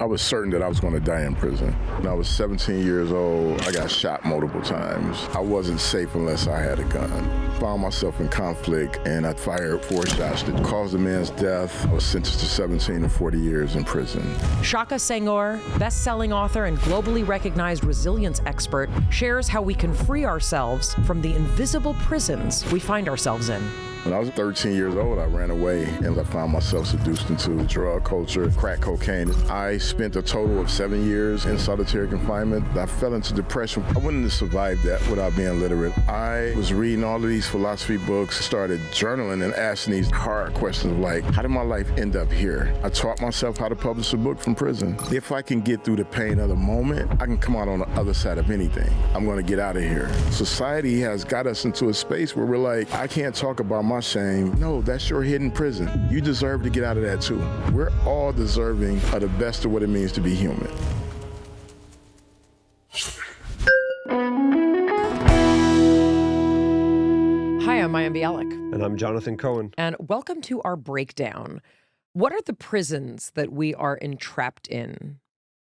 I was certain that I was going to die in prison. When I was 17 years old, I got shot multiple times. I wasn't safe unless I had a gun. Found myself in conflict, and I fired 4 shots that caused a man's death. I was sentenced to 17 to 40 years in prison. Shaka Senghor, best-selling author and globally recognized resilience expert, shares how we can free ourselves from the invisible prisons we find ourselves in. When I was 13 years old, I ran away and I found myself seduced into drug culture, crack cocaine. I spent a total of 7 years in solitary confinement. I fell into depression. I wouldn't have survived that without being literate. I was reading all of these philosophy books, started journaling and asking these hard questions like, how did my life end up here? I taught myself how to publish a book from prison. If I can get through the pain of the moment, I can come out on the other side of anything. I'm going to get out of here. Society has got us into a space where we're like, I can't talk about my shame. No, that's your hidden prison. You deserve to get out of that too. We're all deserving of the best of what it means to be human. Hi, I'm Mayim Bialik. And I'm Jonathan Cohen. And welcome to our breakdown. What are the prisons that we are entrapped in?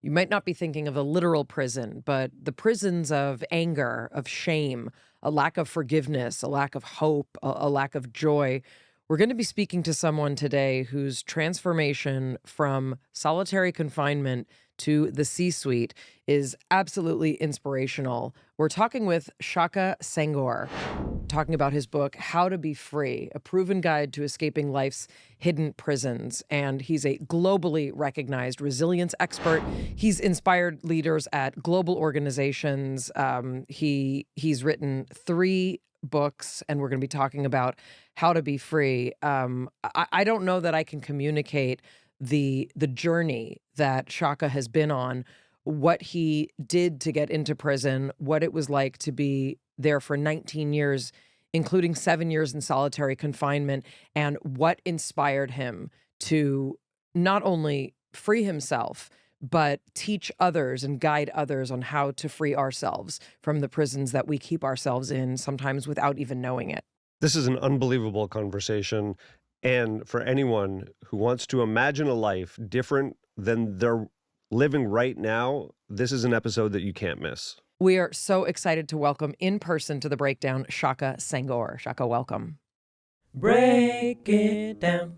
You might not be thinking of a literal prison, but the prisons of anger, of shame, a lack of forgiveness, a lack of hope, a lack of joy. We're going to be speaking to someone today whose transformation from solitary confinement to the C-suite is absolutely inspirational. We're talking with Shaka Senghor, talking about his book, How to Be Free, a proven guide to escaping life's hidden prisons. And he's a globally recognized resilience expert. He's inspired leaders at global organizations. He's written 3 books, and we're going to be talking about how to be free. I don't know that I can communicate the journey that Shaka has been on, what he did to get into prison, what it was like to be there for 19 years, including 7 years in solitary confinement, and what inspired him to not only free himself, but teach others and guide others on how to free ourselves from the prisons that we keep ourselves in, sometimes without even knowing it. This is an unbelievable conversation. And for anyone who wants to imagine a life different than they're living right now, this is an episode that you can't miss. We are so excited to welcome in person to the breakdown, Shaka Senghor. Shaka, welcome. Break it down.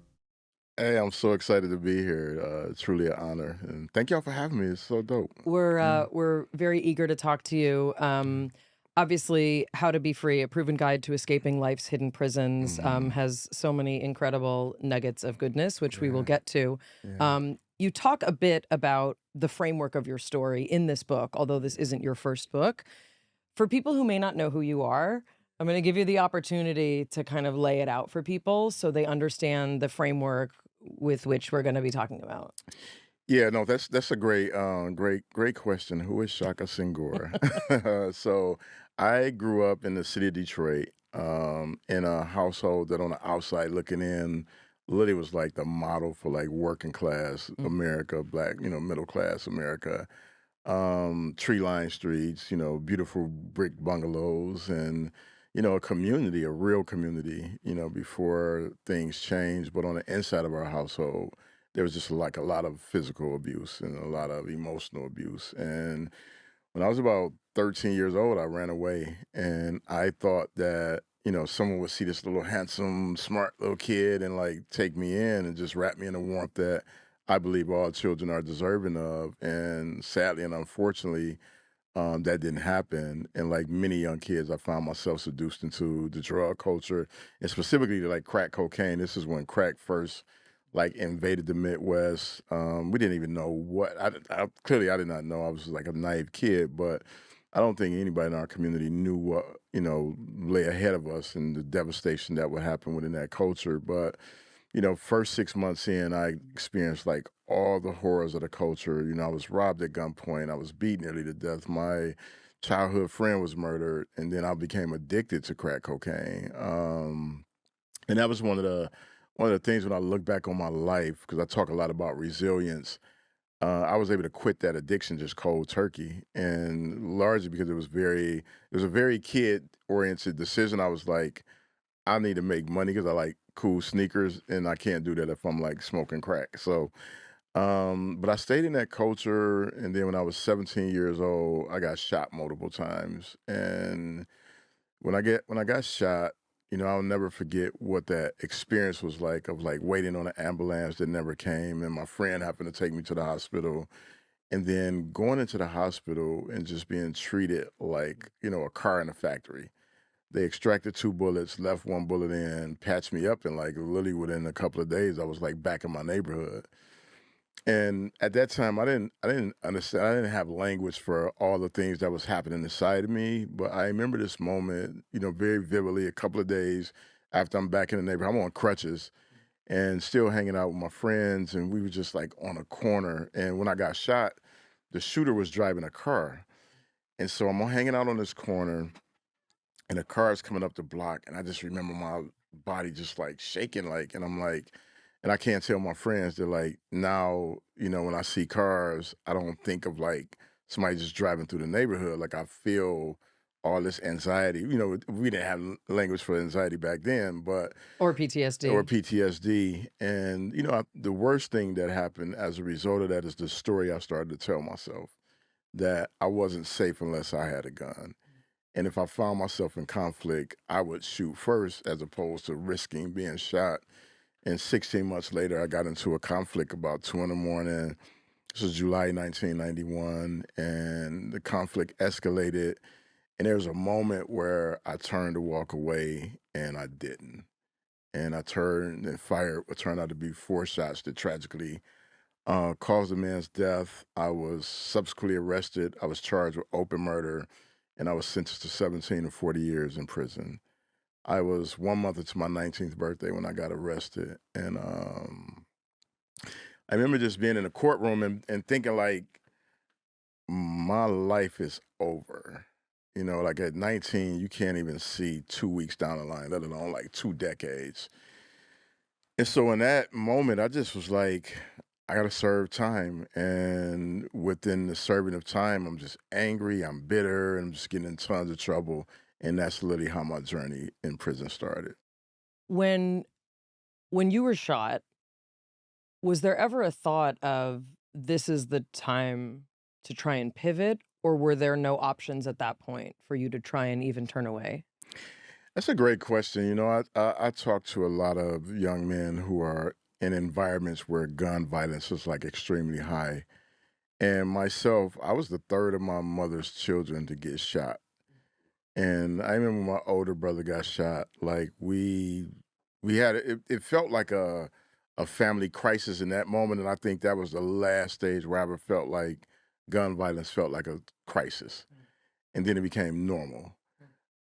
Hey, I'm so excited to be here. It's truly an honor. And thank y'all for having me. It's so dope. We're very eager to talk to you. Obviously, How to Be Free, a proven guide to escaping life's hidden prisons, has so many incredible nuggets of goodness, which we will get to. Yeah. You talk a bit about the framework of your story in this book, although this isn't your first book. For people who may not know who you are, I'm going to give you the opportunity to kind of lay it out for people so they understand the framework with which we're going to be talking about. Yeah, no, that's a great question. Who is Shaka Senghor? So I grew up in the city of Detroit, in a household that on the outside looking in, literally was like the model for like working class America, black, middle class America. Tree-lined streets, beautiful brick bungalows, and a community, a real community, before things changed. But on the inside of our household, there was just like a lot of physical abuse and a lot of emotional abuse. And when I was about 13 years old, I ran away, and I thought that, someone would see this little handsome, smart little kid and like take me in and just wrap me in the warmth that I believe all children are deserving of. And sadly and unfortunately, that didn't happen. And like many young kids, I found myself seduced into the drug culture, and specifically like crack cocaine. This is when crack first like invaded the Midwest. We didn't even know what, clearly I did not know. I was like a naive kid, but I don't think anybody in our community knew what, lay ahead of us and the devastation that would happen within that culture. But, first 6 months in, I experienced like all the horrors of the culture. I was robbed at gunpoint. I was beaten nearly to death. My childhood friend was murdered, and then I became addicted to crack cocaine. And that was one of the things when I look back on my life, because I talk a lot about resilience. I was able to quit that addiction just cold turkey, and largely because it was a very kid-oriented decision. I was like, I need to make money because I like cool sneakers, and I can't do that if I'm like smoking crack. So But I stayed in that culture, and then when I was 17 years old, I got shot multiple times. And when I got shot, I'll never forget what that experience was like of like waiting on an ambulance that never came, and my friend happened to take me to the hospital, and then going into the hospital and just being treated like a car in a factory. They extracted two bullets, left one bullet in, patched me up, and like literally within a couple of days, I was like back in my neighborhood. And at that time, I didn't understand. I didn't have language for all the things that was happening inside of me. But I remember this moment, very vividly. A couple of days after I'm back in the neighborhood, I'm on crutches and still hanging out with my friends, and we were just like on a corner. And when I got shot, the shooter was driving a car, and so I'm hanging out on this corner, and a car is coming up the block, and I just remember my body just like shaking, like, and I'm like, and I can't tell my friends. They're like, now, when I see cars, I don't think of like somebody just driving through the neighborhood. Like I feel all this anxiety. We didn't have language for anxiety back then, but Or or PTSD. PTSD. And the worst thing that happened as a result of that is the story I started to tell myself that I wasn't safe unless I had a gun. And if I found myself in conflict, I would shoot first as opposed to risking being shot. And 16 months later, I got into a conflict about 2 in the morning. This was July 1991, and the conflict escalated. And there was a moment where I turned to walk away, and I didn't. And I turned and fired what turned out to be 4 shots that tragically caused a man's death. I was subsequently arrested. I was charged with open murder, and I was sentenced to 17 to 40 years in prison. I was 1 month into my 19th birthday when I got arrested. And I remember just being in the courtroom and thinking, like, my life is over. Like at 19, you can't even see 2 weeks down the line, let alone like 2 decades. And so in that moment, I just was like, I gotta serve time. And within the serving of time, I'm just angry, I'm bitter, and I'm just getting in tons of trouble. And that's literally how my journey in prison started. When you were shot, was there ever a thought of this is the time to try and pivot, or were there no options at that point for you to try and even turn away? That's a great question. I talk to a lot of young men who are in environments where gun violence is like extremely high. And myself, I was the third of my mother's children to get shot. And I remember my older brother got shot. Like we had it felt like a family crisis in that moment. And I think that was the last stage where I ever felt like gun violence felt like a crisis. And then it became normal.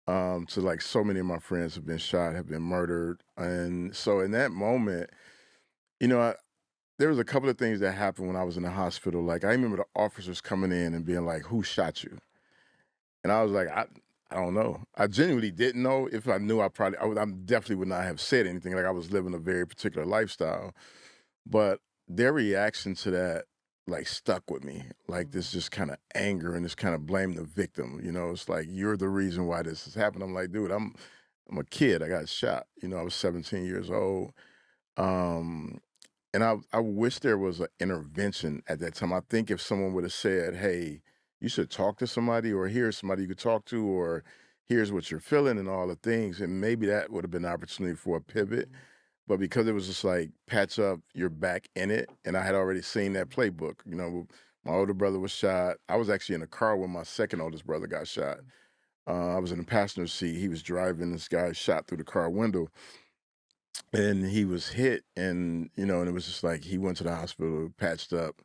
So like so many of my friends have been shot, have been murdered. And so in that moment, you know, I, there was a couple of things that happened when I was in the hospital. Like I remember the officers coming in and being like, "Who shot you?" And I was like, I don't know. I genuinely didn't know. If I knew, I definitely would not have said anything. Like I was living a very particular lifestyle. But their reaction to that like stuck with me. Like this just kind of anger and this kind of blame the victim. It's like you're the reason why this has happened. I'm like, dude, I'm a kid. I got shot. I was 17 years old. Um, and I wish there was an intervention at that time. I think if someone would have said, "Hey, you should talk to somebody," or "Here's somebody you could talk to," or "Here's what you're feeling," and all the things, and maybe that would have been an opportunity for a pivot. But because it was just like patch up, you're back in it, and I had already seen that playbook. My older brother was shot. I was actually in a car when my second oldest brother got shot. I was in the passenger seat. He was driving. This guy shot through the car window, and he was hit. And it was just like he went to the hospital, patched up,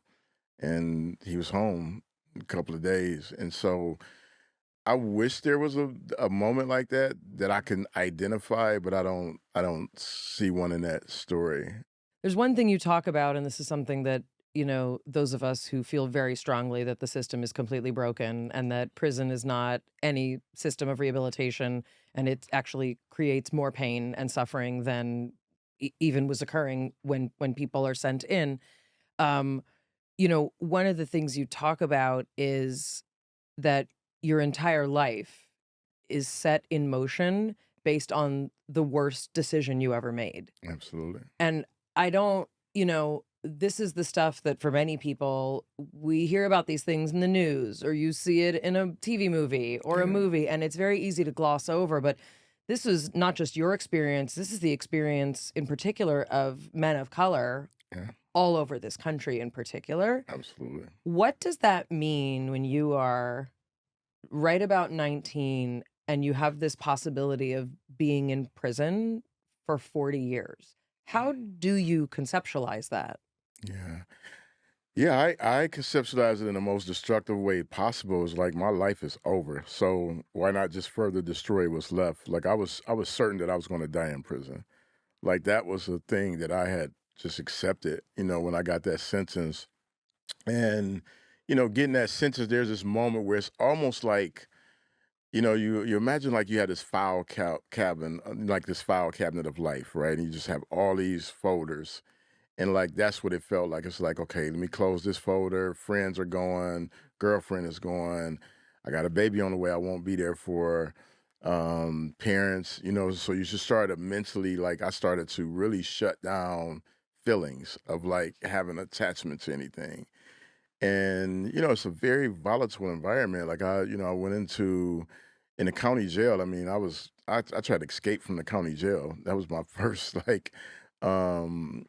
and he was home a couple of days. And so I wish there was a moment like that I can identify, but I don't see one in that story. There's one thing you talk about, and this is something that, those of us who feel very strongly that the system is completely broken and that prison is not any system of rehabilitation, and it actually creates more pain and suffering than even was occurring when people are sent in. Um, one of the things you talk about is that your entire life is set in motion based on the worst decision you ever made. Absolutely. And I don't, this is the stuff that for many people, we hear about these things in the news or you see it in a TV movie or a Yeah. movie, and it's very easy to gloss over. But this is not just your experience. This is the experience in particular of men of color Yeah. all over this country in particular. Absolutely. What does that mean when you are right about 19 and you have this possibility of being in prison for 40 years? How do you conceptualize that? Yeah. Yeah, I conceptualize it in the most destructive way possible. It's like my life is over. So why not just further destroy what's left? Like I was certain that I was going to die in prison. Like that was a thing that I had just accepted, when I got that sentence. And, getting that sentence, there's this moment where it's almost like, you imagine like you had this file cabin, like this file cabinet of life, right? And you just have all these folders. And like that's what it felt like. It's like, okay, let me close this folder. Friends are gone, girlfriend is gone. I got a baby on the way I won't be there for. Parents, so you just started mentally, like I started to really shut down feelings of like having attachment to anything. And, it's a very volatile environment. Like I went in the county jail. I mean, I tried to escape from the county jail. That was my first um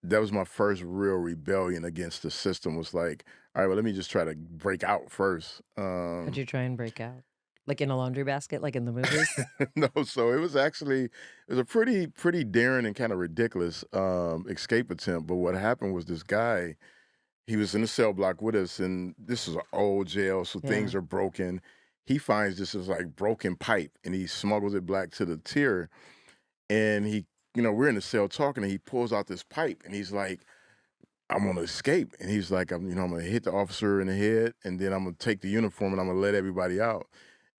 that was my first real rebellion against the system. Was like, all right, well, let me just try to break out first. How'd you try and break out? Like in a laundry basket, like in the movies? No, so it was a pretty daring and kind of ridiculous escape attempt. But what happened was this guy, he was in the cell block with us, and this is an old jail, so Yeah. things are broken. He finds this is like broken pipe, and he smuggles it back to the tier, and we're in the cell talking, and he pulls out this pipe, and he's like, I'm gonna escape. And he's like, I'm gonna hit the officer in the head, and then I'm gonna take the uniform and I'm gonna let everybody out.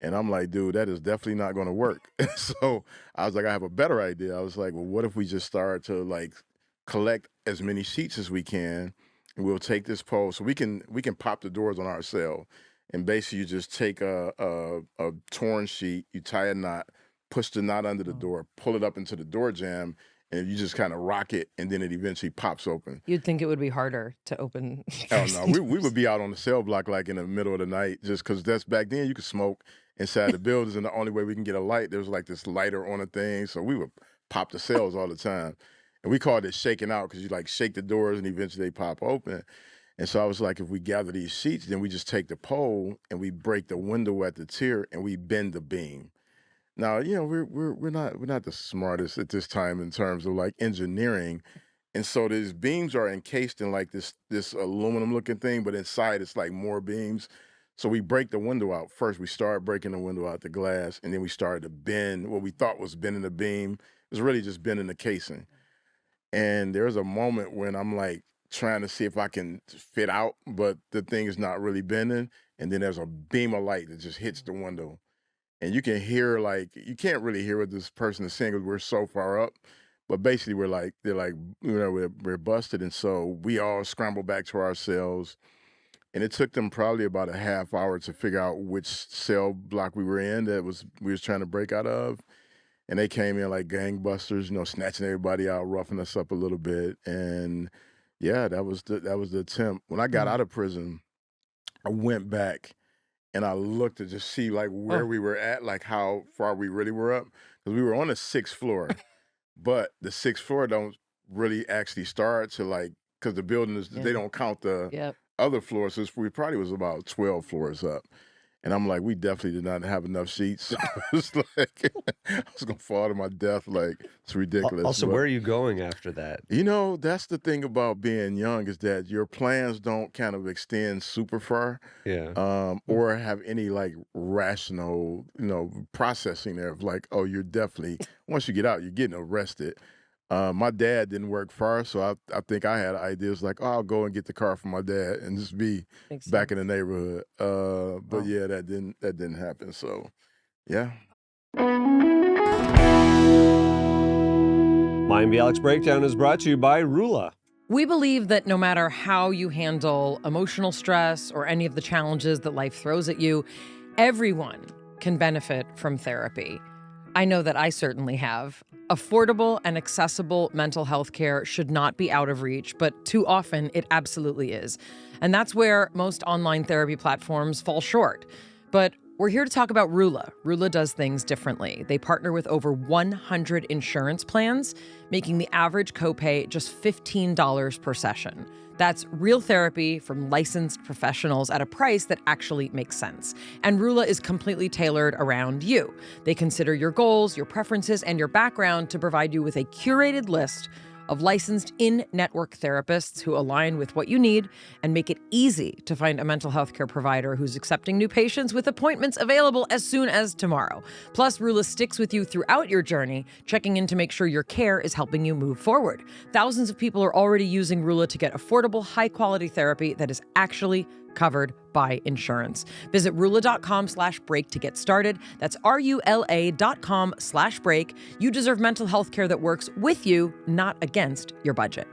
And I'm like, dude, that is definitely not gonna work. So I was like, I have a better idea. I was like, well, what if we just start to like collect as many sheets as we can, and we'll take this pole so we can pop the doors on our cell. And basically you just take a torn sheet, you tie a knot, push the knot under the Oh. door, pull it up into the door jamb, and you just kind of rock it, and then it eventually pops open. You'd think it would be harder to open Hell doors no, and we doors. would be out on the cell block like in the middle of the night, just because that's back then you could smoke inside the buildings, and the only way we can get a light, there was like this lighter on a thing, so we would pop the cells all the time, and we called it shaking out because you like shake the doors and eventually they pop open. And so I was like, if we gather these sheets, then we just take the pole and we break the window at the tier and we bend the beam. Now, we're not the smartest at this time in terms of like engineering. And so these beams are encased in like this aluminum looking thing, but inside it's like more beams. So we break the window out. First, we started breaking the window out, the glass, and then we started to bend what we thought was bending the beam. It was really just bending the casing. And there's a moment when I'm like trying to see if I can fit out, but the thing is not really bending. And then there's a beam of light that just hits the window. And you can hear like you can't really hear what this person is saying because we're so far up. But basically they're like, we're busted. And so we all scramble back to our cells. And it took them probably about a half hour to figure out which cell block we were in we was trying to break out of. And they came in like gangbusters, snatching everybody out, roughing us up a little bit. And yeah, that was the attempt. When I got Mm. out of prison, I went back and I looked to just see like where Oh, we were at, like how far we really were up. Because we were on the sixth floor, but the sixth floor don't really actually start to like, because the building is, they yeah. don't count the Yep. other floors. So we probably was about 12 floors up. And I'm like, we definitely did not have enough seats. It's like, I was going to fall to my death. Like, it's ridiculous. Also, But, where are you going after that? that's the thing about being young is that your plans don't kind of extend super far Yeah. Mm. or have any like rational, processing there of like, oh, you're definitely, once you get out, you're getting arrested. My dad didn't work far, so I think I had ideas like, oh, I'll go and get the car from my dad and just be Makes back in the sense. neighborhood. But Wow. yeah, that didn't happen. So yeah. Mayim Bialik's Breakdown is brought to you by Rula. We believe that no matter how you handle emotional stress or any of the challenges that life throws at you, everyone can benefit from therapy. I know that I certainly have. Affordable and accessible mental health care should not be out of reach, but too often it absolutely is. And that's where most online therapy platforms fall short. But we're here to talk about Rula. Rula does things differently. They partner with over 100 insurance plans, making the average copay just $15 per session. That's real therapy from licensed professionals at a price that actually makes sense. And Rula is completely tailored around you. They consider your goals, your preferences, and your background to provide you with a curated list of licensed in-network therapists who align with what you need and make it easy to find a mental health care provider who's accepting new patients with appointments available as soon as tomorrow. Plus, Rula sticks with you throughout your journey, checking in to make sure your care is helping you move forward. Thousands of people are already using Rula to get affordable, high-quality therapy that is actually covered by insurance. Visit Rula.com/break to get started. That's RULA.com/break. You deserve mental health care that works with you, not against your budget.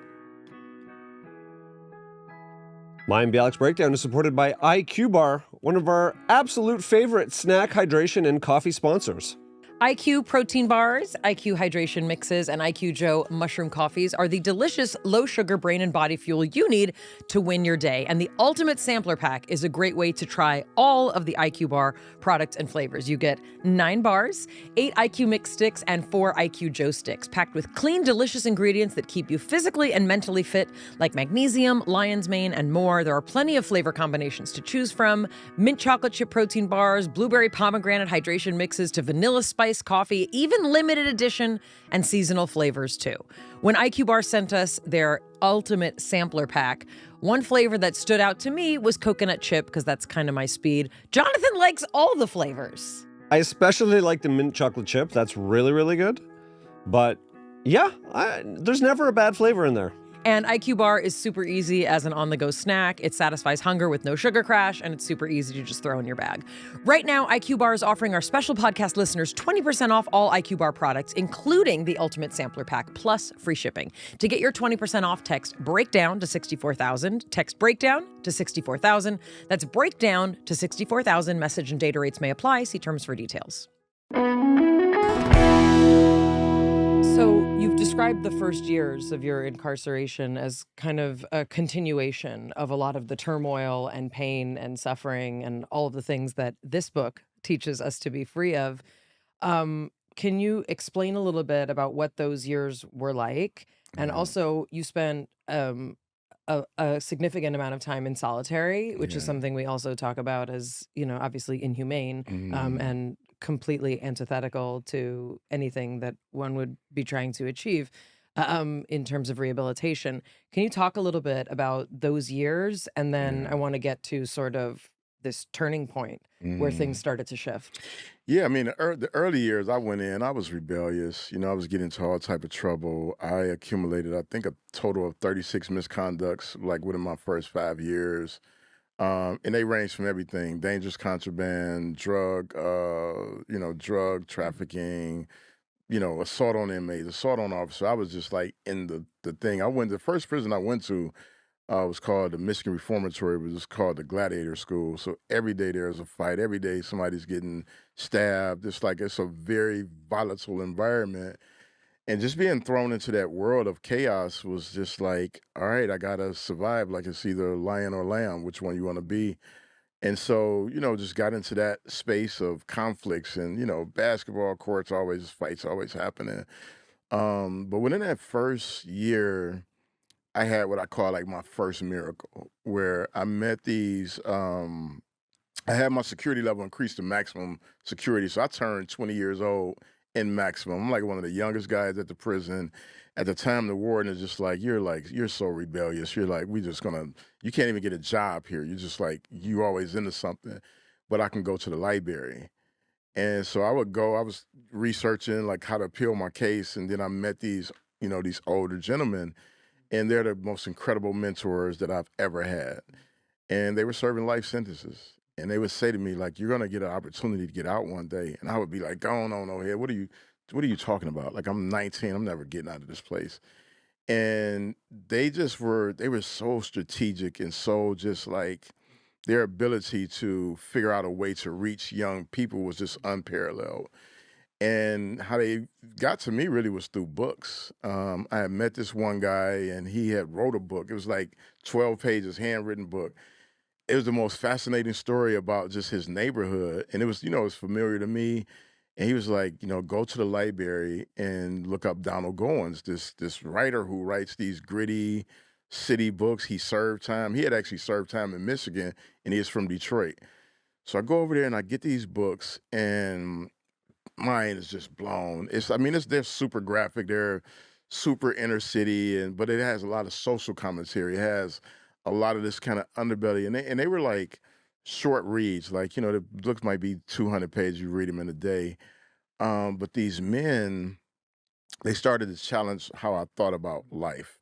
Mayim Bialik's Breakdown is supported by IQ Bar, one of our absolute favorite snack, hydration, and coffee sponsors. IQ protein bars, IQ hydration mixes, and IQ Joe mushroom coffees are the delicious low-sugar brain and body fuel you need to win your day. And the Ultimate Sampler Pack is a great way to try all of the IQ Bar products and flavors. You get 9 bars, 8 IQ Mix sticks, and 4 IQ Joe sticks, packed with clean, delicious ingredients that keep you physically and mentally fit, like magnesium, lion's mane, and more. There are plenty of flavor combinations to choose from: mint chocolate chip protein bars, blueberry pomegranate hydration mixes, to vanilla spice coffee, even limited edition and seasonal flavors too. When IQ Bar sent us their Ultimate Sampler Pack, one flavor that stood out to me was coconut chip, because that's kind of my speed. Jonathan likes all the flavors. I especially like the mint chocolate chip. That's really, really good. But yeah, there's never a bad flavor in there. And IQ Bar is super easy as an on-the-go snack. It satisfies hunger with no sugar crash, and it's super easy to just throw in your bag. Right now, IQ Bar is offering our special podcast listeners 20% off all IQ Bar products, including the Ultimate Sampler Pack, plus free shipping. To get your 20% off, text BREAKDOWN to 64,000. Text BREAKDOWN to 64,000. That's BREAKDOWN to 64,000. Message and data rates may apply. See terms for details. So you've described the first years of your incarceration as kind of a continuation of a lot of the turmoil and pain and suffering and all of the things that this book teaches us to be free of. Can you explain a little bit about what those years were like? And Yeah. also, you spent a significant amount of time in solitary, which is Yeah. something we also talk about as, obviously inhumane, Mhm. and completely antithetical to anything that one would be trying to achieve in terms of rehabilitation. Can you talk a little bit about those years? And then I Yeah. want to get to sort of this turning point where things Mhm. started to shift. Yeah, I mean, the early years I went in, I was rebellious. I was getting into all type of trouble. I accumulated, I think, a total of 36 misconducts, like within my first 5 years. And they range from everything: dangerous contraband, drug trafficking, assault on inmates, assault on officers. I was just like in the thing. The first prison I went to was called the Michigan Reformatory, but it's called the Gladiator School. So every day there's a fight. Every day somebody's getting stabbed. It's a very volatile environment. And just being thrown into that world of chaos was just like, all right, I gotta survive. Like, it's either lion or lamb, which one you want to be. And so, just got into that space of conflicts, and, basketball courts, always fights always happening. But within that first year, I had what I call like my first miracle, where I met I had my security level increased to maximum security. So I turned 20 years old in maximum. I'm like one of the youngest guys at the prison. At the time, the warden is just you're so rebellious. You're like, you can't even get a job here. You're just like, you always into something. But I can go to the library. And so I would go, I was researching like how to appeal my case. And then I met these older gentlemen, and they're the most incredible mentors that I've ever had. And they were serving life sentences. And they would say to me, like, you're gonna get an opportunity to get out one day. And I would be like, go on over here. What are you talking about? Like, I'm 19, I'm never getting out of this place. And they were so strategic, and so just like their ability to figure out a way to reach young people was just unparalleled. And how they got to me really was through books. I had met this one guy, and he had wrote a book. It was like 12 pages, handwritten book. It was the most fascinating story about just his neighborhood, and it was, it was familiar to me. And he was like, go to the library and look up Donald Goins, this writer who writes these gritty city books. He served time. He had actually served time in Michigan, and he is from Detroit. So I go over there and I get these books, and mind is just blown. They're super graphic. They're super inner city, but it has a lot of social commentary. It has a lot of this kind of underbelly, and they were like short reads. Like, the books might be 200 pages. You read them in a day. But these men, they started to challenge how I thought about life.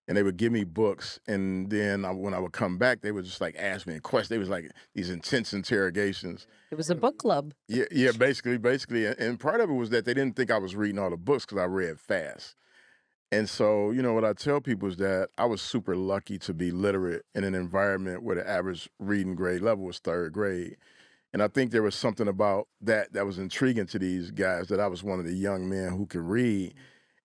And they would give me books, and then when I would come back, they would just like ask me a question. They was like these intense interrogations. It was a book club. Yeah, yeah, basically, and part of it was that they didn't think I was reading all the books because I read fast. And so, what I tell people is that I was super lucky to be literate in an environment where the average reading grade level was third grade. And I think there was something about that was intriguing to these guys, that I was one of the young men who could read.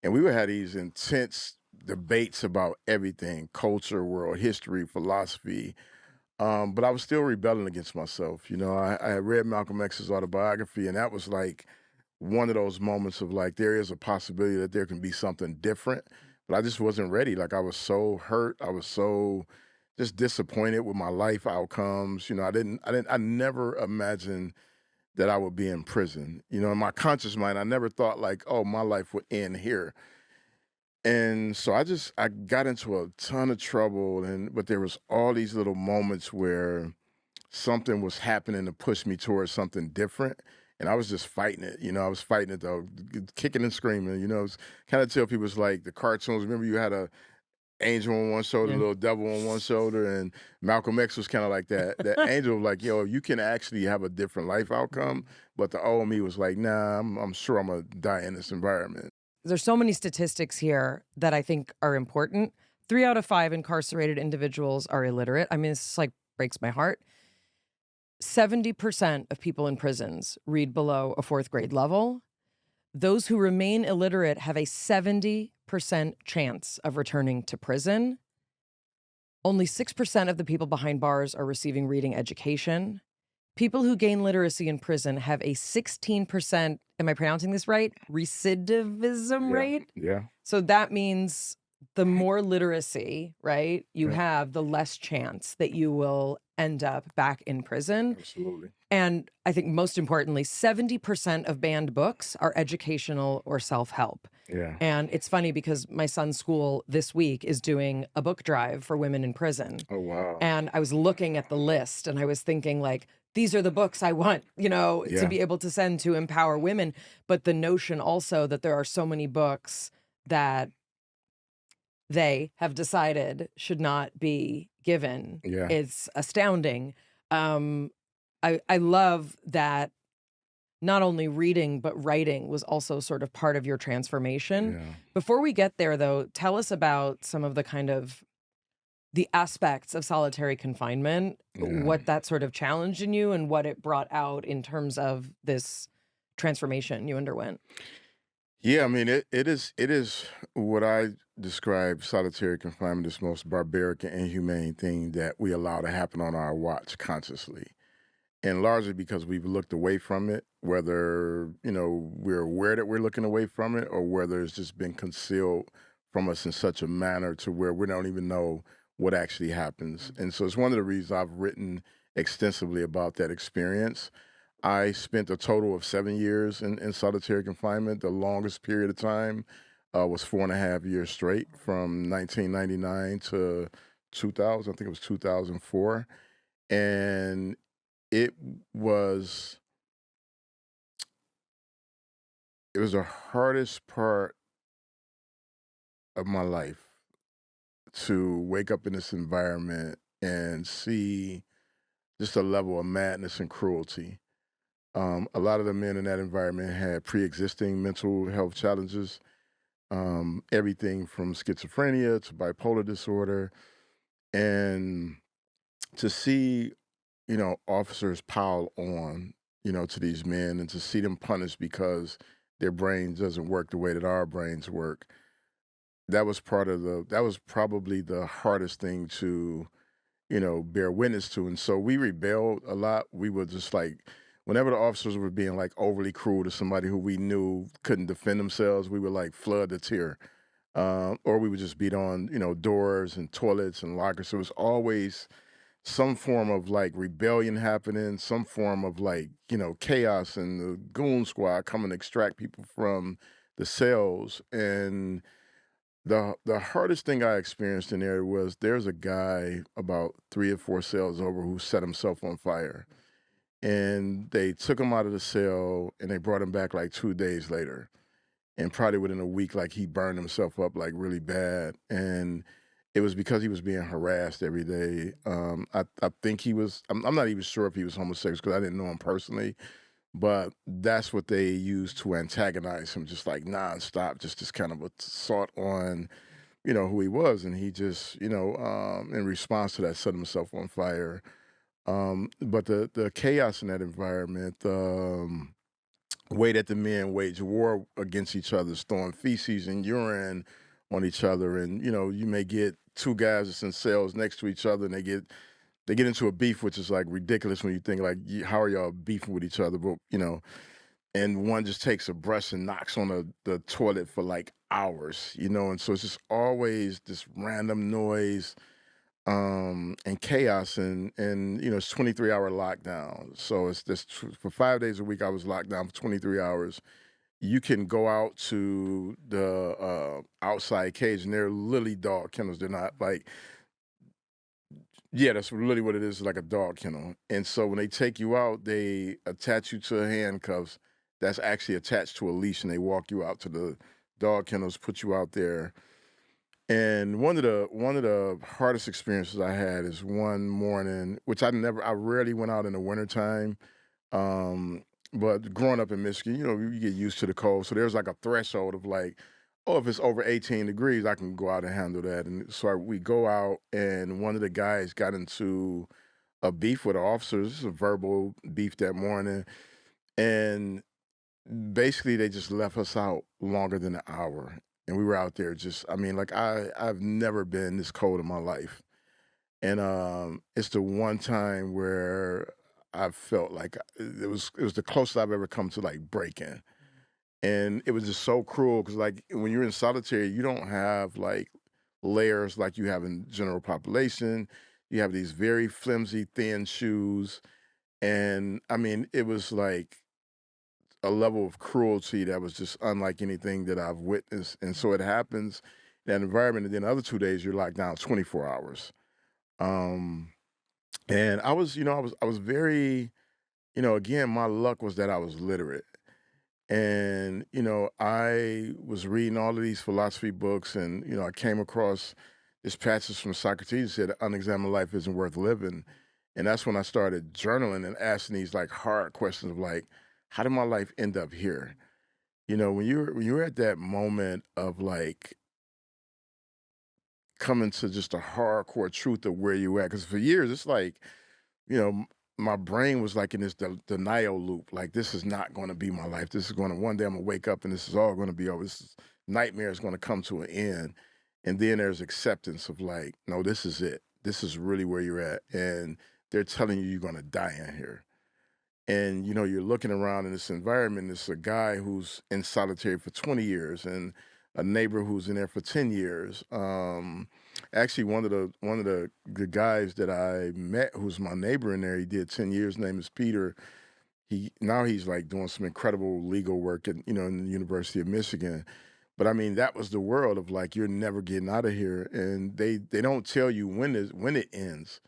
And we would have these intense debates about everything: culture, world history, philosophy. But I was still rebelling against myself. I had read Malcolm X's autobiography, and that was like one of those moments of like, there is a possibility that there can be something different, but I just wasn't ready. Like, I was so hurt. I was so just disappointed with my life outcomes. I never imagined that I would be in prison. In my conscious mind, I never thought like, oh, my life would end here. And so I got into a ton of trouble, but there was all these little moments where something was happening to push me towards something different. And I was just fighting it. I was fighting it though, kicking and screaming. It's kind of tell people, it's like the cartoons. Remember, you had a angel on one shoulder, Yeah. little devil on one shoulder, and Malcolm X was kind of like that. That angel was like, yo, you can actually have a different life outcome. But the old me was like, nah, I'm sure I'm gonna die in this environment. There's so many statistics here that I think are important. 3 out of 5 incarcerated individuals are illiterate. I mean, this like breaks my heart. 70% of people in prisons read below a 4th grade level. Those who remain illiterate have a 70% chance of returning to prison. Only 6% of the people behind bars are receiving reading education. People who gain literacy in prison have a 16%, am I pronouncing this right? Recidivism rate? Yeah. So that means the more literacy, right, you have, the less chance that you will end up back in prison. Absolutely. And I think most importantly, 70% of banned books are educational or self-help. Yeah. And it's funny because my son's school this week is doing a book drive for women in prison. Oh, wow. And I was looking at the list and I was thinking like, these are the books I want, to be able to send to empower women. But the notion also that there are so many books that they have decided should not be given is astounding. I love that not only reading, but writing was also sort of part of your transformation. Yeah. Before we get there, though, tell us about some of the kind of the aspects of solitary confinement, what that sort of challenged in you and what it brought out in terms of this transformation you underwent. Yeah, I mean, it is what I describe solitary confinement as the most barbaric and inhumane thing that we allow to happen on our watch consciously. And largely because we've looked away from it, whether, we're aware that we're looking away from it or whether it's just been concealed from us in such a manner to where we don't even know what actually happens. And so it's one of the reasons I've written extensively about that experience. I spent a total of 7 years in solitary confinement. The longest period of time was 4.5 years straight, from 1999 to 2000. I think it was 2004. And it was the hardest part of my life, to wake up in this environment and see just a level of madness and cruelty. A lot of the men in that environment had pre-existing mental health challenges, everything from schizophrenia to bipolar disorder. And to see, officers pile on, to these men, and to see them punished because their brains doesn't work the way that our brains work. That was probably the hardest thing to, bear witness to. And so we rebelled a lot. We were just like, whenever the officers were being like overly cruel to somebody who we knew couldn't defend themselves, we would like flood the tier. Or we would just beat on, doors and toilets and lockers. So it was always some form of like rebellion happening, some form of like, chaos, and the goon squad coming to extract people from the cells. And the hardest thing I experienced in there was there's a guy about 3 or 4 cells over who set himself on fire. And they took him out of the cell and they brought him back like 2 days later. And probably within a week, like he burned himself up like really bad. And it was because he was being harassed every day. I think I'm not even sure if he was homosexual because I didn't know him personally, but that's what they used to antagonize him, just like nonstop, just this kind of assault on, who he was. And he just, in response to that, set himself on fire. But the chaos in that environment, way that the men wage war against each other, throwing feces and urine on each other, and you may get two guys that's in cells next to each other, and they get into a beef, which is like ridiculous when you think like, how are y'all beefing with each other? But and one just takes a brush and knocks on the toilet for like hours, and so it's just always this random noise, and chaos, and it's 23-hour lockdown. So it's this for 5 days a week. I was locked down for 23 hours. You can go out to the outside cage, and they're literally dog kennels. They're not like, yeah, that's really what it is, like a dog kennel. And so when they take you out, they attach you to handcuffs that's actually attached to a leash, and they walk you out to the dog kennels, put you out there. And one of the hardest experiences I had is one morning, which I rarely went out in the wintertime. Um, but growing up in Michigan, you get used to the cold. So there's like a threshold of like, oh, if it's over 18 degrees, I can go out and handle that. And so we go out, and one of the guys got into a beef with the officers. This is a verbal beef that morning. And basically they just left us out longer than an hour. And we were out there just, I mean, like I've never been this cold in my life. And it's the one time where I felt like it was the closest I've ever come to like breaking. And it was just so cruel because like when you're in solitary, you don't have like layers like you have in general population. You have these very flimsy, thin shoes. And I mean, it was like a level of cruelty that was just unlike anything that I've witnessed. And so it happens in that environment. And then the other 2 days you're locked down 24 hours. Um, and I was very, again, my luck was that I was literate. And, I was reading all of these philosophy books, and, I came across this passage from Socrates that said, unexamined life isn't worth living. And that's when I started journaling and asking these like hard questions of like, how did my life end up here? When you're at that moment of like coming to just a hardcore truth of where you at. Because for years, it's like, you know, m- my brain was like in this denial loop. Like, this is not going to be my life. This is going to, one day I'm going to wake up and this is all going to be over. Nightmare is going to come to an end. And then there's acceptance of like, no, this is it. This is really where you're at. And they're telling you you're going to die in here. And you're looking around in this environment. It's a guy who's in solitary for 20 years, and a neighbor who's in there for 10 years. Actually, one of the guys that I met, who's my neighbor in there, he did 10 years. His name is Peter. He's like doing some incredible legal work at in the University of Michigan. But I mean, that was the world of like, you're never getting out of here, and they don't tell you when it ends.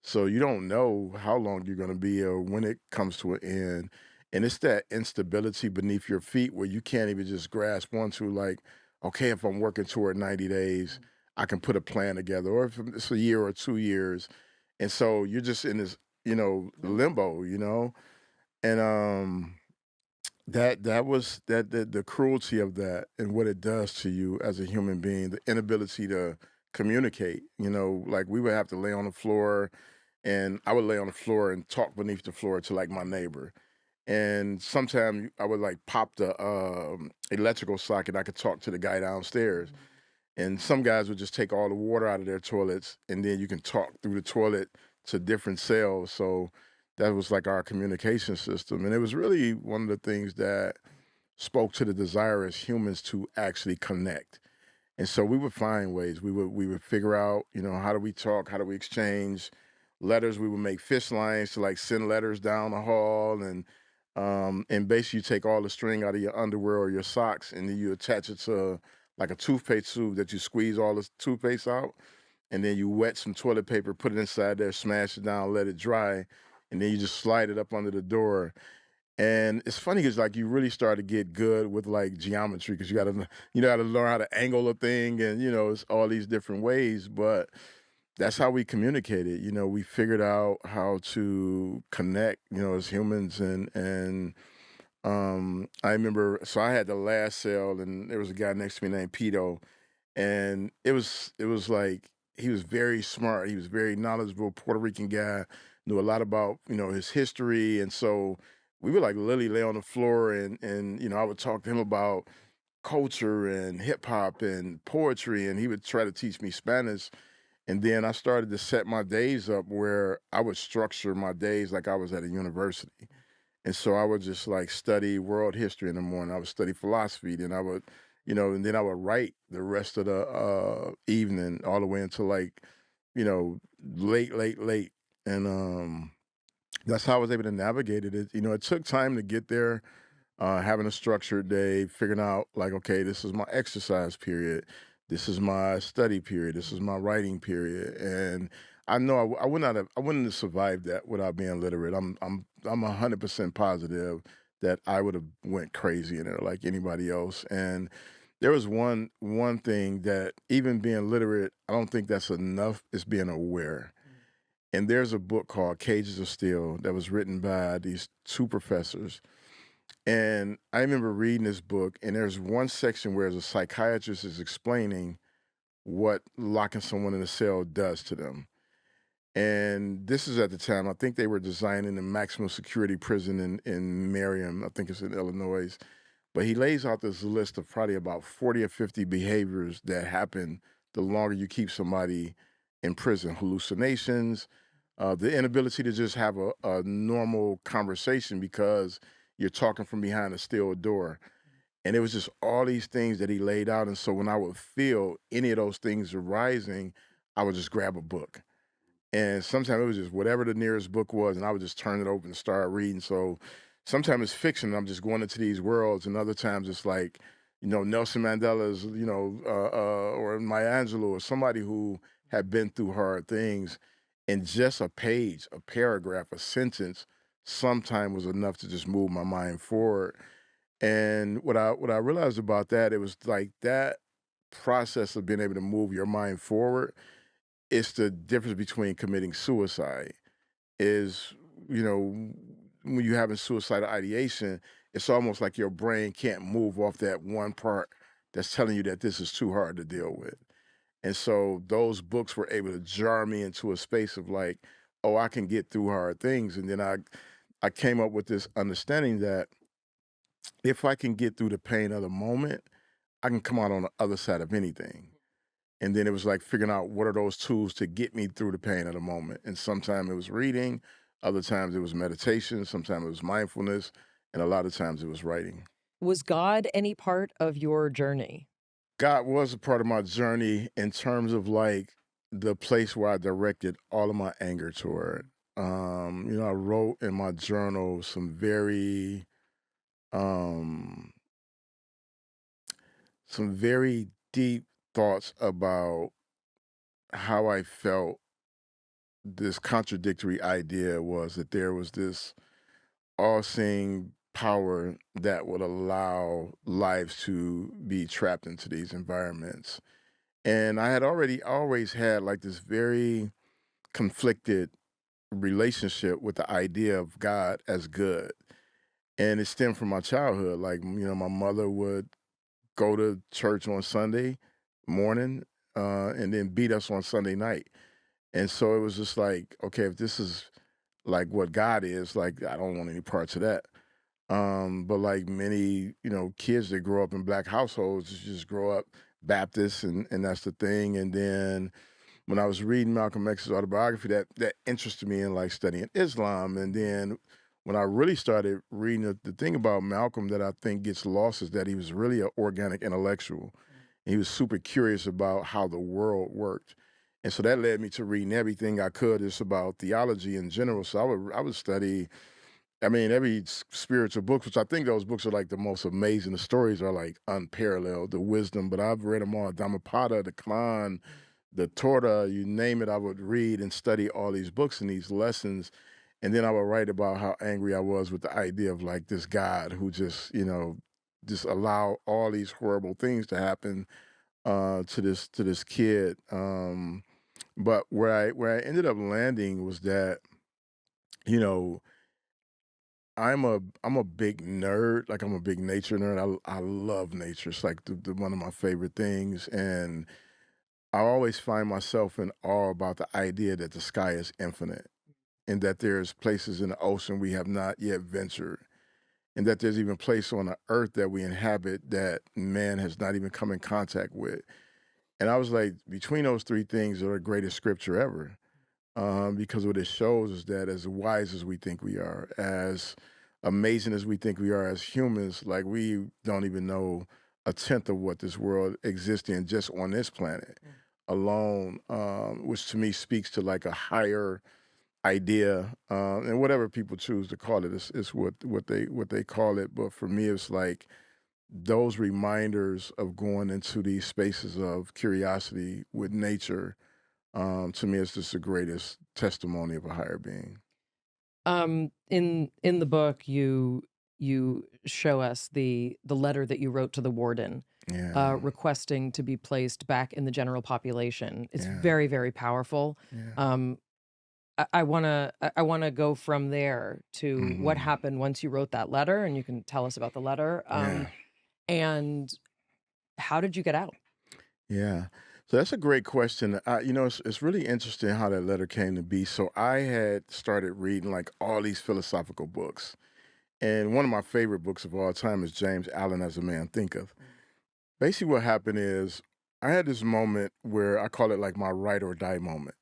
So you don't know how long you're going to be or when it comes to an end. And it's that instability beneath your feet where you can't even just grasp onto like, okay, if I'm working toward 90 days, I can put a plan together, or if it's a year or 2 years. And so you're just in this, limbo, and that was the cruelty of that and what it does to you as a human being, the inability to communicate. Like we would have to lay on the floor, and I would lay on the floor and talk beneath the floor to like my neighbor. And sometimes I would like pop the electrical socket. I could talk to the guy downstairs. And some guys would just take all the water out of their toilets, and then you can talk through the toilet to different cells. So that was like our communication system. And it was really one of the things that spoke to the desire as humans to actually connect. And so we would find ways. We would figure out, how do we talk? How do we exchange letters? We would make fish lines to like send letters down the hall, and basically you take all the string out of your underwear or your socks, and then you attach it to like a toothpaste tube that you squeeze all the toothpaste out, and then you wet some toilet paper, put it inside there, smash it down, let it dry, and then you just slide it up under the door. And it's funny because like you really start to get good with like geometry because you gotta learn how to angle a thing, and it's all these different ways. But that's how we communicated. We figured out how to connect, as humans. And I remember, so I had the last cell, and there was a guy next to me named Pito, and it was like he was very smart. He was very knowledgeable, Puerto Rican guy, knew a lot about his history, and so we would like literally lay on the floor, and I would talk to him about culture and hip hop and poetry, and he would try to teach me Spanish. And then I started to set my days up where I would structure my days like I was at a university. And so I would just like study world history in the morning. I would study philosophy. Then I would, and then I would write the rest of the evening all the way until like, late, late, late. And that's how I was able to navigate it. It took time to get there, having a structured day, figuring out like, okay, this is my exercise period, this is my study period, this is my writing period, and I know I wouldn't have survived that without being literate. I'm 100% positive that I would have went crazy in it like anybody else. And there was one thing that even being literate, I don't think that's enough. Is being aware. And there's a book called Cages of Steel that was written by these two professors, and I remember reading this book, and there's one section where the psychiatrist is explaining what locking someone in a cell does to them. And this is at the time, I think they were designing a maximum security prison in Mayim, I think it's in Illinois. But he lays out this list of probably about 40 or 50 behaviors that happen the longer you keep somebody in prison. Hallucinations, the inability to just have a normal conversation because you're talking from behind a steel door. And it was just all these things that he laid out. And so when I would feel any of those things arising, I would just grab a book. And sometimes it was just whatever the nearest book was, and I would just turn it open and start reading. So sometimes it's fiction, and I'm just going into these worlds, and other times it's like, Nelson Mandela's, or Maya Angelou, or somebody who had been through hard things, and just a page, a paragraph, a sentence, sometime was enough to just move my mind forward. And what I realized about that, it was like that process of being able to move your mind forward. It's the difference between committing suicide is, you know, when you're having suicidal ideation, it's almost like your brain can't move off that one part that's telling you that this is too hard to deal with. And so those books were able to jar me into a space of like, oh, I can get through hard things. And then I came up with this understanding that if I can get through the pain of the moment, I can come out on the other side of anything. And then it was like figuring out what are those tools to get me through the pain of the moment. And sometimes it was reading, other times it was meditation, sometimes it was mindfulness, and a lot of times it was writing. Was God any part of your journey? God was a part of my journey in terms of like the place where I directed all of my anger toward. I wrote in my journal um some very deep thoughts about how I felt this contradictory idea was that there was this all-seeing power that would allow lives to be trapped into these environments. And I had already always had like this very conflicted relationship with the idea of God as good. And it stemmed from my childhood. Like, my mother would go to church on Sunday morning, and then beat us on Sunday night. And so it was just like, okay, if this is like what God is, like I don't want any parts of that. But like many, kids that grow up in black households, just grow up Baptist, and that's the thing. And then when I was reading Malcolm X's autobiography, that interested me in like studying Islam. And then when I really started reading the thing about Malcolm that I think gets lost is that he was really an organic intellectual. And he was super curious about how the world worked. And so that led me to reading everything I could just about theology in general. So I would study, I mean, every spiritual book, which I think those books are like the most amazing. The stories are like unparalleled, the wisdom, but I've read them all. Dhammapada, the Quran, the Torah, you name it, I would read and study all these books and these lessons. And then I would write about how angry I was with the idea of like this God who just allow all these horrible things to happen to this kid. But where I ended up landing was that, you know, I'm a big nerd. Like I'm a big nature nerd. I love nature. It's like one of my favorite things. And I always find myself in awe about the idea that the sky is infinite and that there's places in the ocean we have not yet ventured, and that there's even place on the earth that we inhabit that man has not even come in contact with. And I was like, between those three things are the greatest scripture ever. Because what it shows is that as wise as we think we are, as amazing as we think we are as humans, like we don't even know a tenth of what this world exists in just on this planet alone, which to me speaks to like a higher idea, and whatever people choose to call it is what they call it. But for me, it's like those reminders of going into these spaces of curiosity with nature, to me, it's just the greatest testimony of a higher being. In the book, you show us the letter that you wrote to the warden, Yeah, requesting to be placed back in the general population. It's yeah, very, very powerful. yeah. Um, I wanna go from there to what Hmm. happened once you wrote that letter, and you can tell us about the letter. Yeah, And how did you get out? yeah. So that's a great question. It's really interesting how that letter came to be. So I had started reading like all these philosophical books. And one of my favorite books of all time is James Allen As a Man Thinketh. Basically, what happened is I had this moment where I call it like my ride or die moment,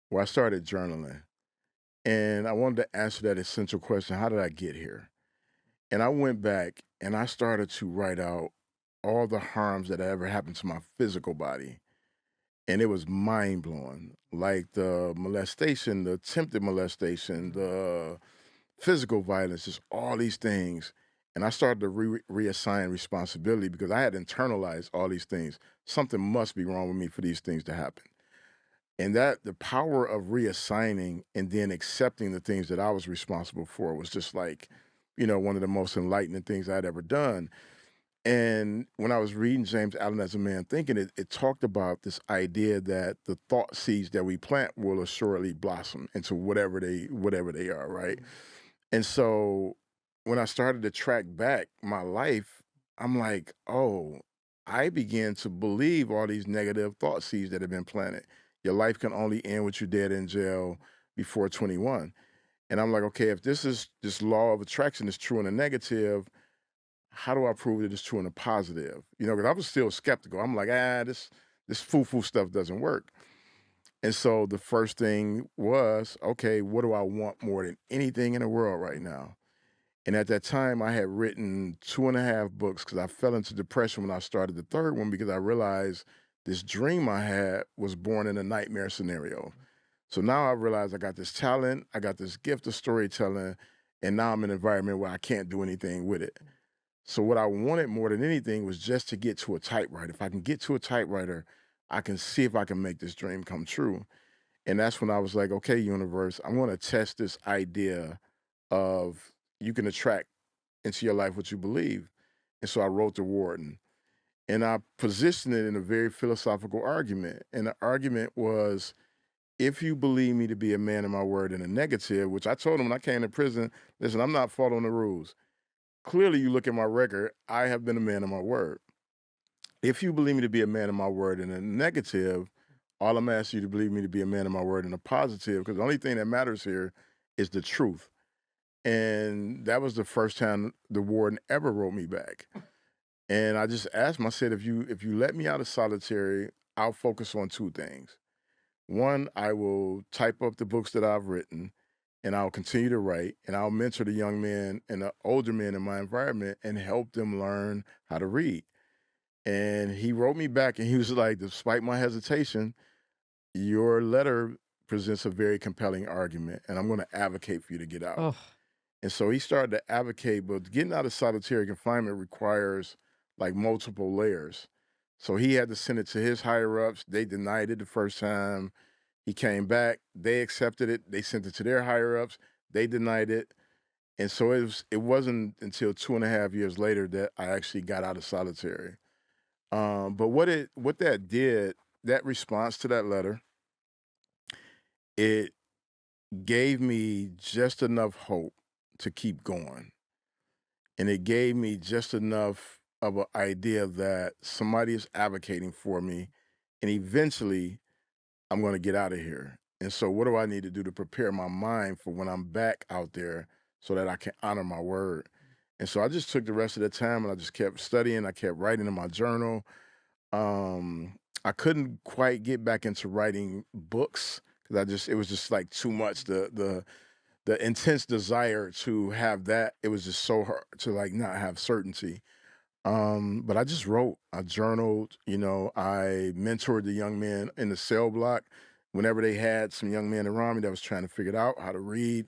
where I started journaling. And I wanted to answer that essential question: how did I get here? And I went back and I started to write out all the harms that had ever happened to my physical body. And it was mind blowing. Like the molestation, the attempted molestation, the physical violence, just all these things. And I started to reassign responsibility because I had internalized all these things. Something must be wrong with me for these things to happen. And that the power of reassigning and then accepting the things that I was responsible for was just like, one of the most enlightening things I'd ever done. And when I was reading James Allen As a Man Thinking, it talked about this idea that the thought seeds that we plant will assuredly blossom into whatever they are, right? And so when I started to track back my life, I'm like, oh, I began to believe all these negative thought seeds that have been planted. Your life can only end with you dead in jail before 21. And I'm like, okay, if this law of attraction is true in the negative, how do I prove that it's true in the positive? Because I was still skeptical. I'm like, this foo-foo stuff doesn't work. And so the first thing was, okay, what do I want more than anything in the world right now? And at that time, I had written two and a half books because I fell into depression when I started the third one because I realized this dream I had was born in a nightmare scenario. So now I realize I got this talent, I got this gift of storytelling, and now I'm in an environment where I can't do anything with it. So what I wanted more than anything was just to get to a typewriter. If I can get to a typewriter, I can see if I can make this dream come true. And that's when I was like, okay, universe, I'm going to test this idea of you can attract into your life what you believe. And so I wrote The Warden. And I positioned it in a very philosophical argument. And the argument was, if you believe me to be a man of my word in a negative, which I told him when I came to prison, listen, I'm not following the rules. Clearly, you look at my record, I have been a man of my word. If you believe me to be a man of my word in a negative, all I'm asking you to believe me to be a man of my word in a positive, because the only thing that matters here is the truth. And that was the first time the warden ever wrote me back. And I just asked him, I said, if you let me out of solitary, I'll focus on two things. One, I will type up the books that I've written and I'll continue to write and I'll mentor the young men and the older men in my environment and help them learn how to read. And he wrote me back and he was like, despite my hesitation, your letter presents a very compelling argument and I'm going to advocate for you to get out. Oh, And so he started to advocate, but getting out of solitary confinement requires like multiple layers. So he had to send it to his higher ups. They denied it the first time. He came back. They accepted it. They sent it to their higher ups. They denied it. And so it wasn't until 2.5 years later that I actually got out of solitary. But what that did, that response to that letter, it gave me just enough hope to keep going. And it gave me just enough of an idea that somebody is advocating for me, and eventually I'm going to get out of here. And so, what do I need to do to prepare my mind for when I'm back out there so that I can honor my word? And so, I just took the rest of the time and I just kept studying. I kept writing in my journal. I couldn't quite get back into writing books because it was just like too much. The intense desire to have that, it was just so hard to like not have certainty. But I just wrote, I journaled, I mentored the young men in the cell block. Whenever they had some young men around me that was trying to figure it out how to read,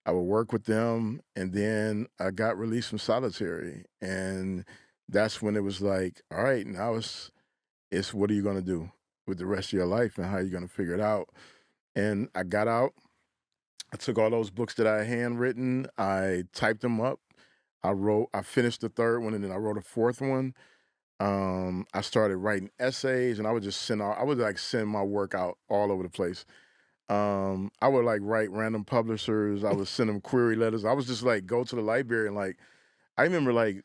I would work with them. And then I got released from solitary. And that's when it was like, all right, now it's what are you gonna do with the rest of your life and how are you gonna figure it out? And I got out. I took all those books that I had handwritten, I typed them up. I finished the third one and then I wrote a fourth one. I started writing essays and I would like send my work out all over the place. I would like write random publishers. I would send them query letters. I was just like go to the library and like I remember like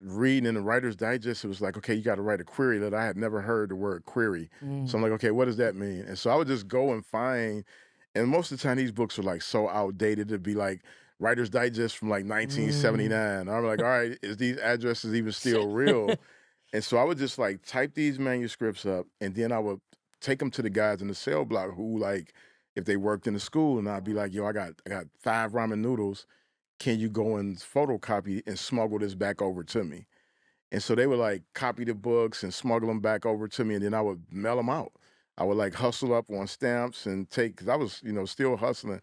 reading in the Writer's Digest. It was like, okay, you got to write a query letter. I had never heard the word query, so I'm like, okay, what does that mean? And so I would just go and find. And most of the time, these books are like so outdated. It'd be like Writer's Digest from like mm. 1979. I'm like, all right, is these addresses even still real? And so I would just like type these manuscripts up, and then I would take them to the guys in the cell block who like, if they worked in the school, and I'd be like, yo, I got 5 ramen noodles. Can you go and photocopy and smuggle this back over to me? And so they would like copy the books and smuggle them back over to me, and then I would mail them out. I would like hustle up on stamps and take, because I was, still hustling,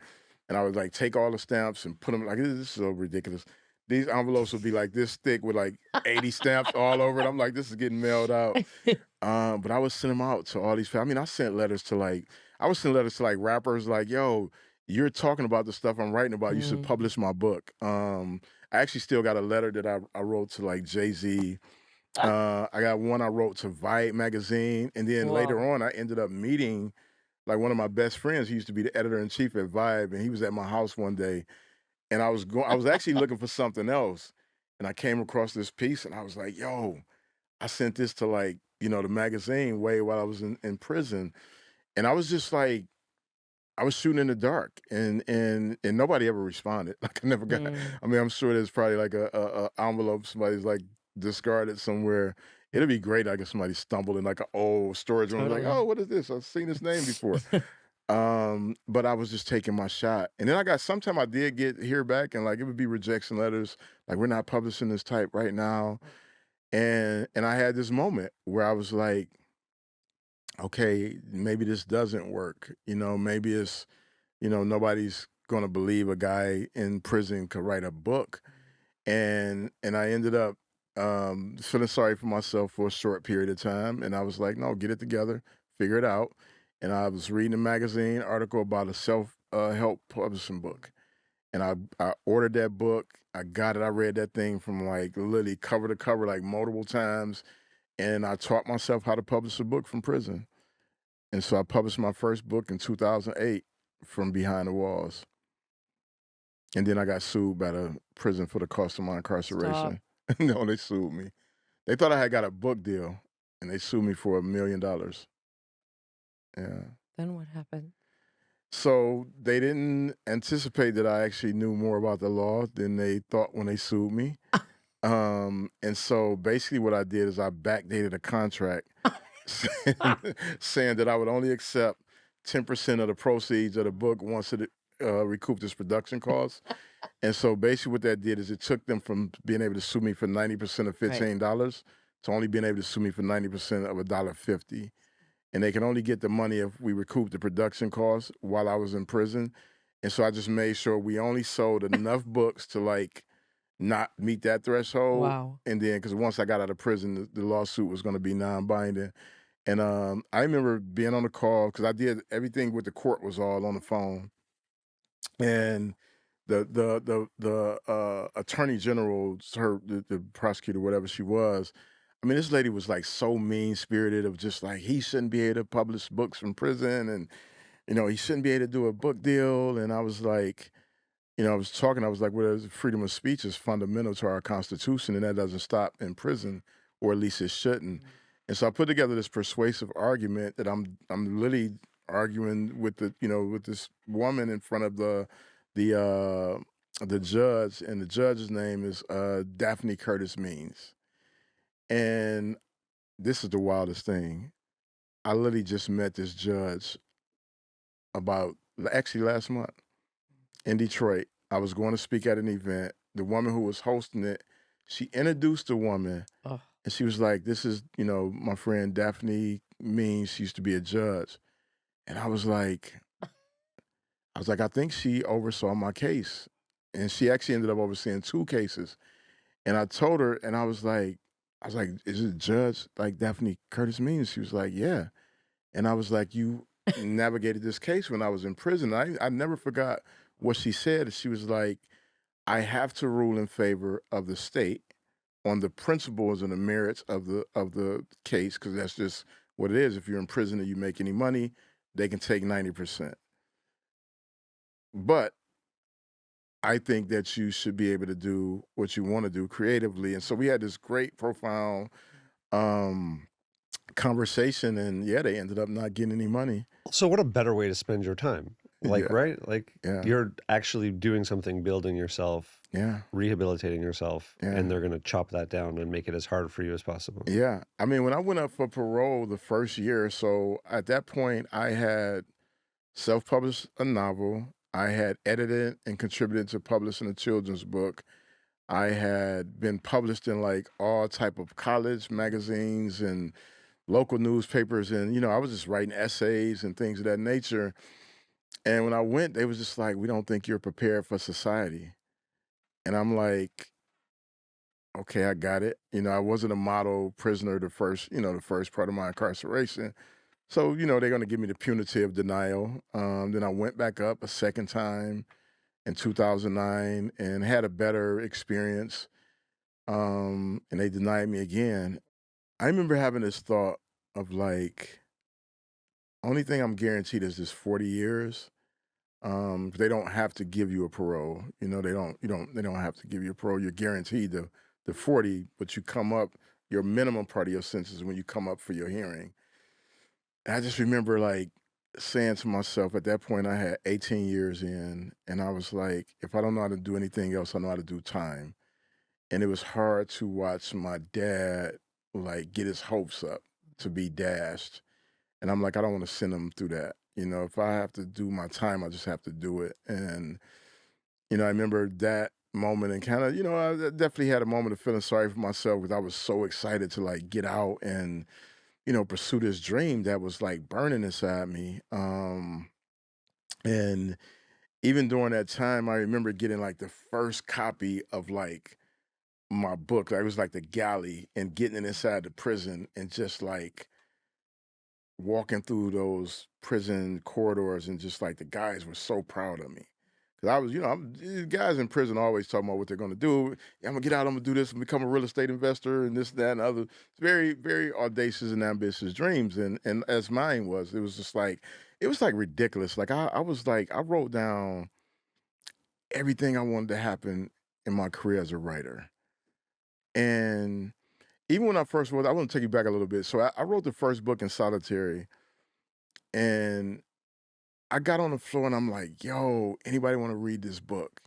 and I would like take all the stamps and put them like, this is so ridiculous. These envelopes would be like this thick with like 80 stamps all over it. I'm like, this is getting mailed out. But I would send them out to all these. I mean, I would send letters to like rappers, like, yo, you're talking about the stuff I'm writing about. You should Mm. publish my book. I actually still got a letter that I wrote to like Jay-Z. I got one I wrote to Vibe magazine, and then later Whoa. on, I ended up meeting like one of my best friends. He used to be the editor in chief at Vibe, and he was at my house one day, and I was actually looking for something else, and I came across this piece, and I was like, yo, I sent this to like the magazine way while I was in prison, and I was just like. I was shooting in the dark, and nobody ever responded. Like I never got. Mm. I mean, I'm sure there's probably like a envelope somebody's like discarded somewhere. It'd be great. I guess somebody stumbled in like an old storage room, like, Totally. oh, what is this? I've seen this name before. But I was just taking my shot, and then sometime I did get hear back, and like it would be rejection letters, like we're not publishing this type right now, and I had this moment where I was like, okay, maybe this doesn't work. Maybe it's nobody's gonna believe a guy in prison could write a book. And I ended up feeling sorry for myself for a short period of time. And I was like, no, get it together, figure it out. And I was reading a magazine article about a self help publishing book. And I ordered that book. I got it. I read that thing from like literally cover to cover like multiple times. And I taught myself how to publish a book from prison. And so I published my first book in 2008 from Behind the Walls. And then I got sued by the prison for the cost of my Stop. incarceration. No, they sued me. They thought I had got a book deal, and they sued me for $1 million. Yeah. Then what happened? So they didn't anticipate that I actually knew more about the law than they thought when they sued me. And so basically what I did is I backdated a contract saying, saying that I would only accept 10% of the proceeds of the book once it recouped its production costs. And so basically what that did is it took them from being able to sue me for 90% of Right. $15 to only being able to sue me for 90% of $1.50. And they can only get the money if we recoup the production costs while I was in prison. And so I just made sure we only sold enough books to like not meet that threshold. Wow. And then, because once I got out of prison, the lawsuit was going to be non-binding. And I remember being on the call because I did everything with the court was all on the phone. And the attorney general, the prosecutor, whatever she was, I mean, this lady was like so mean spirited of just like he shouldn't be able to publish books from prison, and he shouldn't be able to do a book deal. And I was like, I was talking, I was like, well, freedom of speech is fundamental to our Constitution, and that doesn't stop in prison, or at least it shouldn't. And so I put together this persuasive argument that I'm literally arguing with with this woman in front of the judge, and the judge's name is Daphne Curtis Means. And this is the wildest thing. I literally just met this judge about actually last month in Detroit. I was going to speak at an event. The woman who was hosting it, she introduced the woman, Oh, and she was like, "This is, my friend Daphne Means. She used to be a judge." And I think she oversaw my case. And she actually ended up overseeing 2 cases. And I told her, and I was like, "Is it Judge like Daphne Curtis Means?" She was like, "Yeah." And I was like, "You navigated this case when I was in prison." I never forgot what she said. She was like, "I have to rule in favor of the state on the principles and the merits of the case, because that's just what it is. If you're in prison and you make any money, they can take 90%. But I think that you should be able to do what you want to do creatively." And so we had this great, profound um, conversation, and yeah, they ended up not getting any money. So what a better way to spend your time. Like, Yeah, right? Like yeah, you're actually doing something, building yourself, yeah, rehabilitating yourself, and yeah, they're going to chop that down and make it as hard for you as possible. yeah. I mean, when I went up for parole the first year, so at that point, I had self-published a novel. I had edited and contributed to publishing a children's book. I had been published in like all type of college magazines and local newspapers, and I was just writing essays and things of that nature. And when I went, they was just like, "We don't think you're prepared for society." And I'm like, "Okay, I got it." I wasn't a model prisoner the first part of my incarceration. So, they're going to give me the punitive denial. Then I went back up a second time in 2009 and had a better experience. And they denied me again. I remember having this thought of like, only thing I'm guaranteed is this 40 years. They don't have to give you a parole. They don't have to give you a parole. You're guaranteed the 40, but you come up, your minimum part of your sentence is when you come up for your hearing. And I just remember like saying to myself at that point, I had 18 years in, and I was like, if I don't know how to do anything else, I know how to do time. And it was hard to watch my dad like get his hopes up to be dashed. And I'm like, I don't want to send him through that. If I have to do my time, I just have to do it. And, I remember that moment, and kind of, I definitely had a moment of feeling sorry for myself because I was so excited to like get out and, pursue this dream that was like burning inside me. And even during that time, I remember getting like the first copy of like my book. Like, it was like the galley, and getting it inside the prison and just like walking through those prison corridors, and just like the guys were so proud of me. Cause I was, these guys in prison always talking about what they're gonna do. "Yeah, I'm gonna get out, I'm gonna do this and become a real estate investor and this, that, and other." It's very, very audacious and ambitious dreams. And as mine was, it was just like, it was like ridiculous. Like I was like, I wrote down everything I wanted to happen in my career as a writer. And even when I first wrote, I want to take you back a little bit. So I wrote the first book in solitary, and I got on the floor and I'm like, yo, anybody want to read this book?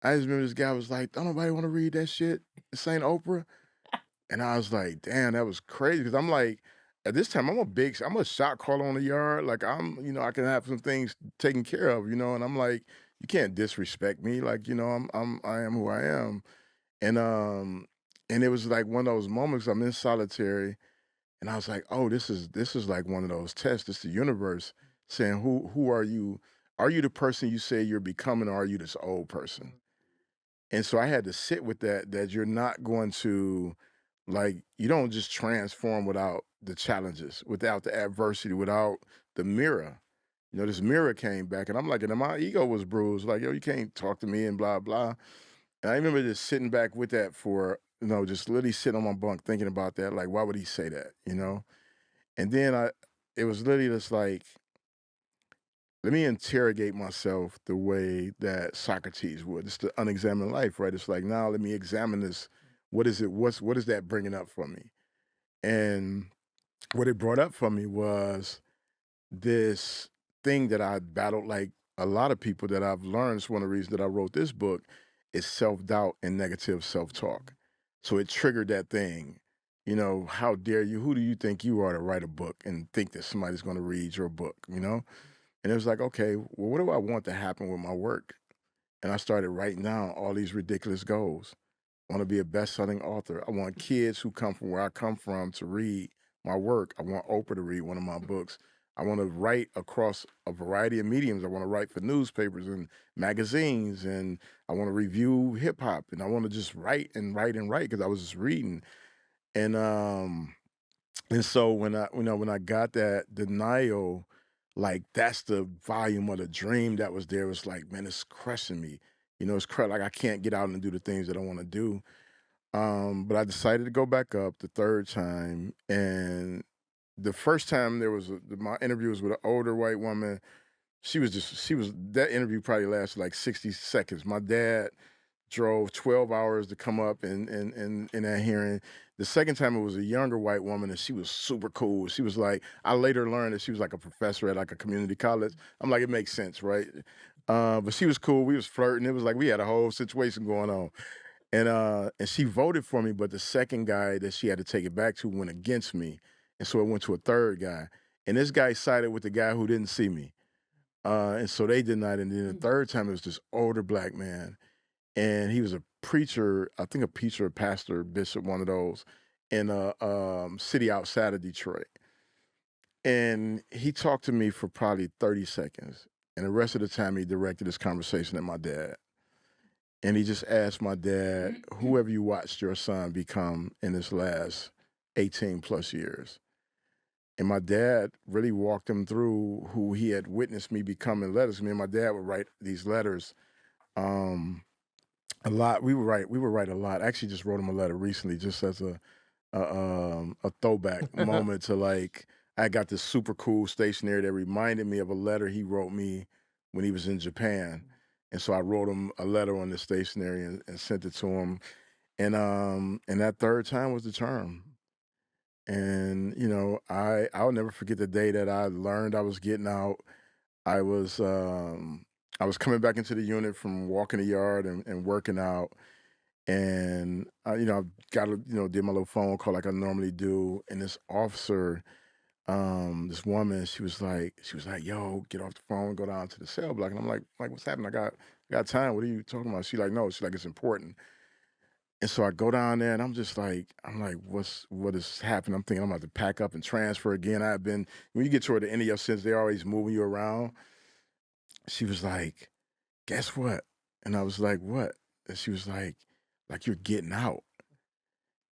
I just remember this guy was like, don't nobody want to read that shit. This ain't Oprah. And I was like, damn, that was crazy. Cause I'm like, at this time, I'm a shot caller on the yard. Like I can have some things taken care of, and I'm like, you can't disrespect me. Like, I am who I am. And and it was like one of those moments I'm in solitary and I was like, oh, this is like one of those tests. It's the universe saying, who are you? Are you the person you say you're becoming, or are you this old person? And so I had to sit with that you're not going to, like, you don't just transform without the challenges, without the adversity, without the mirror. This mirror came back and I'm like, and my ego was bruised, like, yo, you can't talk to me and blah, blah. And I remember just sitting back with that for, just literally sitting on my bunk thinking about that. Like, why would he say that? And then it was literally just like, let me interrogate myself the way that Socrates would. It's the unexamined life, right? It's like, now let me examine this. What is it? What is that bringing up for me? And what it brought up for me was this thing that I battled, like a lot of people that I've learned. It's one of the reasons that I wrote this book is self-doubt and negative self-talk. So it triggered that thing. How dare you? Who do you think you are to write a book and think that somebody's going to read your book? And it was like, okay, well, what do I want to happen with my work? And I started writing down all these ridiculous goals. I want to be a best-selling author. I want kids who come from where I come from to read my work. I want Oprah to read one of my books. I want to write across a variety of mediums. I want to write for newspapers and magazines, and I want to review hip hop, and I want to just write and write and write because I was just reading. And so when I got that denial, like that's the volume of the dream that was there. It was like, man, it's crushing me. Like I can't get out and do the things that I want to do. But I decided to go back up the third time, and the first time my interview was with an older white woman. That interview probably lasted like 60 seconds. My dad drove 12 hours to come up in that hearing. The second time it was a younger white woman and she was super cool. She was like, I later learned that she was like a professor at like a community college. I'm like, it makes sense, right? But she was cool. We was flirting. It was like we had a whole situation going on. And she voted for me, but the second guy that she had to take it back to went against me. And so it went to a third guy. And this guy sided with the guy who didn't see me. And so they denied it. And then the third time it was this older black man. And he was a preacher, I think a preacher, a pastor, bishop, one of those, in a city outside of Detroit. And he talked to me for probably 30 seconds. And the rest of the time he directed his conversation at my dad. And he just asked my dad, who have you watched your son become in this last 18 plus years? And my dad really walked him through who he had witnessed me become in letters. Me and my dad would write these letters a lot. We would write a lot. I actually just wrote him a letter recently just as a throwback moment to, like, I got this super cool stationery that reminded me of a letter he wrote me when he was in Japan. And so I wrote him a letter on the stationery and sent it to him. And that third time was the charm. And I'll never forget the day that I learned I was getting out. I was I was coming back into the unit from walking the yard and working out. And I got to did my little phone call like I normally do. And this officer, this woman, she was like, yo, get off the phone, go down to the cell block. And I'm like, what's happening? I got time. What are you talking about? She's like, no. She's like, it's important. And so I go down there and I'm like, what is happening? I'm thinking I'm about to pack up and transfer again. When you get toward the end of your sentence, they're always moving you around. She was like, guess what? And I was like, what? And she was like, you're getting out.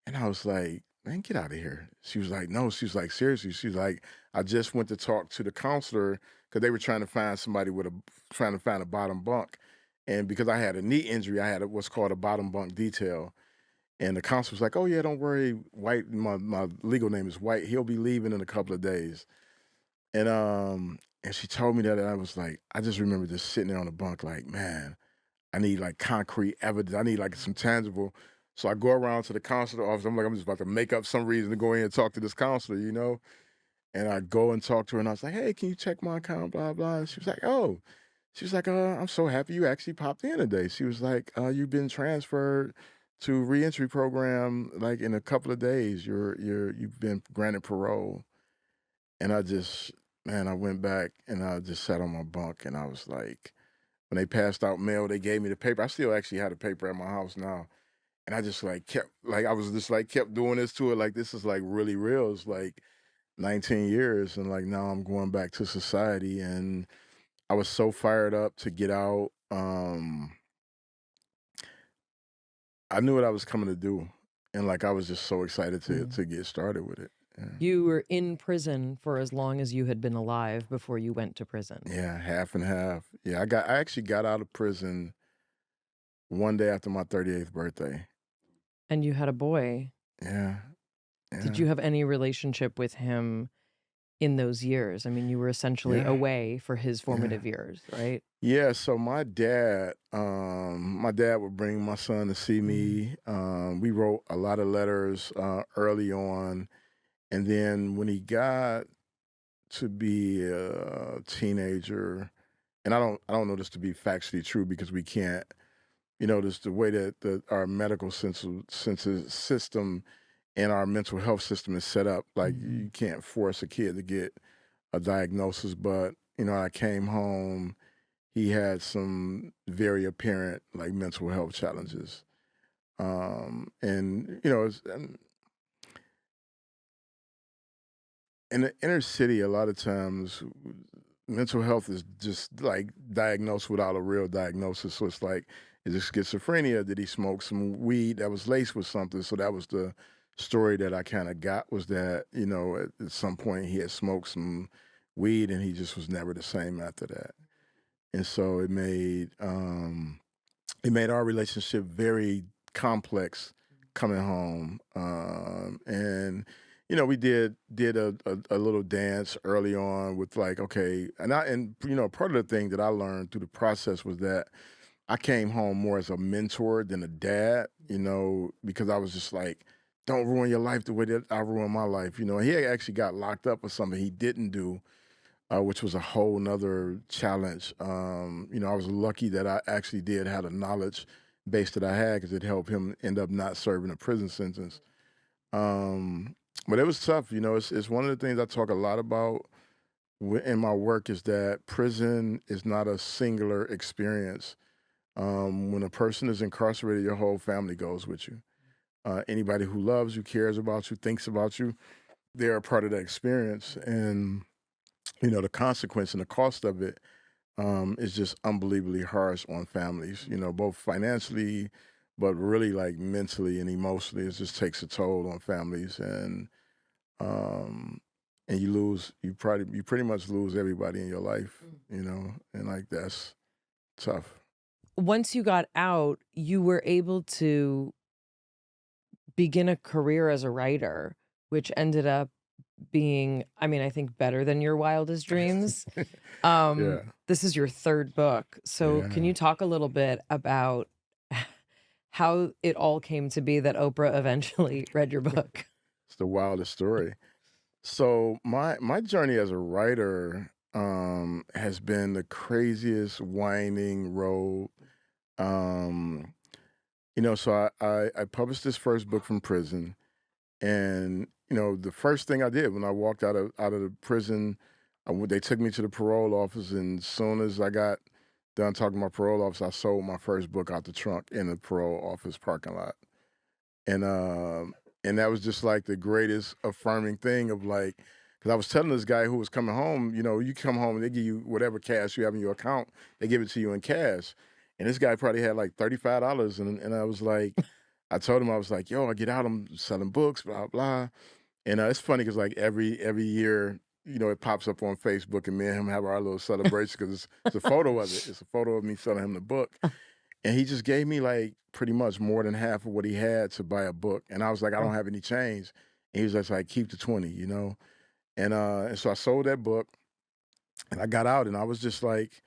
And I was like, man, get out of here. She was like, no. She was like, seriously. She's like, I just went to talk to the counselor because they were trying to find somebody trying to find a bottom bunk. And because I had a knee injury, I had what's called a bottom bunk detail. And the counselor was like, oh yeah, don't worry. White, my legal name is White. He'll be leaving in a couple of days. And she told me that, and I was like, I just remember just sitting there on the bunk like, man, I need like concrete evidence. I need like some tangible. So I go around to the counselor office. I'm just about to make up some reason to go in and talk to this counselor, And I go and talk to her, and I was like, "Hey, can you check my account?" Blah blah. And she was like, "Oh." She was like, I'm so happy you actually popped in today." She was like, "You've been transferred to reentry program like in a couple of days. You've been granted parole." And I just, man, I went back and I just sat on my bunk and I was like, when they passed out mail, they gave me the paper. I still actually had the paper at my house now. And I just like kept, like, I was just like kept doing this to it. Like, this is like really real. It's like 19 years. And like now I'm going back to society. And I was so fired up to get out. I knew what I was coming to do. And like I was just so excited to get started with it. Yeah. You were in prison for as long as you had been alive before you went to prison. Yeah, half and half. Yeah, I actually got out of prison one day after my 38th birthday. And you had a boy. Yeah, Did yeah, you have any relationship with him in those years? I mean, you were essentially yeah, away for his yeah. formative years, right? Yeah, so my dad would bring my son to see me. We wrote a lot of letters early on, and then when he got to be a teenager, and I don't know this to be factually true because we can't, just the way that our medical system and our mental health system is set up, like you can't force a kid to get a diagnosis. But I came home, he had some very apparent like mental health challenges, and in the inner city, a lot of times mental health is just like diagnosed without a real diagnosis. So it's like, is it schizophrenia? Did he smoke some weed that was laced with something? So that was the story that I kind of got, was that, at some point he had smoked some weed and he just was never the same after that. And so it made our relationship very complex coming home. And we did a little dance early on with like, okay, and part of the thing that I learned through the process was that I came home more as a mentor than a dad, because I was just like, don't ruin your life the way that I ruined my life. And he actually got locked up for something he didn't do, which was a whole nother challenge. I was lucky that I actually did have a knowledge base that I had, because it helped him end up not serving a prison sentence. Um, but it was tough. It's one of the things I talk a lot about in my work, is that prison is not a singular experience. When a person is incarcerated, your whole family goes with you. Anybody who loves you, cares about you, thinks about you, they're a part of that experience. And the consequence and the cost of it is just unbelievably harsh on families, both financially, but really like mentally and emotionally. It just takes a toll on families. Um, and you pretty much lose everybody in your life, and like that's tough. Once you got out, you were able to begin a career as a writer, which ended up being, I mean, I think better than your wildest dreams. Yeah, This is your third book. So can yeah. you talk a little bit about how it all came to be that Oprah eventually read your book? It's the wildest story. So my journey as a writer has been the craziest winding road. Um, so I published this first book from prison, and the first thing I did when I walked out of the prison, they took me to the parole office, and as soon as I got done talking to my parole officer, I sold my first book out the trunk in the parole office parking lot. And that was just like the greatest affirming thing of like, because I was telling this guy who was coming home, you come home and they give you whatever cash you have in your account, they give it to you in cash. And this guy probably had like $35, and I was like, I told him, I was like, yo, I get out, I'm selling books, blah blah. And it's funny because like every year, it pops up on Facebook, and me and him have our little celebration, because it's a photo of it. It's a photo of me selling him the book. And he just gave me like pretty much more than half of what he had to buy a book. And I was like, I don't have any change. And he was just like, keep the 20. And so I sold that book, and I got out, and I was just like,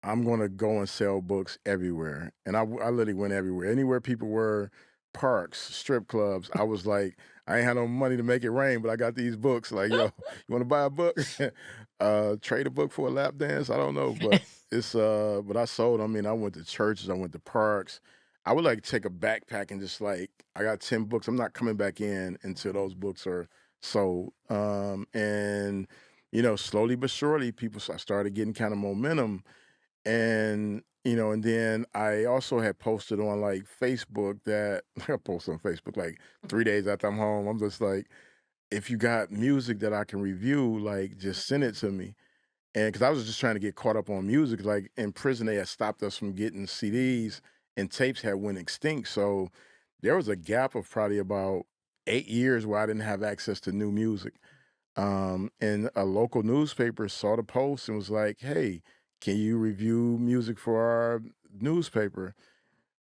I'm gonna go and sell books everywhere. And I literally went everywhere. Anywhere people were parks, strip clubs. I was like, I ain't had no money to make it rain, but I got these books. Like, yo, you want to buy a book? Trade a book for a lap dance? I don't know, but but I sold 'em. I mean, I went to churches, I went to parks. I would like take a backpack and just like, I got 10 books. I'm not coming back in until those books are sold. And slowly but surely, I started getting kind of momentum. And and then I also had posted on like Facebook that I posted on Facebook like 3 days after I'm home. I'm just like, if you got music that I can review, like just send it to me. And because I was just trying to get caught up on music, like in prison they had stopped us from getting CDs, and tapes had went extinct. So there was a gap of probably about 8 years where I didn't have access to new music. And a local newspaper saw the post and was like, "Hey, can you review music for our newspaper?"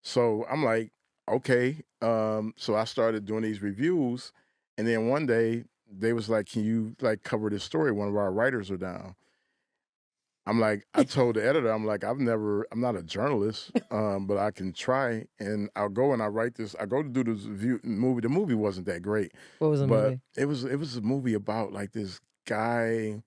So I'm like, "Okay." So I started doing these reviews, and then one day they was like, "Can you like cover this story? One of our writers are down." I'm like, I told the editor, I'm like, I'm not a journalist, but I can try, and I'll go and I write this. I go to do this movie. The movie wasn't that great, What was the but movie? it was a movie about like this guy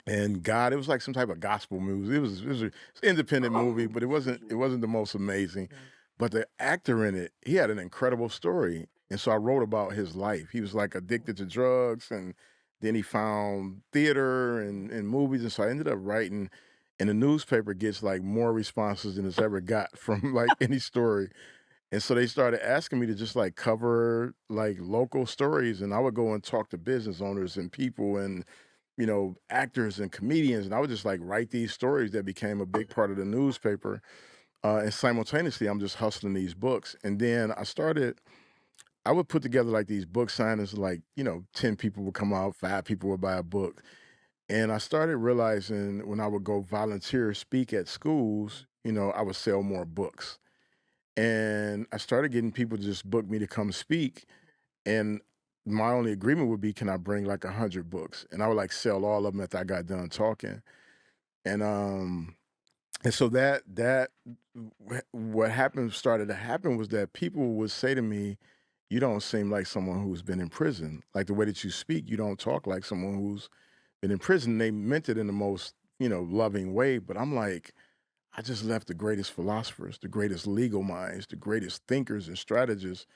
and God. It was like some type of gospel movie. It was an independent movie, but it wasn't the most amazing. But the actor in it, he had an incredible story, and so I wrote about his life. He was like addicted to drugs, and then he found theater and movies, and so I ended up writing. And the newspaper gets like more responses than it's ever got from like any story. And so they started asking me to just like cover like local stories, and I would go and talk to business owners and people and actors and comedians, and I would just like write these stories that became a big part of the newspaper. And simultaneously, I'm just hustling these books. And then I would put together like these book signings, like 10 people would come out, 5 people would buy a book. And I started realizing when I would go volunteer speak at schools, I would sell more books. And I started getting people to just book me to come speak. And my only agreement would be, can I bring like 100 books? And I would like sell all of them after I got done talking. And so what happened started to happen was that people would say to me, "You don't seem like someone who's been in prison. Like the way that you speak, you don't talk like someone who's been in prison." They meant it in the most loving way, but I'm like, I just left the greatest philosophers, the greatest legal minds, the greatest thinkers and strategists,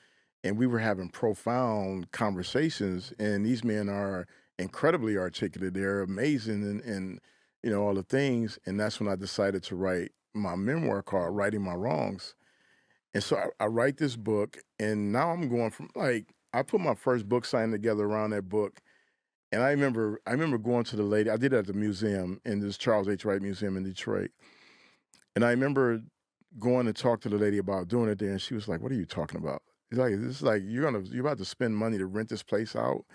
and we were having profound conversations. And these men are incredibly articulate. They're amazing, and all the things. And that's when I decided to write my memoir called "Writing My Wrongs." And so I write this book, and now I'm going from like I put my first book signing together around that book. And I remember going to the lady. I did it at the museum in this Charles H. Wright Museum in Detroit. And I remember going to talk to the lady about doing it there, and she was like, "What are you talking about?" It's like, "This is like you're about to spend money to rent this place out."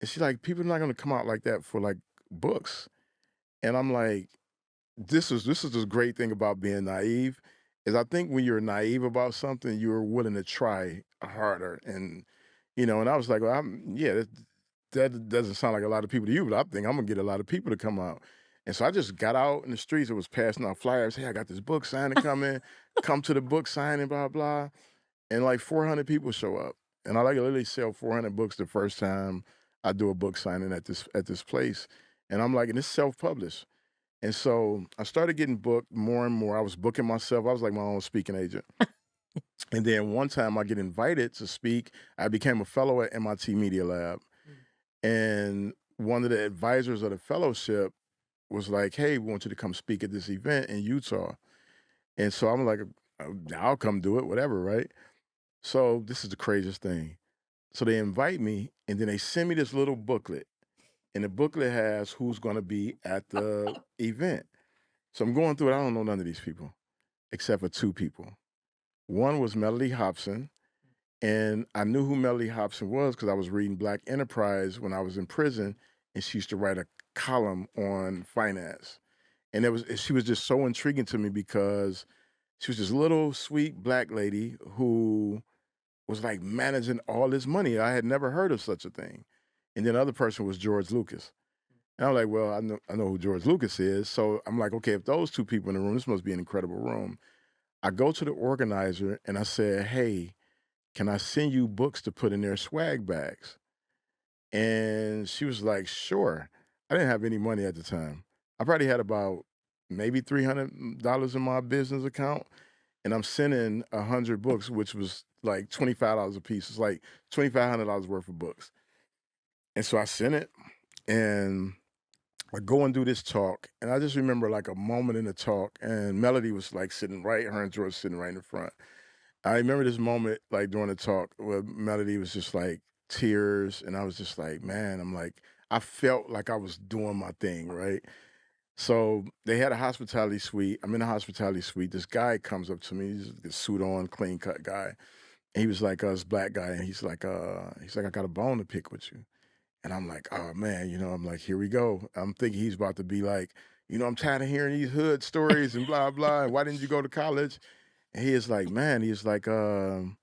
And she's like, "People are not gonna come out like that for like books." And I'm like, this is the great thing about being naive, is I think when you're naive about something, you're willing to try harder. And I was like, well, yeah, that doesn't sound like a lot of people to you, but I think I'm gonna get a lot of people to come out. And so I just got out in the streets and was passing out flyers. "Hey, I got this book signing coming. Come to the book signing, blah, blah." And like 400 people show up. And I like literally sell 400 books the first time I do a book signing at this place. And I'm like, and it's self-published. And so I started getting booked more and more. I was booking myself. I was like my own speaking agent. And then one time I get invited to speak. I became a fellow at MIT Media Lab. And one of the advisors of the fellowship was like, "Hey, we want you to come speak at this event in Utah." And so I'm like, I'll come do it, whatever, right?" So this is the craziest thing. So they invite me, and then they send me this little booklet. And the booklet has who's going to be at the event. So I'm going through it. I don't know none of these people except for 2 people. One was Melody Hobson, and I knew who Melody Hobson was because I was reading Black Enterprise when I was in prison, and she used to write a column on finance. And she was just so intriguing to me because she was this little sweet Black lady who was like managing all this money. I had never heard of such a thing. And then the other person was George Lucas. And I'm like, well, I know who George Lucas is. So I'm like, okay, if those 2 people in the room, this must be an incredible room. I go to the organizer and I said, "Hey, can I send you books to put in their swag bags? And she was like, sure. I didn't have any money at the time. I probably had about maybe $300 in my business account. And I'm sending 100 books, which was like $25 a piece. It's like $2,500 worth of books. And so I sent it, and I go and do this talk. And I just remember like a moment in the talk, and Melody was like sitting right, her and George sitting right in the front. I remember this moment like during the talk where Melody was just like tears, and I was just like, man, I'm like, I felt like I was doing my thing, right? So they had a hospitality suite. I'm in the hospitality suite. This guy comes up to me, he's a suit on, clean cut guy. And he was like, this black guy, and he's like, I got a bone to pick with you. And I'm like, oh man, I'm like, here we go. I'm thinking he's about to be like, I'm tired of hearing these hood stories and blah, blah. And why didn't you go to college? And he is like, man, he was like, man,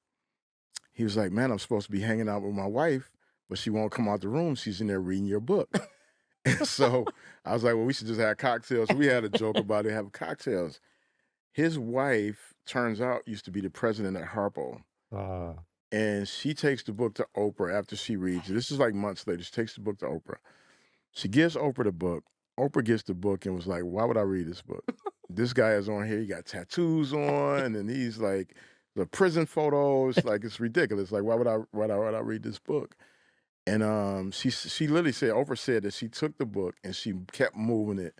I'm supposed to be hanging out with my wife, but she won't come out the room. She's in there reading your book. And so I was like, well, we should just have cocktails. We had a joke about it, have cocktails. His wife, turns out, used to be the president at Harpo. Uh, And she takes the book to Oprah after she reads it. This is like months later. She takes the book to Oprah. She gives Oprah the book. Oprah gets the book and was like, why would I read this book? This guy is on here. He got tattoos on, and he's like the prison photos. Like, it's ridiculous. Like, why would I read this book? And she literally said, Oprah said that she took the book and she kept moving it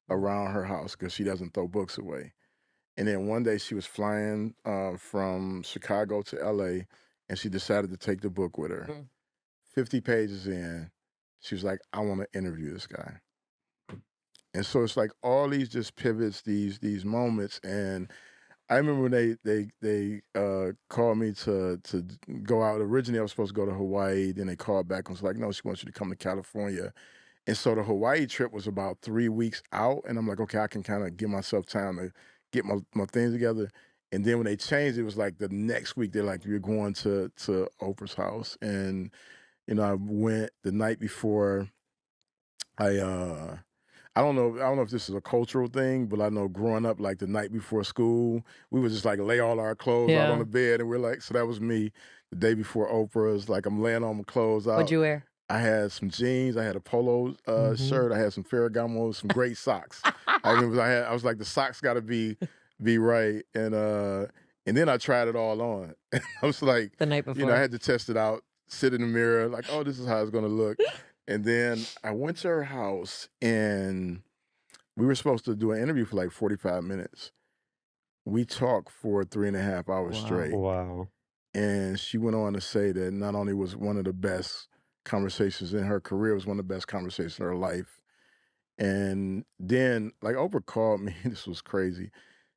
around her house because she doesn't throw books away. And then one day she was flying from Chicago to LA, and she decided to take the book with her. 50 pages in, she was like, I want to interview this guy. And so it's like all these just pivots, these moments. And I remember when they called me to go out. Originally, I was supposed to go to Hawaii. Then they called back and was like, no, she wants you to come to California. And so the Hawaii trip was about 3 weeks out. And I'm like, okay, I can kind of give myself time to get my things together. And then when they changed, it was like the next week, they're like, you're going to Oprah's house. And, I went the night before. I don't know if this is a cultural thing, but I know growing up, like the night before school, we would just like lay all our clothes out on the bed, and we're like, so that was me the day before Oprah's. Like, I'm laying all my clothes out. What'd you wear? I had some jeans, I had a polo shirt, I had some Ferragamo, some great socks. I remember I was like, the socks got to be right, and then I tried it all on. I was like, The night before. I had to test it out, sit in the mirror, like, oh, this is how it's gonna look. And then I went to her house, and we were supposed to do an interview for like 45 minutes. We talked for 3.5 hours straight. wow. And she went on to say that not only was one of the best conversations in her career, it was one of the best conversations in her life. And then, like, Oprah called me. This was crazy.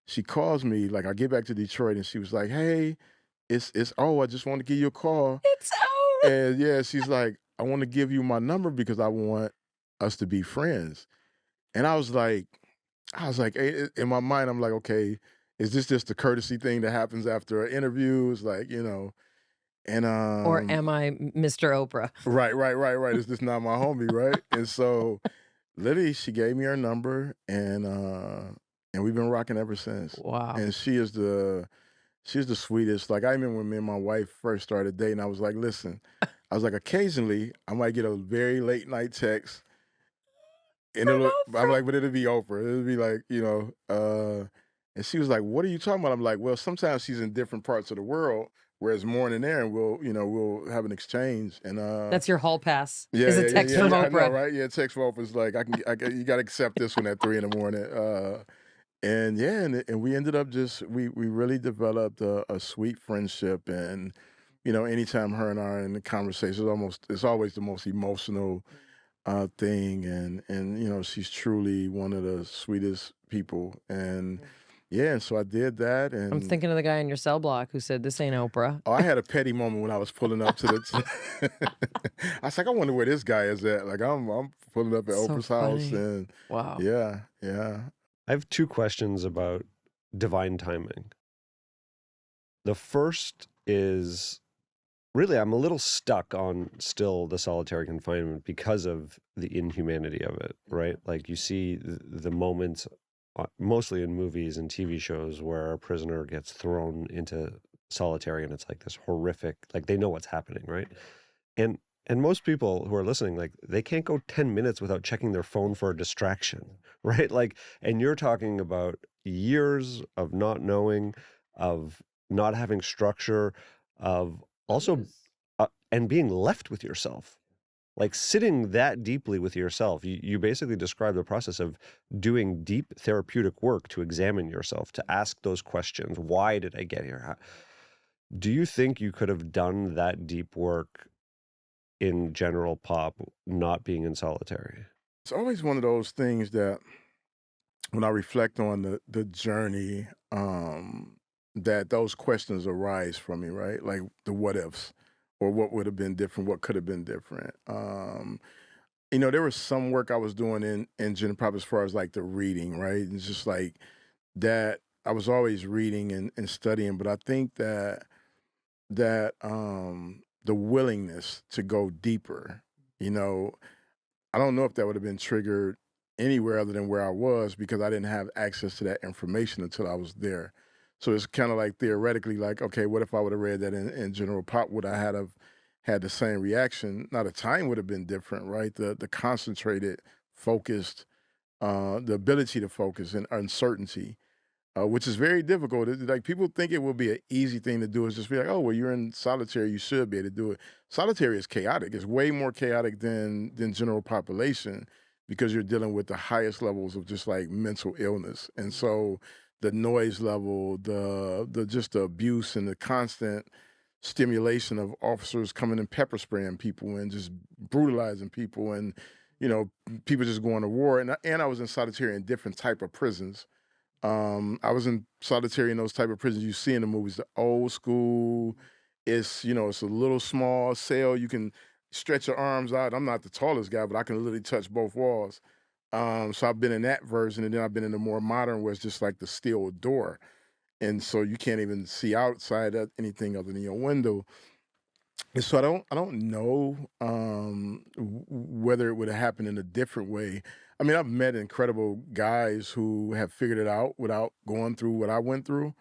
She calls me, like, I get back to Detroit, and she was like, hey, I just want to give you a call. It's over. And yeah, she's like, I want to give you my number because I want us to be friends. And I was like, in my mind, I'm like, okay, is this just a courtesy thing that happens after interviews? Like, and Or am I Mr. Oprah? Right. Is this not my homie, right? And so literally she gave me her number, and we've been rocking ever since. Wow. And she's the sweetest. Like, I remember when me and my wife first started dating, I was like, listen, I was like, occasionally I might get a very late night text, and I'm like, but it'll be Oprah. It'll be like, and she was like, what are you talking about? I'm like, well, sometimes she's in different parts of the world, whereas morning there, and we'll have an exchange. And that's your hall pass. Yeah, is a text from Oprah. I know, right? Yeah, text from Oprah's like, you got to accept this one at 3 a.m. And yeah, and we ended up we really developed a sweet friendship. And anytime her and I are in the conversation, it's always the most emotional thing. And she's truly one of the sweetest people. And yeah, and so I did that. And I'm thinking of the guy in your cell block who said, this ain't Oprah. Oh, I had a petty moment when I was pulling up to the. I was like, I wonder where this guy is at. Like, I'm pulling up at So Oprah's house, funny. and Wow. yeah. I have 2 questions about divine timing. The first is, really, I'm a little stuck on still the solitary confinement because of the inhumanity of it, right? Like, you see the moments, mostly in movies and TV shows, where a prisoner gets thrown into solitary and it's like this horrific, like they know what's happening, right? And and most people who are listening, like they can't go 10 minutes without checking their phone for a distraction, right? Like, and you're talking about years of not knowing, of not having structure, of also and being left with yourself, like sitting that deeply with yourself. You basically describe the process of doing deep therapeutic work to examine yourself, to ask those questions. Why did I get here? Do you think you could have done that deep work in general pop, not being in solitary? It's always one of those things that when I reflect on the journey, that those questions arise from me, right? Like the what ifs, or what would have been different, what could have been different. There was some work I was doing in general pop as far as like the reading, right? It's just like that. I was always reading and studying, but I think that the willingness to go deeper, you know, I don't know if that would have been triggered anywhere other than where I was, because I didn't have access to that information until I was there. So it's kind of like theoretically, like, okay, what if I would have read that in general pop? Would I have had the same reaction? Now the time would have been different, right? The concentrated, focused, the ability to focus and uncertainty, which is very difficult. Like people think it will be an easy thing to do. Is just be like, oh, well, you're in solitary, you should be able to do it. Solitary is chaotic. It's way more chaotic than general population, because you're dealing with the highest levels of just like mental illness, and so the noise level, the just the abuse and the constant stimulation of officers coming and pepper spraying people and just brutalizing people, and people just going to war. And I was in solitary in different type of prisons. I was in solitary in those type of prisons you see in the movies, the old school. It's a little small cell. You can stretch your arms out. I'm not the tallest guy, but I can literally touch both walls. So I've been in that version, and then I've been in the more modern where it's just like the steel door, and so you can't even see outside of anything other than your window. And so I don't know whether it would have happened in a different way. I mean, I've met incredible guys who have figured it out without going through what I went through,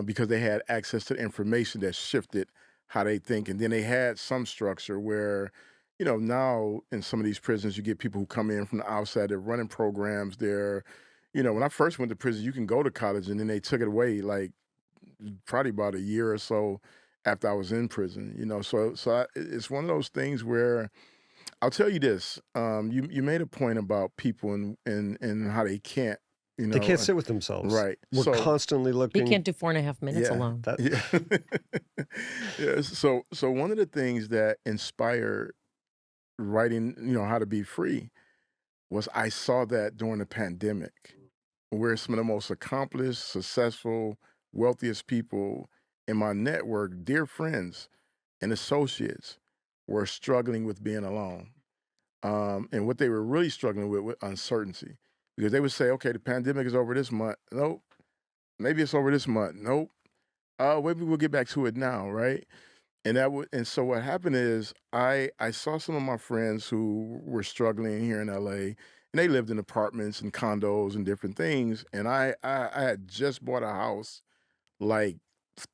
because they had access to information that shifted how they think, and then they had some structure where, now in some of these prisons you get people who come in from the outside. They're running programs. When I first went to prison, you can go to college, and then they took it away like probably about a year or so after I was in prison. It's one of those things where I'll tell you this. You made a point about people and how they can't, They can't sit with themselves. right. We're So constantly He looking. can't do 4.5 minutes yeah, alone. That, yeah. Yeah. So one of the things that inspired writing, how to be free, was I saw that during the pandemic, where some of the most accomplished, successful, wealthiest people in my network, dear friends and associates, were struggling with being alone. And what they were really struggling with uncertainty, because they would say, okay, the pandemic is over this month. Nope. Maybe it's over this month. Nope. Maybe we'll get back to it now, right? And so what happened is I saw some of my friends who were struggling here in LA, and they lived in apartments and condos and different things. And I had just bought a house like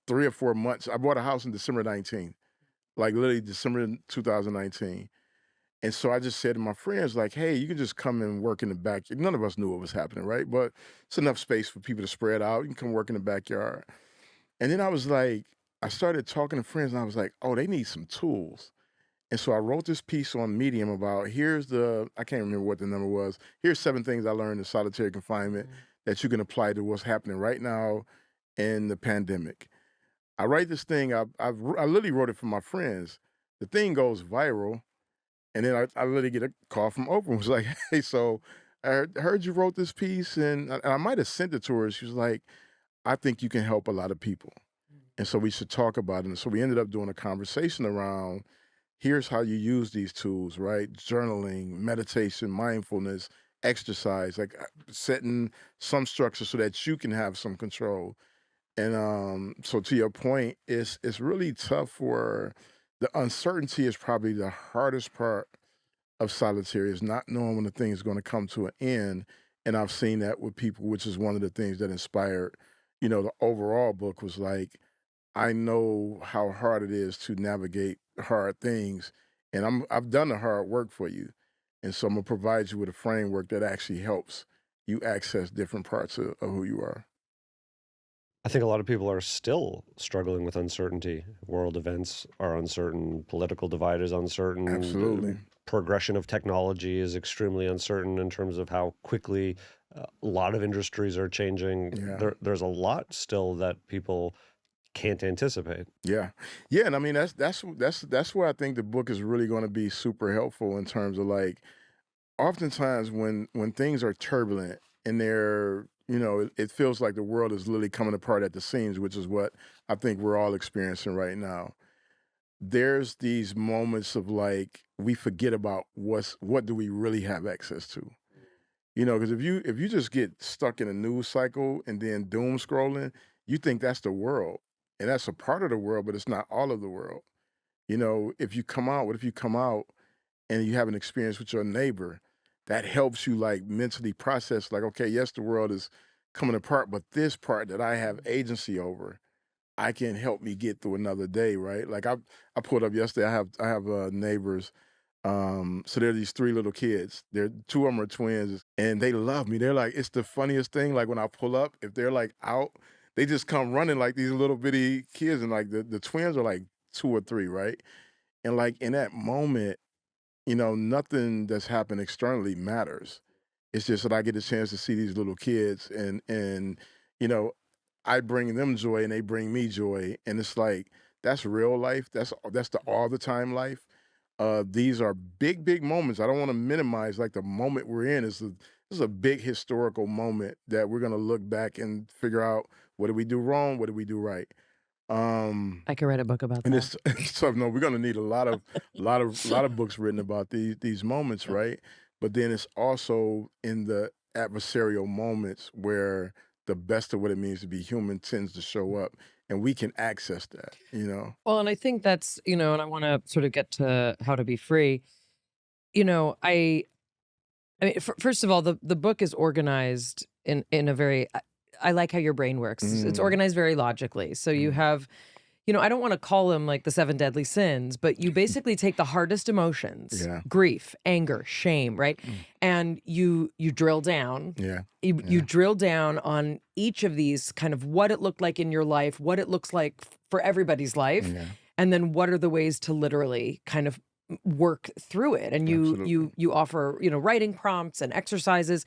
3 or 4 months. I bought a house in December 19th, like literally December 2019. And so I just said to my friends, like, hey, you can just come and work in the back. None of us knew what was happening, right? But it's enough space for people to spread out. You can come work in the backyard. And then I was like, I started talking to friends, and I was like, oh, they need some tools. And so I wrote this piece on Medium about, I can't remember what the number was. Here's 7 things I learned in solitary confinement that you can apply to what's happening right now in the pandemic. I write this thing, I literally wrote it for my friends. The thing goes viral. And then I literally get a call from Oprah. It was like, hey, so I heard you wrote this piece, and I might have sent it to her. She was like, I think you can help a lot of people. And so we should talk about it. And so we ended up doing a conversation around, here's how you use these tools, right? Journaling, meditation, mindfulness, exercise, like setting some structure so that you can have some control. And so to your point, it's really tough. For the uncertainty is probably the hardest part of solitary, is not knowing when the thing is going to come to an end. And I've seen that with people, which is one of the things that inspired, the overall book, was like, I know how hard it is to navigate hard things, and I've done the hard work for you, and so I'm gonna provide you with a framework that actually helps you access different parts of who you are. I think a lot of people are still struggling with uncertainty. World events are uncertain, political divide is uncertain, Absolutely. progression of technology is extremely uncertain in terms of how quickly a lot of industries are changing. Yeah. There's a lot still that people can't anticipate. Yeah. Yeah, and I mean that's where I think the book is really going to be super helpful in terms of like oftentimes when things are turbulent and they're it feels like the world is literally coming apart at the seams, which is what I think we're all experiencing right now. There's these moments of like we forget about what do we really have access to. Because if you just get stuck in a news cycle and then doom scrolling, you think that's the world. And that's a part of the world, but it's not all of the world. If you come out, what if you come out and you have an experience with your neighbor that helps you like mentally process like, okay, yes, the world is coming apart, but this part that I have agency over, I can help me get through another day, right? Like I pulled up yesterday. I have neighbors. So there are these three little kids. They're two of them are twins, and they love me. They're like, it's the funniest thing. Like when I pull up, if they're like out, they just come running like these little bitty kids, and like the twins are like 2 or 3, right? And like in that moment, nothing that's happened externally matters. It's just that I get a chance to see these little kids and you know, I bring them joy and they bring me joy. And it's like that's real life. That's the all the time life. These are big, big moments. I don't want to minimize like the moment we're in this is a big historical moment that we're gonna look back and figure out what did we do wrong, what did we do right. Um I could write a book about and that. it's so no, we're gonna need a lot of books written about these moments, right? But then it's also in the adversarial moments where the best of what it means to be human tends to show up, and we can access that. Well, and I think that's, and I want to sort of get to how to be free. You know, I mean, first of all, the book is organized in a very. I like how your brain works. It's Mm, organized very logically. So you mm, have, I don't want to call them like the 7 deadly sins, but you basically take the hardest emotions, yeah, grief, anger, shame, right? mm, And you drill down. yeah, You yeah, drill down on each of these kind of what it looked like in your life, what it looks like for everybody's life, yeah, and then what are the ways to literally kind of work through it. And you absolutely, you you offer, writing prompts and exercises,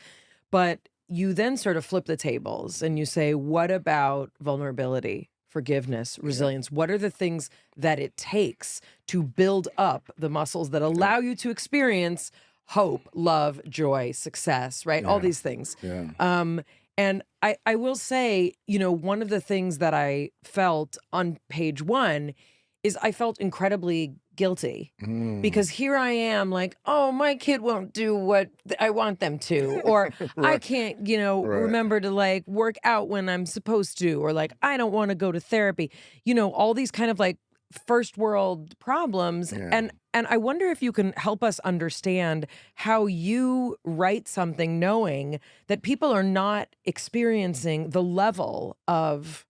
but you then sort of flip the tables and you say, what about vulnerability, forgiveness, yeah, resilience? What are the things that it takes to build up the muscles that yeah, allow you to experience hope, love, joy, success, right? All yeah, these things. yeah, Um, and I will say, one of the things that I felt on page one is I felt incredibly guilty mm, because here I am like, oh, my kid won't do what I want them to, or I right, can't, right, remember to like work out when I'm supposed to, or like I don't want to go to therapy, all these kind of like first world problems. yeah, And I wonder if you can help us understand how you write something knowing that people are not experiencing the level of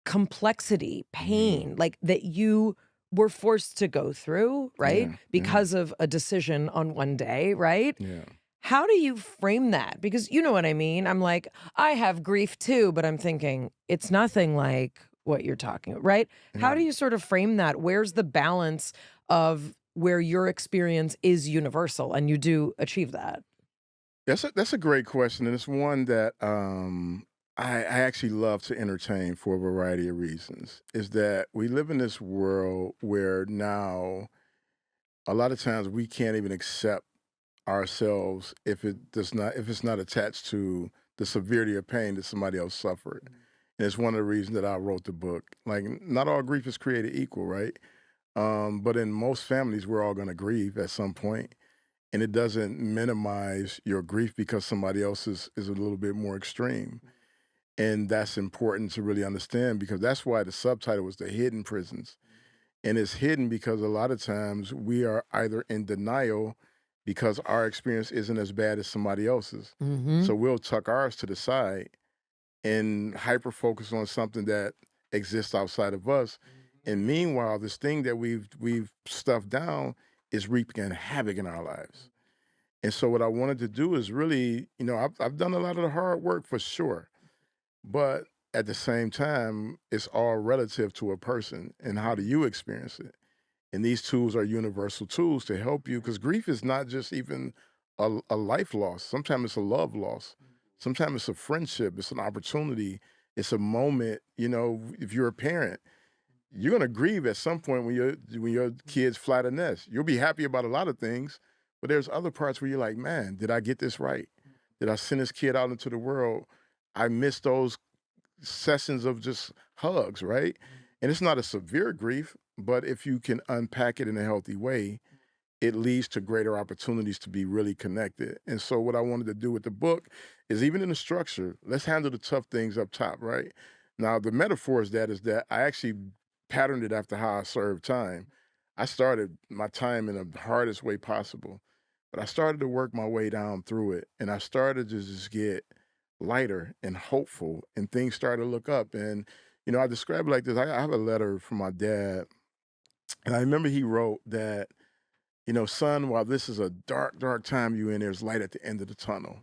complexity, mm, pain, like that you were forced to go through, right? yeah, yeah, Because of a decision on one day, right? yeah, How do you frame that? Because you know what I mean? I'm like, I have grief too, but I'm thinking it's nothing like what you're talking about, right? How yeah. do you sort of frame that? Where's the balance of where your experience is universal and you do achieve that? That's a great question, and it's one that I actually love to entertain for a variety of reasons. Is that we live in this world where now a lot of times we can't even accept ourselves if it's not attached to the severity of pain that somebody else suffered. And it's one of the reasons that I wrote the book. Like not all grief is created equal, right? But in most families, we're all going to grieve at some point and it doesn't minimize your grief because somebody else is a little bit more extreme. And that's important to really understand because that's why the subtitle was The Hidden Prisons. And it's hidden because a lot of times we are either in denial because our experience isn't as bad as somebody else's. Mm-hmm. So we'll tuck ours to the side and hyper focus on something that exists outside of us. And meanwhile, this thing that we've stuffed down is wreaking havoc in our lives. And so what I wanted to do is really, I've done a lot of the hard work for sure, but at the same time, it's all relative to a person and how do you experience it. And these tools are universal tools to help you because grief is not just even a life loss. Sometimes it's a love loss. Sometimes it's a friendship. It's an opportunity. It's a moment. If you're a parent, you're gonna grieve at some point when your kids fly the nest. You'll be happy about a lot of things, but there's other parts where you're like, man, did I get this right? Did I send this kid out into the world? I missed those sessions of just hugs, right? And it's not a severe grief, but if you can unpack it in a healthy way, it leads to greater opportunities to be really connected. And so, what I wanted to do with the book is even in the structure, let's handle the tough things up top, right? Now, the metaphor is that I actually patterned it after how I served time. I started my time in the hardest way possible, but I started to work my way down through it. And I started to just get lighter and hopeful, and things started to look up. And, I describe it like this. I have a letter from my dad, and I remember he wrote that, son, while this is a dark, dark time you in, there's light at the end of the tunnel.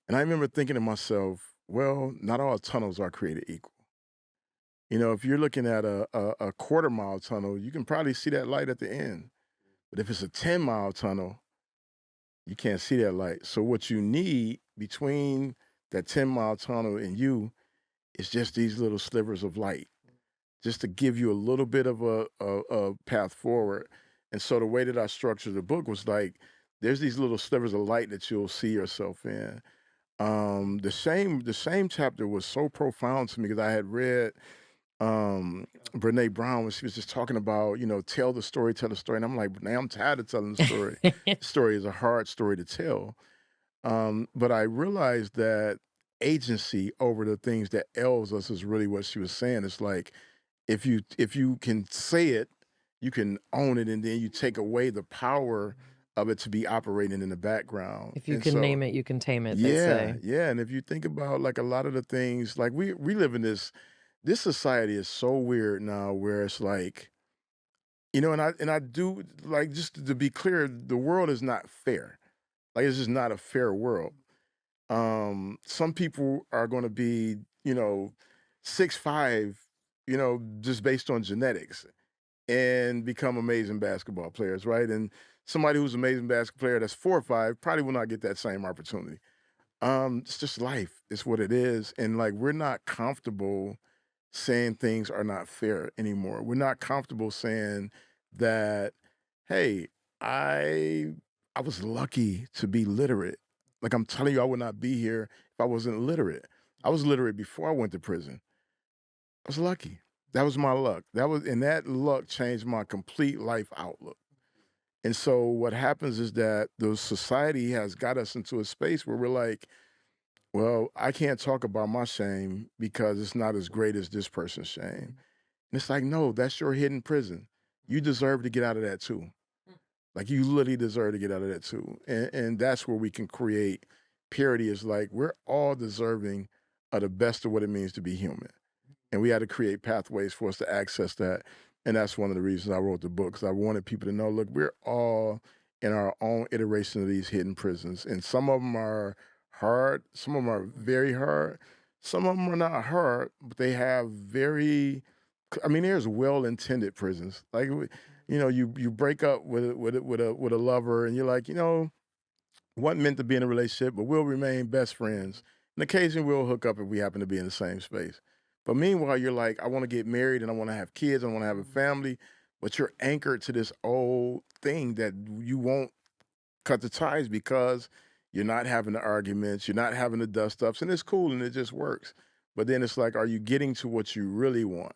And I remember thinking to myself, well, not all tunnels are created equal. If you're looking at a quarter-mile tunnel, you can probably see that light at the end. But if it's a 10-mile tunnel, you can't see that light. So what you need between that 10-mile tunnel and you is just these little slivers of light, just to give you a little bit of a path forward. And so the way that I structured the book was like, there's these little slivers of light that you'll see yourself in. The same chapter was so profound to me because I had read Brene Brown when she was just talking about, tell the story. And I'm like, Brene, I'm tired of telling the story. The story is a hard story to tell. But I realized that agency over the things that ails us is really what she was saying. It's like, if you can say it, you can own it, and then you take away the power of it to be operating in the background. If you And can so, name it, you can tame it, they say. yeah. And if you think about like a lot of the things, like we live in this society is so weird now where it's like, and I do like, just to be clear, the world is not fair. Like it's just not a fair world. Some people are going to be, 6'5", just based on genetics and become amazing basketball players, right? And somebody who's an amazing basketball player that's 4'5" probably will not get that same opportunity. It's just life. It's what it is. And like we're not comfortable saying things are not fair anymore. We're not comfortable saying that, hey, I I was lucky to be literate. Like I'm telling you, I would not be here if I wasn't literate. I was literate before I went to prison. I was lucky. That was my luck. That luck changed my complete life outlook. And so what happens is that the society has got us into a space where we're like, well, I can't talk about my shame because it's not as great as this person's shame. And it's like, no, that's your hidden prison. You deserve to get out of that too. Like you literally deserve to get out of that too. And that's where we can create parity is like we're all deserving of the best of what it means to be human. And we had to create pathways for us to access that. And that's one of the reasons I wrote the book, because I wanted people to know, look, we're all in our own iteration of these hidden prisons. And some of them are hard, some of them are very hard, some of them are not hard, but they have there's well-intended prisons. Like, you break up with a lover, and you're like, wasn't meant to be in a relationship, but we'll remain best friends. And occasionally we'll hook up if we happen to be in the same space. But meanwhile, you're like, I want to get married and I want to have kids, I want to have a family, but you're anchored to this old thing that you won't cut the ties because you're not having the arguments, you're not having the dust ups, and it's cool and it just works. But then it's like, are you getting to what you really want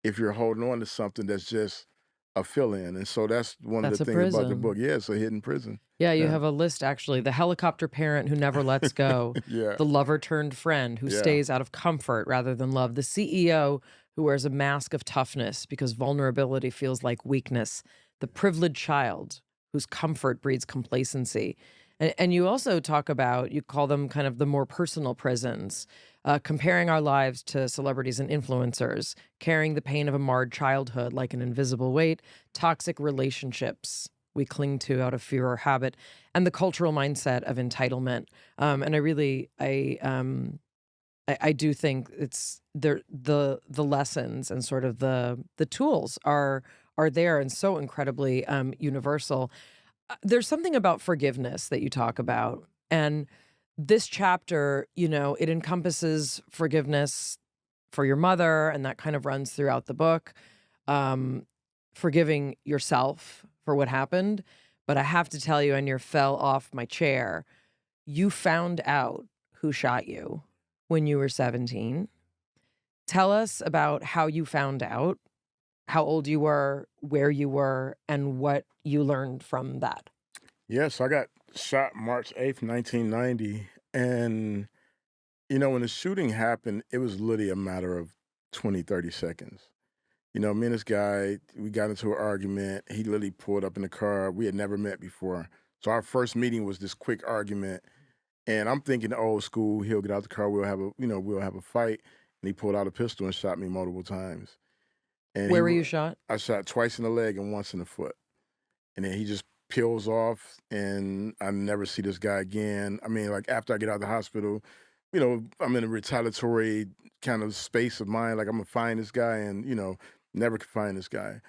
if you're holding on to something that's just a fill-in? And so that's one of That's the a things about the prison. book. Yeah, it's a hidden prison. Yeah, you Yeah. have a list actually. The helicopter parent who never lets go, Yeah. the lover turned friend who Yeah. stays out of comfort rather than love, the CEO who wears a mask of toughness because vulnerability feels like weakness, the privileged child whose comfort breeds complacency. And you also talk about, you call them kind of the more personal prisons, comparing our lives to celebrities and influencers, carrying the pain of a marred childhood like an invisible weight, toxic relationships we cling to out of fear or habit, and the cultural mindset of entitlement. And I do think it's the lessons and sort of the tools are there and so incredibly universal. There's something about forgiveness that you talk about. And this chapter, it encompasses forgiveness for your mother, and that kind of runs throughout the book. Um, Forgiving yourself for what happened. But I have to tell you, and you fell off my chair, you found out who shot you when you were 17. Tell us about how you found out, how old you were, where you were, and what you learned from that. Yes, I got shot March 8th, 1990. And, when the shooting happened, it was literally a matter of 20, 30 seconds. Me and this guy, we got into an argument. He literally pulled up in the car. We had never met before. So our first meeting was this quick argument. And I'm thinking old school, he'll get out the car, we'll have a fight. And he pulled out a pistol and shot me multiple times. And Where were you shot? I shot twice in the leg and once in the foot. And then he just peels off, and I never see this guy again. I mean, like, after I get out of the hospital, I'm in a retaliatory kind of space of mind, like I'm gonna find this guy, and never could find this guy.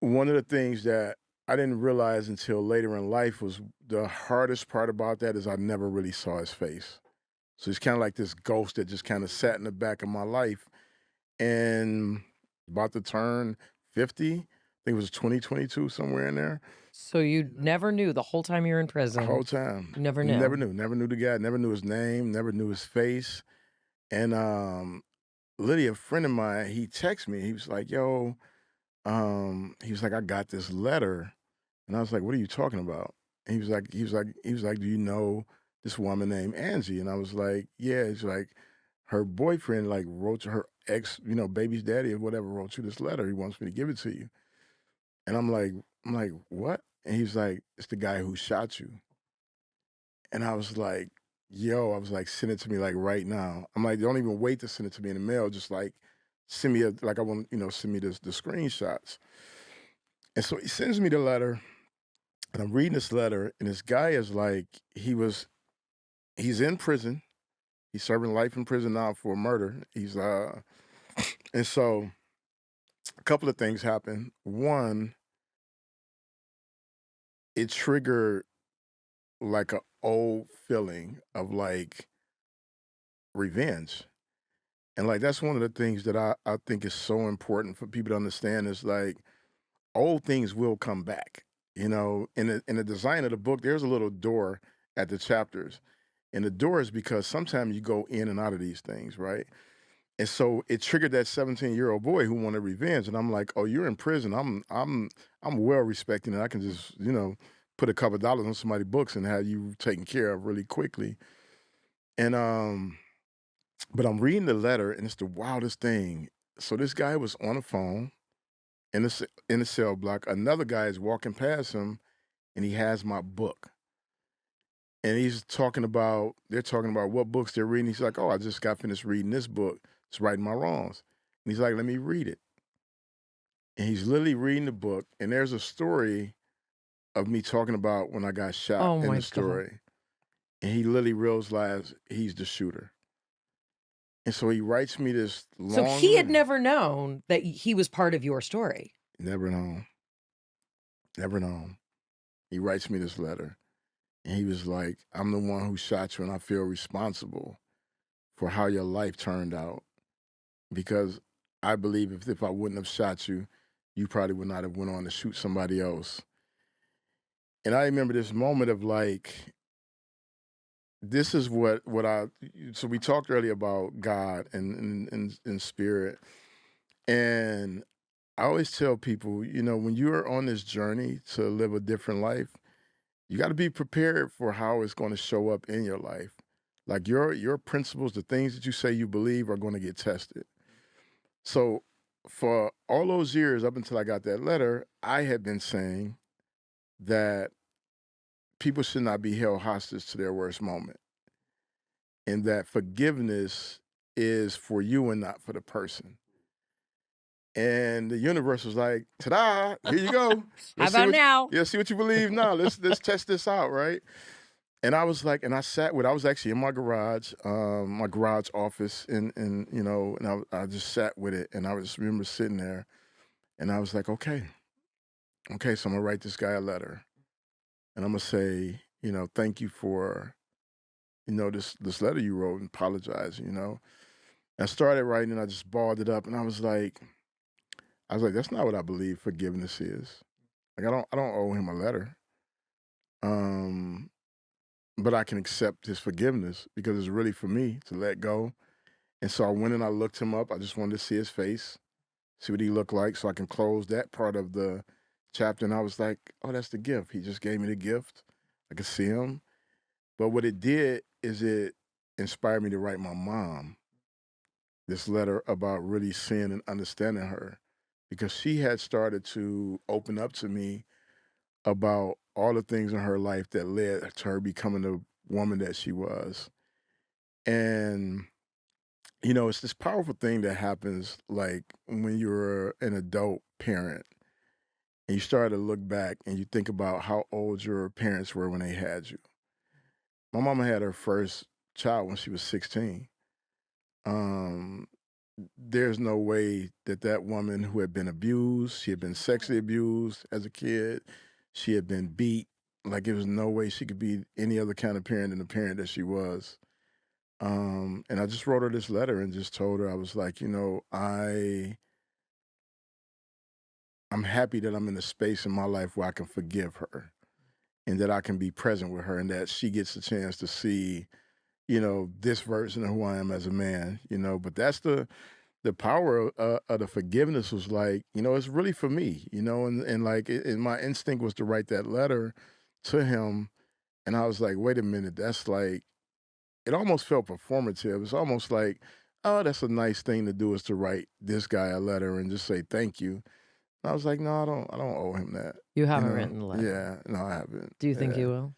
One of the things that I didn't realize until later in life was the hardest part about that is I never really saw his face. So he's kind of like this ghost that just kind of sat in the back of my life. And about to turn 50, I think it was 2022, somewhere in there. So you never knew the whole time you were in The prison. whole time. You never Never knew. knew. Never knew the guy. Never knew his name. Never knew his face. And Lydia, a friend of mine, he texted me. He was like, yo, he was like, I got this letter. And I was like, what are you talking about? And he was like, do you know this woman named Angie? And I was like, yeah. He's like, her boyfriend like wrote to her ex, baby's daddy or whatever, wrote you this letter. He wants me to give it to you. And I'm like, what? And he's like, it's the guy who shot you. And I was like, yo, I was like, send it to me like right now. I'm like, don't even wait to send it to me in the mail. Just like send me like I want, send me the screenshots. And so he sends me the letter, and I'm reading this letter, and this guy is like, he's in prison. He's serving life in prison now for murder. And so a couple of things happened. One, it triggered like a old feeling of like revenge. And like that's one of the things that I think is so important for people to understand is like old things will come back. In the design of the book, there's a little door at the chapters. And the door is because sometimes you go in and out of these things, right? And so it triggered that 17-year-old boy who wanted revenge. And I'm like, oh, you're in prison. I'm well respected, and I can just, put a couple of dollars on somebody's books and have you taken care of really quickly. And but I'm reading the letter, and it's the wildest thing. So this guy was on the phone in the cell block. Another guy is walking past him, and he has my book. And they're talking about what books they're reading. He's like, oh, I just got finished reading this book. It's Righting My Wrongs. And he's like, let me read it. And he's literally reading the book. And there's a story of me talking about when I got shot Oh in my the God. story. And he literally realized he's the shooter. And so he writes me this So long he had letter. never known that he was part of your story. Never known. Never known. He writes me this letter. And he was like, I'm the one who shot you, and I feel responsible for how your life turned out. Because I believe if I wouldn't have shot you, you probably would not have went on to shoot somebody else. And I remember this moment of like, this is so we talked earlier about God and spirit. And I always tell people, when you're on this journey to live a different life, you got to be prepared for how it's going to show up in your life. Like your principles, the things that you say you believe are going to get tested. So for all those years up until I got that letter, I had been saying that people should not be held hostage to their worst moment, and that forgiveness is for you and not for the person. And the universe was like, "Ta-da! Here you go. How Let's see about what now? see what you believe now. Let's test this out, right?" And I was like, and I sat with. I was actually in my garage office, and and I just sat with it, and I just remember sitting there, and I was like, okay, so I'm gonna write this guy a letter, and I'm gonna say, thank you for, this letter you wrote and apologize, I started writing, and I just balled it up, and I was like, that's not what I believe forgiveness is. Like, I don't owe him a letter. Um, but I can accept his forgiveness because it's really for me to let go. And so I went and I looked him up. I just wanted to see his face, see what he looked like, so I can close that part of the chapter. And I was like, oh, that's the gift. He just gave me the gift. I could see him. But what it did is it inspired me to write my mom this letter about really seeing and understanding her, because she had started to open up to me about all the things in her life that led to her becoming the woman that she was. And, it's this powerful thing that happens like when you're an adult parent and you start to look back and you think about how old your parents were when they had you. My mama had her first child when she was 16. Um, there's no way that that woman who had been abused, she had been sexually abused as a kid, she had been beat. Like, there was no way she could be any other kind of parent than the parent that she was. And I just wrote her this letter and just told her, I was like, I'm happy that I'm in a space in my life where I can forgive her and that I can be present with her and that she gets a chance to see, this version of who I am as a man, but that's the power of the forgiveness was like, it's really for me, and like, and my instinct was to write that letter to him. And I was like, wait a minute, that's like, it almost felt performative. It's almost like, oh, that's a nice thing to do, is to write this guy a letter and just say thank you. And I was like, no, I don't owe him that. You haven't written the letter. Yeah, no, I haven't. Do you think Yeah. you will?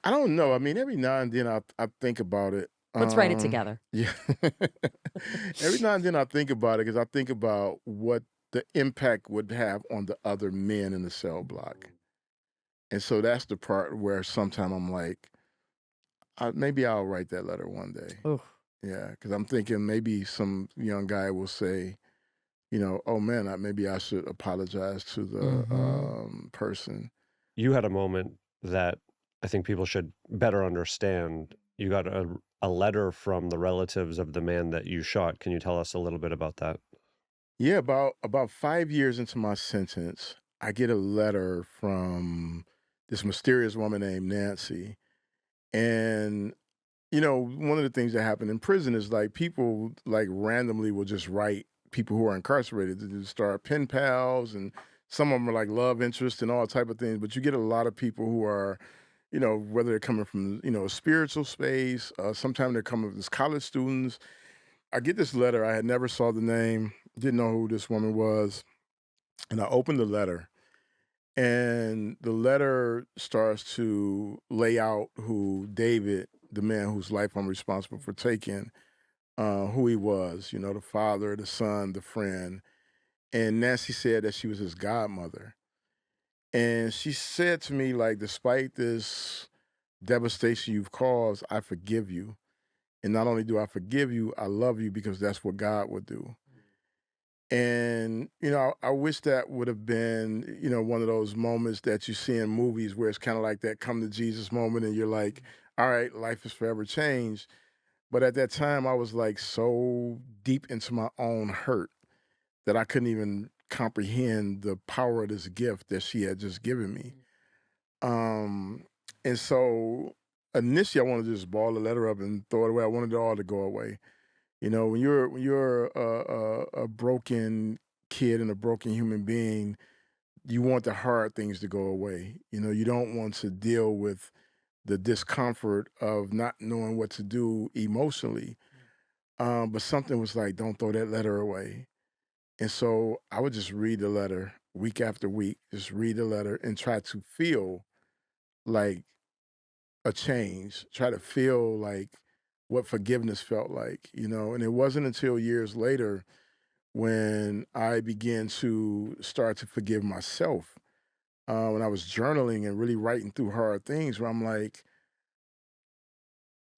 I don't know. I mean, every now and then I think about it. Let's write it together. Yeah. Every now and then I think about it because I think about what the impact would have on the other men in the cell block. And so that's the part where sometimes I'm like, maybe I'll write that letter one day. Oof. Yeah, because I'm thinking maybe some young guy will say, oh man, maybe I should apologize to the person. You had a moment that I think people should better understand. You got a letter from the relatives of the man that you shot. Can you tell us a little bit about that? Yeah, about 5 years into my sentence, I get a letter from this mysterious woman named Nancy. And one of the things that happen in prison is like people like randomly will just write people who are incarcerated to just start pen pals, and some of them are like love interests and all type of things. But you get a lot of people who are, whether they're coming from, a spiritual space, sometimes they're coming as college students. I get this letter. I had never saw the name, didn't know who this woman was. And I opened the letter, and the letter starts to lay out who David, the man whose life I'm responsible for taking, who he was, the father, the son, the friend. And Nancy said that she was his godmother. And she said to me, like, despite this devastation you've caused, I forgive you. And not only do I forgive you, I love you because that's what God would do. And, I wish that would have been, one of those moments that you see in movies where it's kind of like that come to Jesus moment and you're like, all right, life is forever changed. But at that time, I was like so deep into my own hurt that I couldn't even comprehend the power of this gift that she had just given me. Um, and so initially, I wanted to just ball the letter up and throw it away. I wanted it all to go away. When you're a broken kid and a broken human being, you want the hard things to go away. You don't want to deal with the discomfort of not knowing what to do emotionally. But something was like, don't throw that letter away. And so I would just read the letter week after week, just read the letter and try to feel like a change, try to feel like what forgiveness felt like, you know. And it wasn't until years later when I began to start to forgive myself, when I was journaling and really writing through hard things, where I'm like,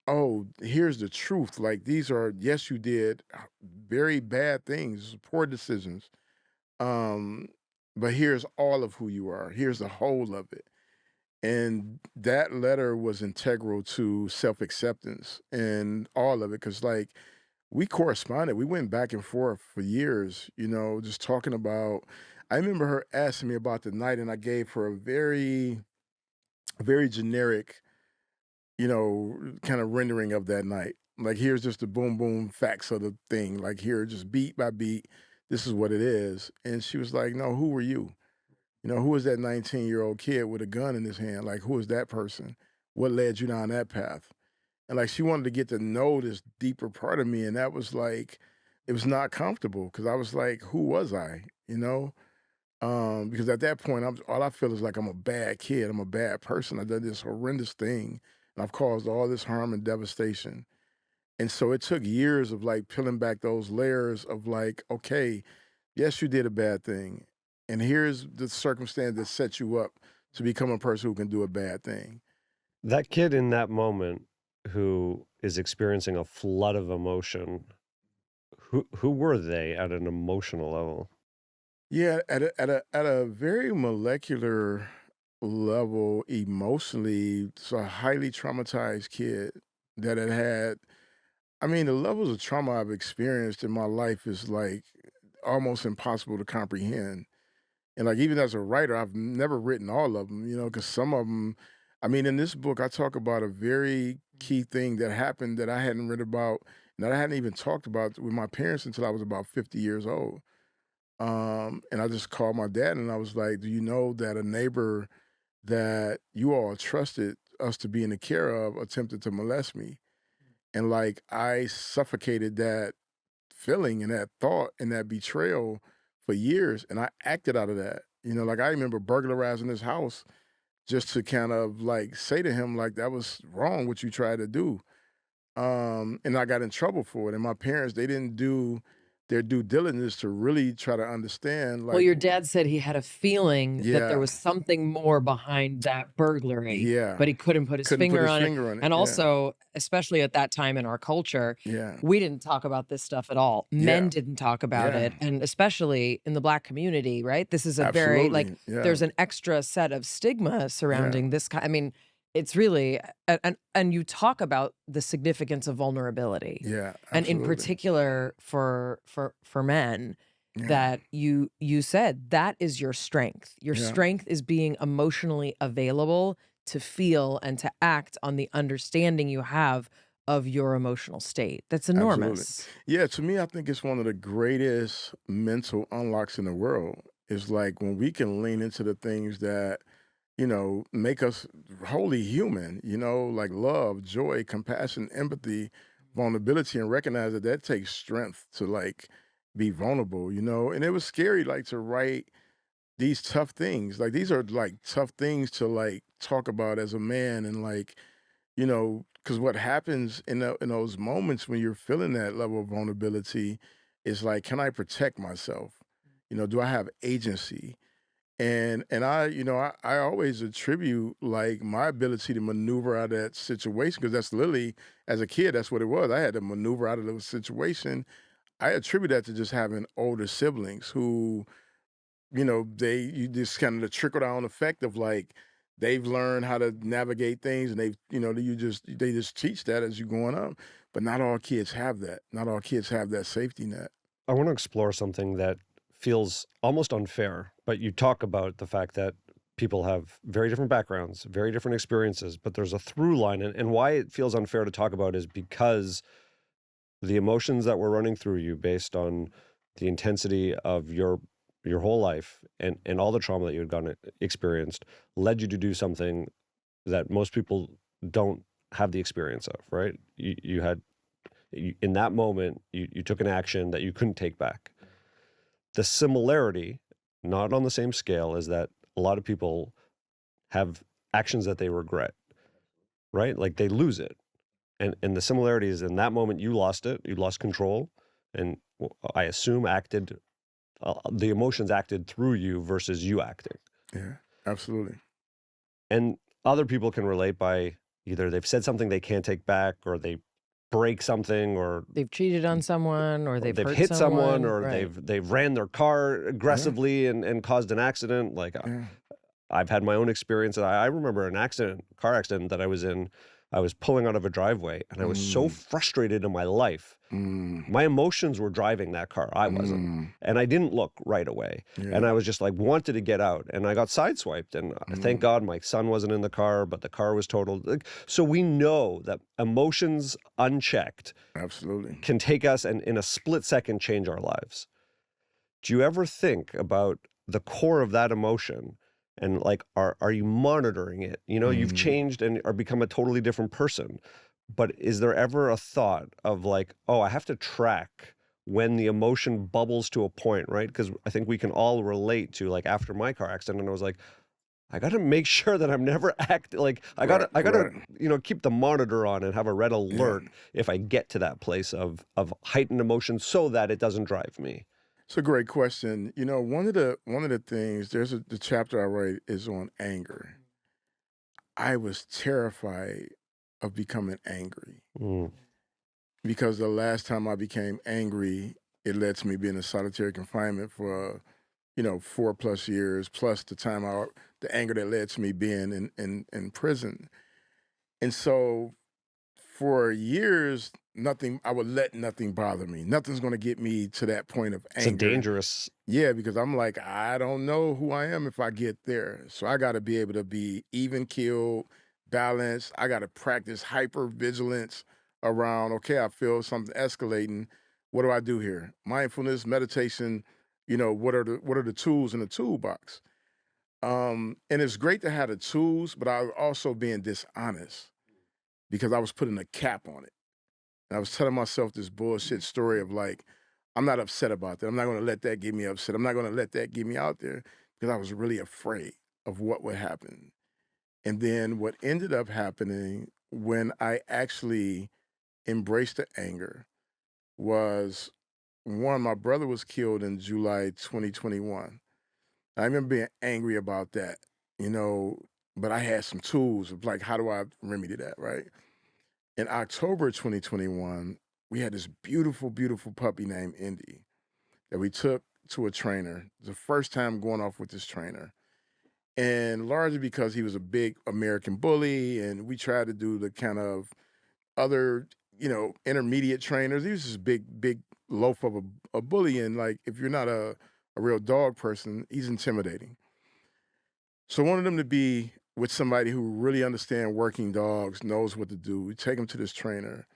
oh, here's the truth. Like, these are, yes, you did very bad things, poor decisions. Um, but here's all of who you are. Here's the whole of it. And that letter was integral to self acceptance and all of it. Cause like we corresponded, we went back and forth for years, you know, just talking about. I remember her asking me about the night, and I gave her a very generic, you know, kind of rendering of that night. Like, here's just the boom boom facts of the thing. Like, here, just beat by beat, this is what it is. And she was like, no, who were you? You know, who was that 19-year-old kid with a gun in his hand? Like, who was that person? What led you down that path? And like, she wanted to get to know this deeper part of me. And that was like, it was not comfortable because I was like, who was I? You know? Because at that point, all I feel is like I'm a bad kid. I'm a bad person. I did this horrendous thing, and I've caused all this harm and devastation. And so it took years of like peeling back those layers of like, okay, yes, you did a bad thing, and here's the circumstance that set you up to become a person who can do a bad thing. That kid in that moment who is experiencing a flood of emotion, who were they at an emotional level? Yeah, at a very molecular level, emotionally, it's a highly traumatized kid that had. I mean, the levels of trauma I've experienced in my life is like almost impossible to comprehend. And like, even as a writer, I've never written all of them, you know, because some of them. I mean, in this book, I talk about a very key thing that happened that I hadn't read about and that I hadn't even talked about with my parents until I was about 50 years old. And I just called my dad and I was like, do you know that a neighbor that you all trusted us to be in the care of attempted to molest me? And like, I suffocated that feeling and that thought and that betrayal for years. And I acted out of that. You know, like, I remember burglarizing his house just to kind of like say to him, like, that was wrong what you tried to do. And I got in trouble for it. And my parents, they didn't do their due diligence to really try to understand, Well, like, your dad said he had a feeling that there yeah, was something more behind that burglary, yeah, but he couldn't put his couldn't put finger his on it. finger on it. And Yeah, also, especially at that time in our culture, yeah, we didn't talk about this stuff at all. Men yeah, didn't talk about yeah, it. And especially in the Black community, right? This is a very, like, absolutely. Yeah, there's an extra set of stigma yeah, surrounding this kind. I mean, it's really, and you talk about the significance of vulnerability. yeah, And in absolutely. particular for men, Yeah, that you said that is your strength. Your yeah, strength is being emotionally available to feel and to act on the understanding you have of your emotional state. That's absolutely. enormous. Yeah, to me, I think it's one of the greatest mental unlocks in the world. Is like when we can lean into the things that, you know, make us wholly human, you know, like love, joy, compassion, empathy, vulnerability, and recognize that that takes strength to like be vulnerable, you know. And it was scary, like, to write these tough things. Like, these are like tough things to like talk about as a man, and like, you know, because what happens in those moments when you're feeling that level of vulnerability is like, can I protect myself? You know, do I have agency? And I, you know, I always attribute like my ability to maneuver out of that situation, because that's literally, as a kid, that's what it was. I had to maneuver out of the situation. I attribute that to just having older siblings who, you know, you just kind of the trickle down effect of like they've learned how to navigate things, and they've, you know, they just teach that as you're going up. But not all kids have that. Not all kids have that safety net. I want to explore something that feels almost unfair, but you talk about the fact that people have very different backgrounds, very different experiences, but there's a through line. And why it feels unfair to talk about is because the emotions that were running through you based on the intensity of your whole life and all the trauma that you had experienced led you to do something that most people don't have the experience of, right? In that moment, you took an action that you couldn't take back. The similarity, not on the same scale, is that a lot of people have actions that they regret, right? Like they lose it. And the similarity is in that moment you lost it, you lost control, and I assume acted, the emotions acted through you versus you acting. Yeah, absolutely. And other people can relate by either they've said something they can't take back, or they break something, or They've cheated on someone, or they've hurt hit someone, or right. they've ran their car aggressively and caused an accident. Like Yeah. I've had my own experience. I remember an car accident that I was in. I was pulling out of a driveway, and I was so frustrated in my life. My emotions were driving that car. I wasn't. And I didn't look right away. Yeah. And I was just like, wanted to get out. And I got sideswiped. And thank God my son wasn't in the car, but the car was totaled. Like, so we know that emotions unchecked Absolutely. can take us and in a split second change our lives. Do you ever think about the core of that emotion? And like, are you monitoring it? You know, you've changed and are become a totally different person. But is there ever a thought of like, oh, I have to track when the emotion bubbles to a point, right? Because I think we can all relate to, like, after my car accident, and I was like, I got to make sure that I'm never acting like I got to, you know, keep the monitor on and have a red alert if I get to that place of heightened emotion so that it doesn't drive me. It's a great question. You know, one of the things, the chapter I write is on anger. I was terrified of becoming angry because the last time I became angry, it led to me being in solitary confinement for, 4+ years, plus the anger that led to me being in prison. And so for years, I would let nothing bother me. Nothing's going to get me to that point of anger. It's a dangerous. Yeah, because I'm like, I don't know who I am if I get there. So I got to be able to be even keeled, balanced. I got to practice hyper vigilance around, okay, I feel something escalating. What do I do here? Mindfulness, meditation, what are the tools in the toolbox? And it's great to have the tools, but I was also being dishonest because I was putting a cap on it. And I was telling myself this bullshit story of like, I'm not upset about that. I'm not going to let that get me upset. I'm not going to let that get me out there because I was really afraid of what would happen. And then what ended up happening when I actually embraced the anger was, one, my brother was killed in July 2021. I remember being angry about that, but I had some tools of like, how do I remedy that, right? In October 2021, we had this beautiful, beautiful puppy named Indy that we took to a trainer. It was the first time going off with this trainer. And largely because he was a big American bully, and we tried to do the kind of other, intermediate trainers. He was this big, big loaf of a bully. And like, if you're not a real dog person, he's intimidating. So I wanted him to be with somebody who really understands working dogs, knows what to do. We take him to this trainer,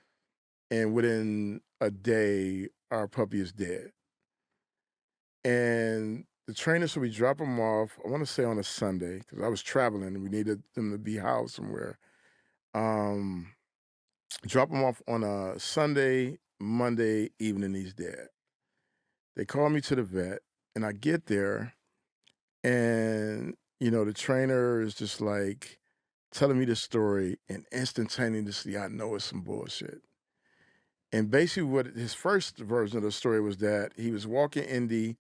and within a day, our puppy is dead. And the trainer, so we drop him off, I want to say on a Sunday, because I was traveling and we needed them to be housed somewhere. Drop him off on a Sunday, Monday evening, he's dead. They call me to the vet, and I get there, and, the trainer is just like telling me the story, and instantaneously, I know it's some bullshit. And basically what his first version of the story was that he was walking Indy,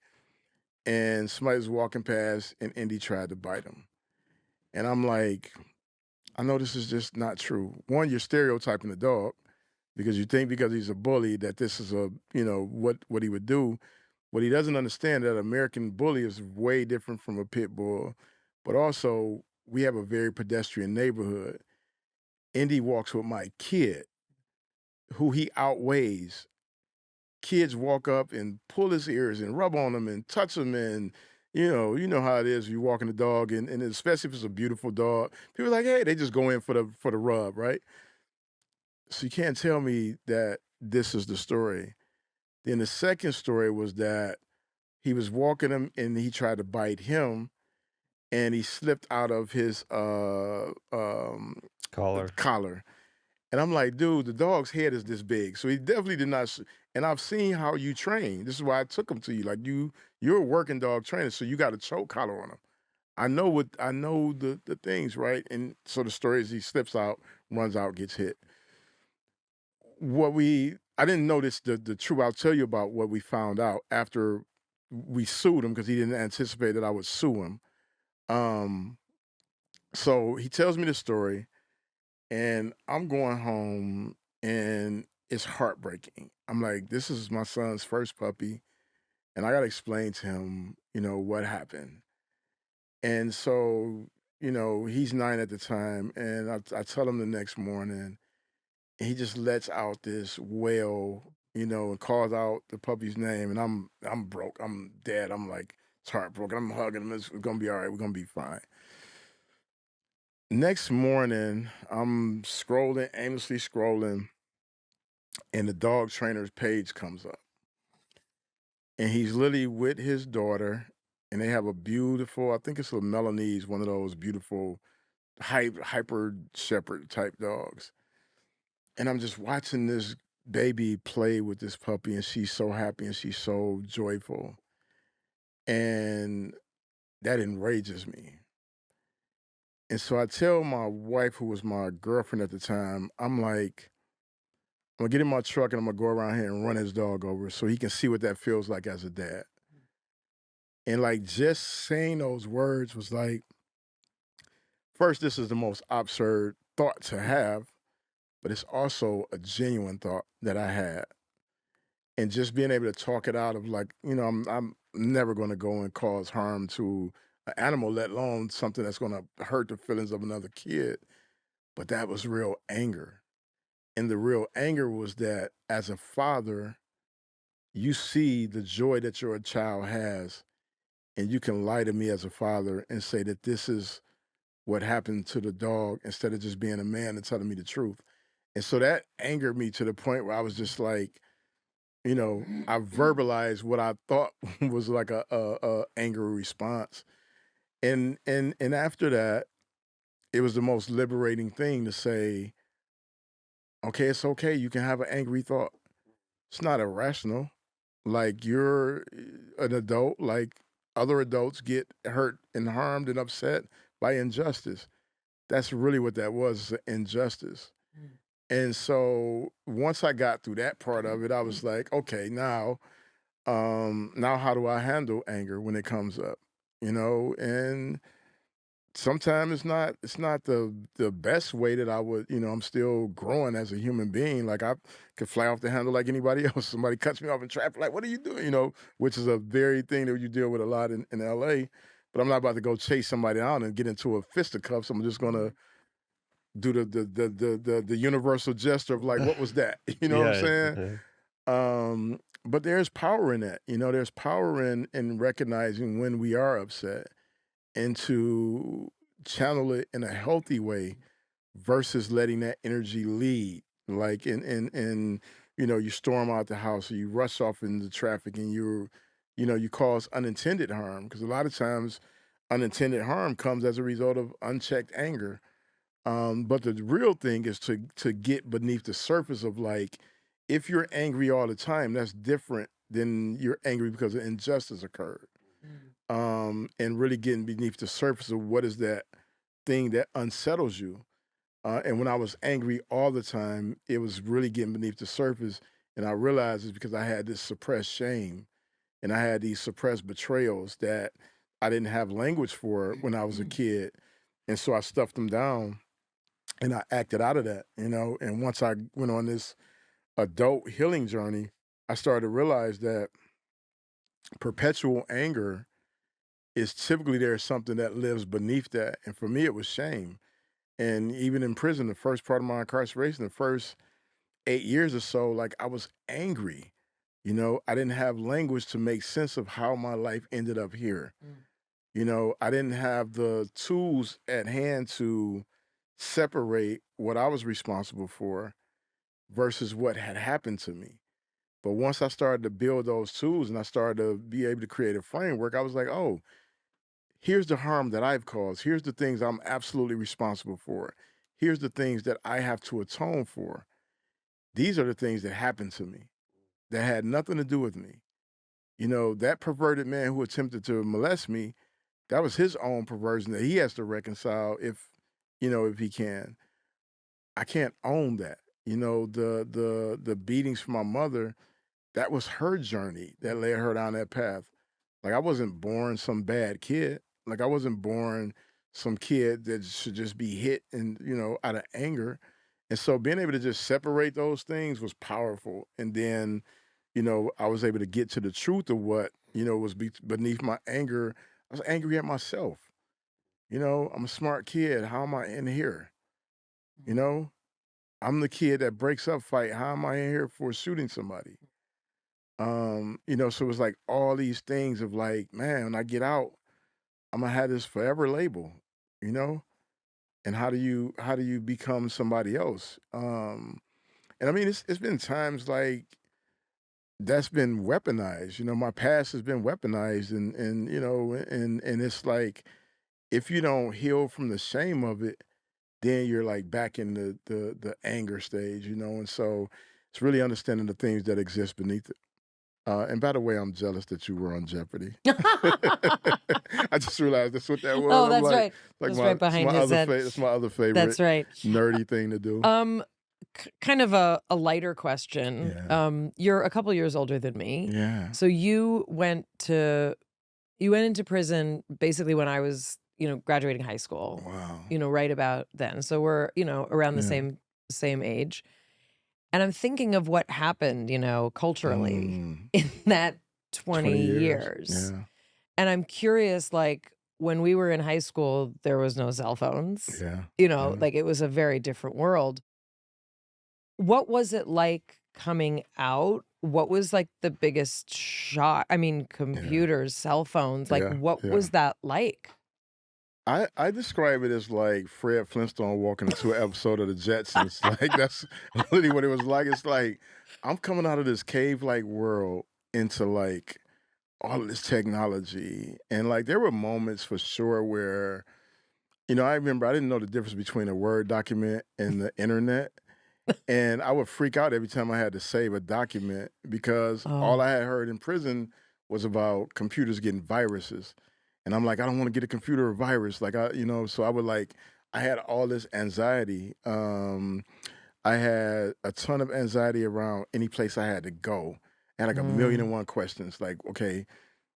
and somebody was walking past, and Indy tried to bite him. And I'm like, I know this is just not true. One, you're stereotyping the dog because you think because he's a bully that this is what he would do. What he doesn't understand that American bully is way different from a pit bull, but also we have a very pedestrian neighborhood. Indy walks with my kid, who he outweighs. Kids walk up and pull his ears and rub on him and touch him, and you know how it is. You walking the dog, and especially if it's a beautiful dog, people are like, hey, they just go in for the rub, right? So you can't tell me that this is the story. Then the second story was that he was walking him and he tried to bite him, and he slipped out of his collar. And I'm like, dude, the dog's head is this big. So he definitely did not. And I've seen how you train. This is why I took him to you. Like, you're a working dog trainer, so you got a choke collar on him. I know the things, right? And so the story is he slips out, runs out, gets hit. I didn't notice the truth. I'll tell you about what we found out after we sued him because he didn't anticipate that I would sue him. Um, so he tells me the story, and I'm going home, and it's heartbreaking. I'm like, this is my son's first puppy, and I got to explain to him, what happened. And so, he's 9 at the time, and I tell him the next morning, and he just lets out this wail, and calls out the puppy's name, and I'm broke, I'm dead, I'm like, it's heartbroken, I'm hugging him, it's gonna be all right, we're gonna be fine. Next morning, I'm scrolling, aimlessly scrolling, and the dog trainer's page comes up. And he's literally with his daughter, and they have a beautiful, I think it's a Melanese, one of those beautiful hyper shepherd type dogs. And I'm just watching this baby play with this puppy, and she's so happy and she's so joyful. And that enrages me. And so I tell my wife, who was my girlfriend at the time, I'm like, I'm gonna get in my truck and I'm gonna go around here and run his dog over so he can see what that feels like as a dad. And like just saying those words was like, first, this is the most absurd thought to have, but it's also a genuine thought that I had. And just being able to talk it out of like, I'm never gonna go and cause harm to an animal, let alone something that's gonna hurt the feelings of another kid. But that was real anger. And the real anger was that as a father, you see the joy that your child has, and you can lie to me as a father and say that this is what happened to the dog instead of just being a man and telling me the truth. And so that angered me to the point where I was just like, I verbalized what I thought was like a angry response. And after that, it was the most liberating thing to say, okay, it's okay. You can have an angry thought. It's not irrational. Like you're an adult, like other adults get hurt and harmed and upset by injustice. That's really what that was, injustice. And so once I got through that part of it, I was like, okay, now how do I handle anger when it comes up? And sometimes it's not the best way that I would, I'm still growing as a human being. Like I could fly off the handle like anybody else. Somebody cuts me off in traffic, like, what are you doing? Which is a very thing that you deal with a lot in LA. But I'm not about to go chase somebody out and get into a fisticuffs. I'm just gonna do the universal gesture of like, what was that? You know what I'm Yeah. saying? Yeah. But there's power in that. There's power in recognizing when we are upset and to channel it in a healthy way versus letting that energy lead. Like in you storm out the house or you rush off into traffic and you cause unintended harm because a lot of times unintended harm comes as a result of unchecked anger. But the real thing is to get beneath the surface of like, if you're angry all the time, that's different than you're angry because an injustice occurred. And really getting beneath the surface of what is that thing that unsettles you. And when I was angry all the time, it was really getting beneath the surface. And I realized it's because I had this suppressed shame and I had these suppressed betrayals that I didn't have language for when I was a kid. And so I stuffed them down and I acted out of that. And once I went on this adult healing journey, I started to realize that perpetual anger is typically there's something that lives beneath that. And for me, it was shame. And even in prison, the first part of my incarceration, the first 8 years or so, like I was angry. I didn't have language to make sense of how my life ended up here. I didn't have the tools at hand to separate what I was responsible for versus what had happened to me. But once I started to build those tools and I started to be able to create a framework, I was like, oh, here's the harm that I've caused. Here's the things I'm absolutely responsible for. Here's the things that I have to atone for. These are the things that happened to me that had nothing to do with me. That perverted man who attempted to molest me that was his own perversion that he has to reconcile if, if he can. I can't own that. The beatings from my mother, that was her journey that led her down that path. Like I wasn't born some bad kid. Like I wasn't born some kid that should just be hit and, out of anger. And so being able to just separate those things was powerful. And then, I was able to get to the truth of what, was beneath my anger. I was angry at myself. I'm a smart kid. How am I in here? You know, I'm the kid that breaks up fight. How am I in here for shooting somebody? So it was like all these things of like, man, when I get out, I'm gonna have this forever label, you know? And how do you become somebody else? And I mean it's been times like that's been weaponized. My past has been weaponized and it's like if you don't heal from the shame of it, then you're like back in the anger stage, and so it's really understanding the things that exist beneath it. And by the way, I'm jealous that you were on Jeopardy. I just realized that's what that was. Oh, I'm that's like, right. like Just my right behind his head. that's my other favorite That's right. nerdy thing to do. Kind of a lighter question. Yeah. You're a couple years older than me. Yeah. So you went into prison basically when I was, graduating high school. Wow. Right about then. So we're, around the Yeah. same age. And I'm thinking of what happened, culturally Mm, in that 20 20 years. years. Yeah. And I'm curious, like when we were in high school, there was no cell phones. Yeah. Yeah. Like it was a very different world. What was it like coming out? What was like the biggest shock? I mean, Yeah. computers, cell phones, like Yeah. what Yeah. was that like? I describe it as like Fred Flintstone walking into an episode of the Jetsons. Like that's literally what it was like. It's like I'm coming out of this cave-like world into like all of this technology. And like there were moments for sure where, I remember I didn't know the difference between a Word document and the internet. And I would freak out every time I had to save a document because all Oh, I had heard in prison was about computers getting viruses. And I'm like, I don't want to get a computer virus. Like so I would like I had all this anxiety. I had a ton of anxiety around any place I had to go. I had like a million and mm, one questions. Like, okay,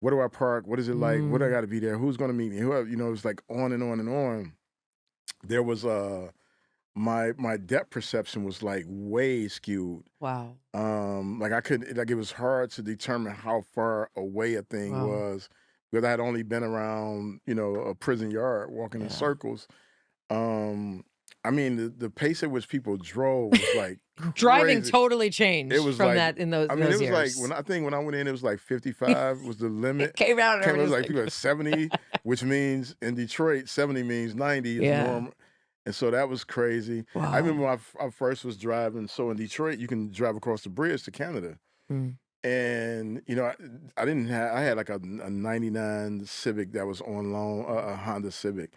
where do I park? What is it like? What do I mm, got to be there? Who's gonna meet me? Who? It's like on and on and on. There was my depth perception was like way skewed. wow. Like I couldn't like it was hard to determine how far away a thing Wow. was because I had only been around, a prison yard walking in Yeah. circles. Um, I mean the pace at which people drove was like Driving crazy. totally It changed was from like that in those I mean, it those was like years. when I went in, it was like 55 was the It limit. came out and It was everybody was like like, people at 70, which means in Detroit, 70 means 90 is yeah. normal. And so that was crazy. I remember Wow. when I first was driving. So in Detroit, you can drive across the bridge to Canada. Mm. And, I didn't have, I had like a 99 Civic that was on loan, a Honda Civic.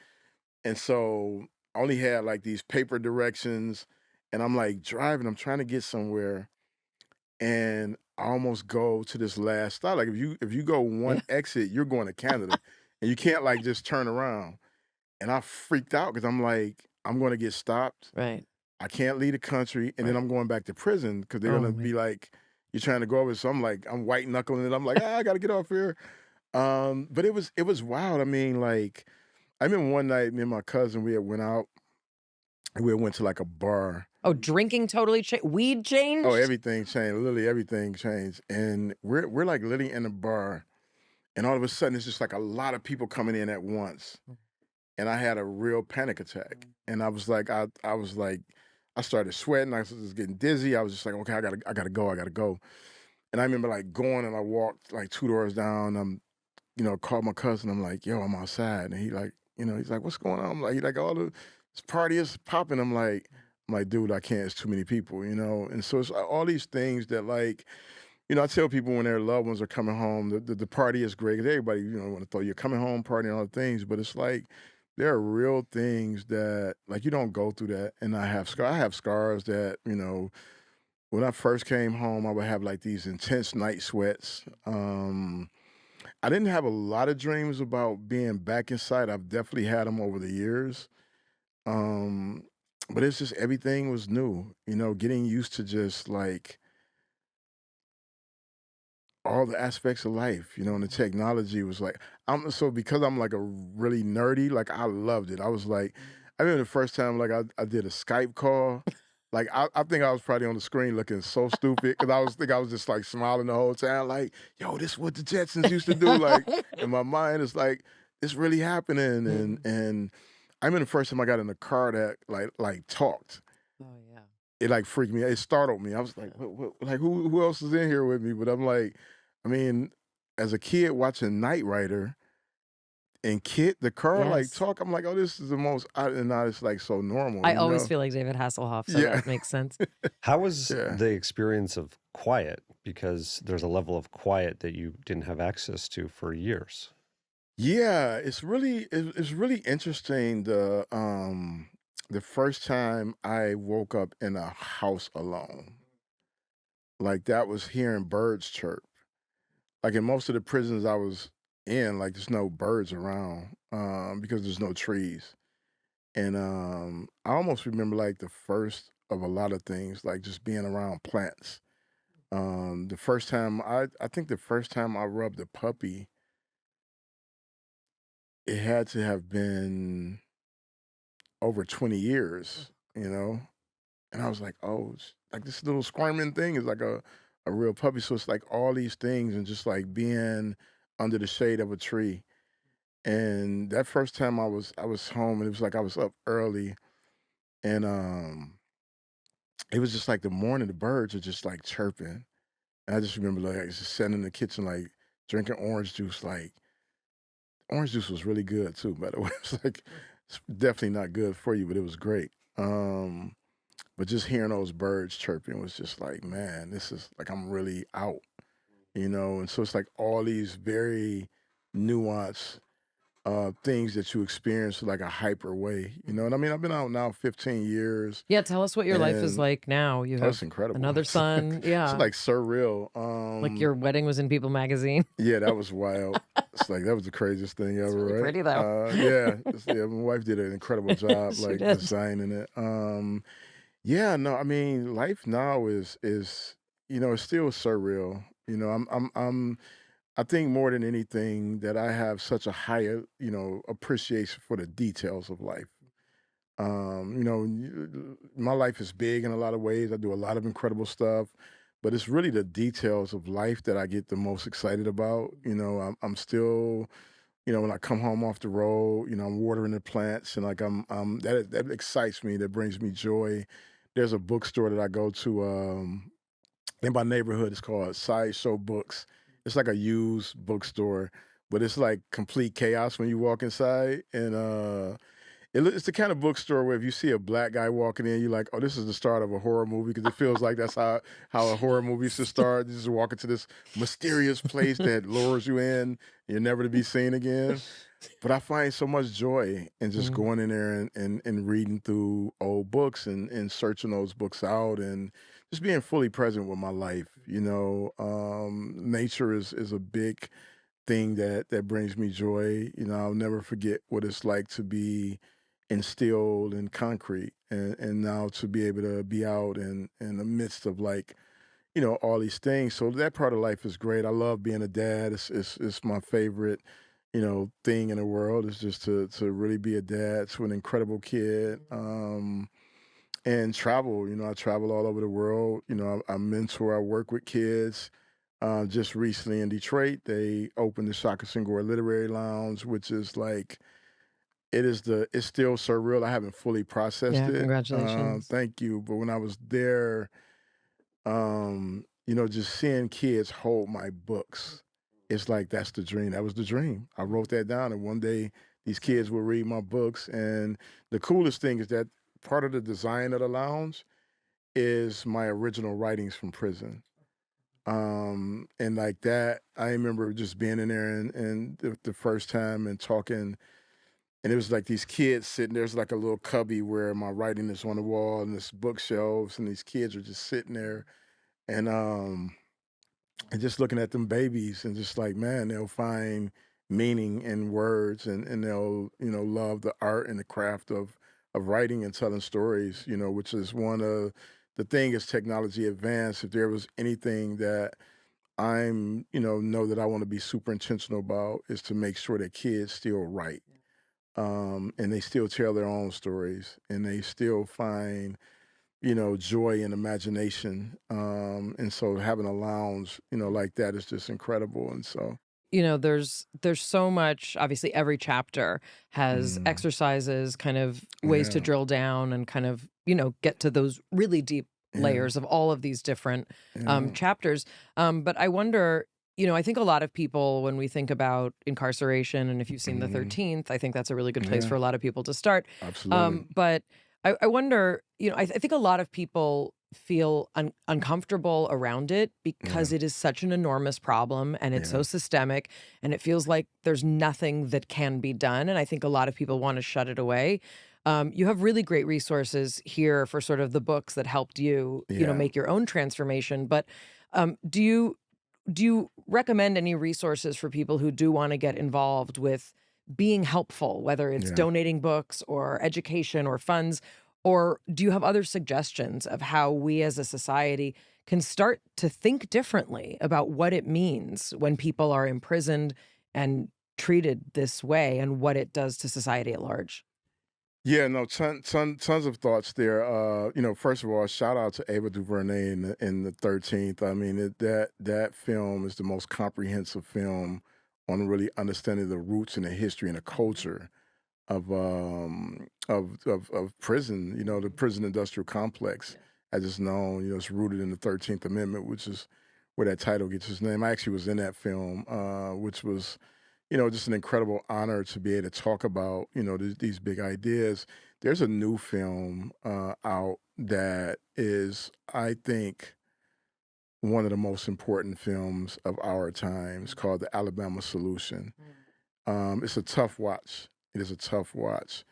And so I only had like these paper directions. And I'm like driving, I'm trying to get somewhere. And I almost go to this last stop. Like if you go Yeah. one exit, you're going to Canada. And you can't like just turn around. And I freaked out because I'm like, I'm going to get stopped. Right. I can't leave the country, and then Right. I'm going back to prison because they're Oh gonna man. be like, "You're trying to go over." So I'm like, I'm white knuckling it. I'm like, I gotta get off here. But it was wild. I mean, like, I remember one night, me and my cousin, we had went out, and we went to like a bar. Oh, drinking totally changed. Weed Oh, changed? everything changed. Literally everything changed, and we're like literally in a bar, and all of a sudden, it's just like a lot of people coming in at once. And I had a real panic attack. And I was like, I started sweating. I was just getting dizzy. I was just like, okay, I gotta go. And I remember like going and I walked like two doors down. Called my cousin. I'm like, yo, I'm outside. And he like, he's like, what's going on? I'm like, all this party is popping. I'm like, dude, I can't. It's too many people, And so it's all these things that like, I tell people when their loved ones are coming home, the party is great. 'Cause everybody, want to throw your coming home party and all the things, but it's like there are real things that like you don't go through that. And I have scars that, when I first came home, I would have like these intense night sweats. I didn't have a lot of dreams about being back inside. I've definitely had them over the years. Um, but it's just everything was new, getting used to just like all the aspects of life, and the technology was like, because I'm like a really nerdy, like I loved it. I was like, I remember the first time like I did a Skype call. Like I think I was probably on the screen looking so stupid because I was just like smiling the whole time, like, yo, this is what the Jetsons used to do. Like in my mind, it's like it's really happening. And I remember the first time I got in a car that like talked. Oh yeah. It like freaked me out. It startled me. I was like, like who else is in here with me? But I'm like, I mean, as a kid watching Knight Rider and Kit, the car like Yes. talk, I'm like, oh, this is the most, and now it's like so normal, I always feel like David Hasselhoff, so Yeah. that makes sense. How was Yeah. the experience of quiet? Because there's a level of quiet that you didn't have access to for years. Yeah, it's really interesting. The first time I woke up in a house alone, like that was hearing birds chirp. Like in most of the prisons I was in, like there's no birds around because there's no trees. And I almost remember like the first of a lot of things, like just being around plants. The first time I think the first time I rubbed a puppy, it had to have been over 20 years, And I was like, oh, like this little squirming thing is like a real puppy. So it's like all these things and just like being under the shade of a tree. And that first time I was home and it was like I was up early and it was just like the morning the birds are just like chirping. And I just remember like just sitting in the kitchen like drinking orange juice. Like orange juice was really good too, by the way. It's like it's definitely not good for you, but it was great. But just hearing those birds chirping was just like, man, this is like I'm really out, And so it's like all these very nuanced things that you experience like a hyper way, And I mean, I've been out now 15 years, Yeah, tell us what your life is and like now. You that's have incredible. another son. It's Yeah. like surreal. Like your wedding was in People magazine. Yeah, that was wild. It's like that was the craziest thing ever, It's really right? pretty though. Yeah, my wife did an incredible job She like did. designing it. Yeah, no, I mean, life now is it's still surreal. I think more than anything that I have such a higher, appreciation for the details of life. My life is big in a lot of ways. I do a lot of incredible stuff, but it's really the details of life that I get the most excited about. I'm still, when I come home off the road, I'm watering the plants and like that excites me. That brings me joy. There's a bookstore that I go to in my neighborhood. It's called Sideshow Books. It's like a used bookstore, but it's like complete chaos when you walk inside and it's the kind of bookstore where if you see a black guy walking in, you're like, oh, this is the start of a horror movie because it feels like that's how a horror movie should start. You just walk into this mysterious place that lures you in, you're never to be seen again. But I find so much joy in just going in there and reading through old books and searching those books out and just being fully present with my life. Nature is a big thing that brings me joy. I'll never forget what it's like to be instilled in concrete and now to be able to be out in the midst of like, all these things. So that part of life is great. I love being a dad. It's my favorite, thing in the world is just to really be a dad to an incredible kid. And travel, I travel all over the world. I mentor, I work with kids. Just recently in Detroit, they opened the Shaka Senghor Literary Lounge, which is like it's still surreal. I haven't fully processed Yeah, it. congratulations. Thank you. But when I was there, just seeing kids hold my books, it's like that's the dream. That was the dream. I wrote that down, and one day these kids will read my books. And the coolest thing is that part of the design of the lounge is my original writings from prison. And like that, I remember just being in there and the first time and talking, and it was like these kids sitting there's like a little cubby where my writing is on the wall and this bookshelves, and these kids are just sitting there, and and just looking at them babies and just like, man, they'll find meaning in words, and they'll, love the art and the craft of writing and telling stories, which is one of the thing as technology advanced. If there was anything that I'm, know that I want to be super intentional about, is to make sure that kids still write, and they still tell their own stories, and they still find, joy and imagination. And so having a lounge, like that is just incredible. And so, There's so much. Obviously, every chapter has mm, exercises, kind of ways to yeah, drill down and kind of, get to those really deep yeah, layers of all of these different yeah, chapters. But I wonder, I think a lot of people, when we think about incarceration, and if you've seen the hmm, 13th, I think that's a really good place yeah, for a lot of people to start. absolutely. But I wonder, I think a lot of people feel uncomfortable around it Yeah, because it is such an enormous problem and it's so yeah, systemic, and it feels like there's nothing that can be done. And I think a lot of people want to shut it away. You have really great resources here for sort of the books that helped you, yeah, make your own transformation. But do you recommend any resources for people who do want to get involved with being helpful, whether it's yeah. donating books or education or funds? Or do you have other suggestions of how we as a society can start to think differently about what it means when people are imprisoned and treated this way, and what it does to society at large? Yeah, no, tons of thoughts there. First of all, shout out to Ava DuVernay in the 13th. I mean, that film is the most comprehensive film on really understanding the roots and the history and the culture of prison. The prison industrial complex, as it's known. It's rooted in the 13th Amendment, which is where that title gets its name. I actually was in that film, which was, just an incredible honor to be able to talk about, these big ideas. There's a new film out that is, I think, one of the most important films of our times, called The Alabama Solution. It's a tough watch. It is a tough watch.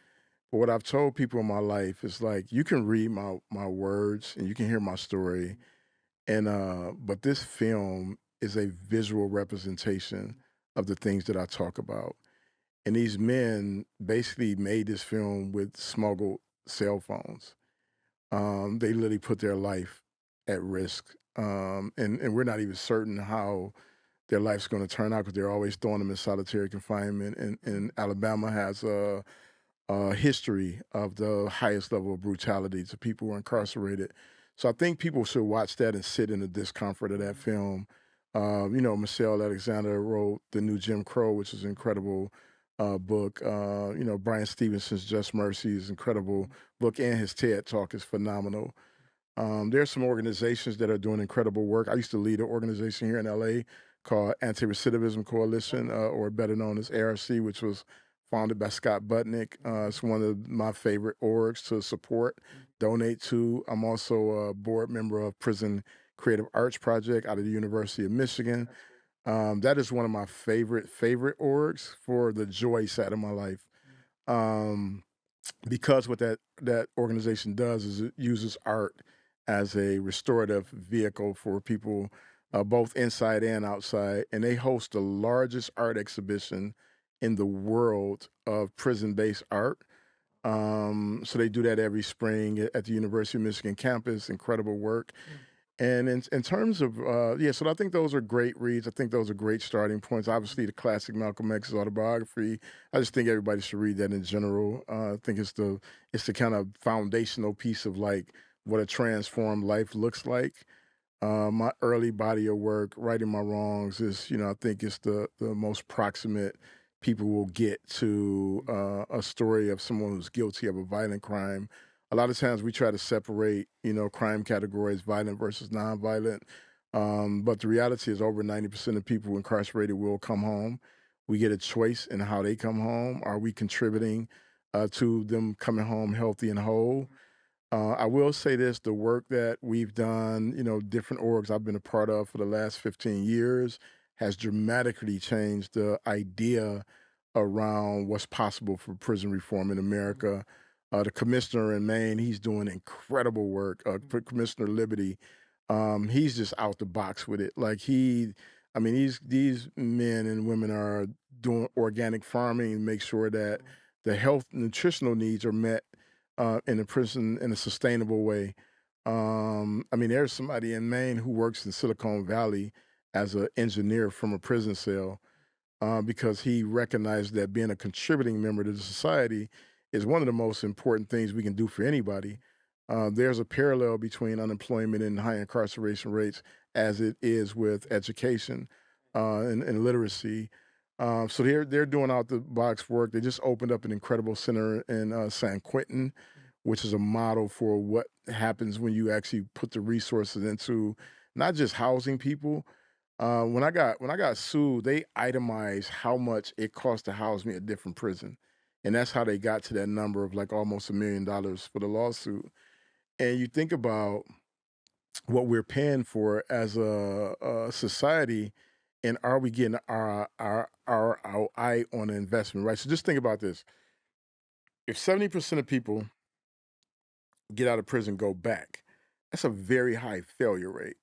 But what I've told people in my life is like, you can read my words and you can hear my story, and but this film is a visual representation of the things that I talk about. And these men basically made this film with smuggled cell phones. They literally put their life at risk. And we're not even certain how their life's going to turn out, because they're always throwing them in solitary confinement. And Alabama has a history of the highest level of brutality to people who are incarcerated. So I think people should watch that and sit in the discomfort of that film. Michelle Alexander wrote The New Jim Crow, which is an incredible book. Brian Stevenson's Just Mercy is an incredible book, and his TED Talk is phenomenal. There's some organizations that are doing incredible work. I used to lead an organization here in LA called Anti-Recidivism Coalition, or better known as ARC, which was founded by Scott Butnick. It's one of my favorite orgs to support, donate to. I'm also a board member of Prison Creative Arts Project out of the University of Michigan. That is one of my favorite orgs for the joy side of my life. Um, because what that organization does is it uses art as a restorative vehicle for people, both inside and outside, and they host the largest art exhibition in the world of prison-based art. So they do that every spring at the University of Michigan campus. Incredible work. And in terms of yeah, so I think those are great reads. I think those are great starting points. Obviously, the classic Malcolm X's autobiography. I just think everybody should read that in general. I think it's the kind of foundational piece of like what a transformed life looks like. My early body of work, Righting My Wrongs, is, I think it's the most proximate people will get to a story of someone who's guilty of a violent crime. A lot of times we try to separate, crime categories, violent versus nonviolent. But the reality is over 90% of people incarcerated will come home. We get a choice in how they come home. Are we contributing to them coming home healthy and whole? I will say this, the work that we've done, different orgs I've been a part of for the last 15 years has dramatically changed the idea around what's possible for prison reform in America. The commissioner in Maine, he's doing incredible work. Commissioner Liberty, He's just out the box with it. Like I mean, these men and women are doing organic farming and make sure that the health nutritional needs are met in the prison in a sustainable way. I mean, there's somebody in Maine who works in Silicon Valley as an engineer from a prison cell because he recognized that being a contributing member to the society is one of the most important things we can do for anybody. There's a parallel between unemployment and high incarceration rates as it is with education and literacy. So they're doing out the box work. They just opened up an incredible center in San Quentin, which is a model for what happens when you actually put the resources into not just housing people. When I got sued, they itemized how much it cost to house me at different prison, and that's how they got to that number of like almost $1 million for the lawsuit. And you think about what we're paying for as a society, and are we getting our eye on the investment, right? So just think about this: if 70% of people get out of prison, go back, that's a very high failure rate.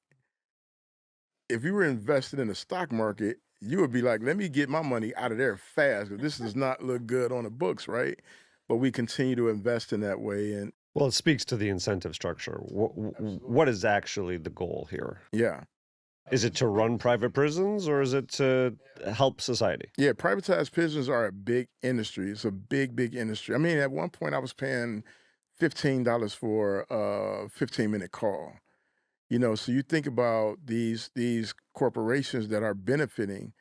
If you were invested in the stock market, you would be like, let me get my money out of there fast because this does not look good on the books, right? But we continue to invest in that way. And Well, it speaks to the incentive structure. What is actually the goal here? yeah, Is it to run private prisons or is it to help society? yeah, privatized prisons are a big industry. It's a big, big industry. I mean, at one point I was paying $15 for a 15-minute call. So you think about these corporations that are benefiting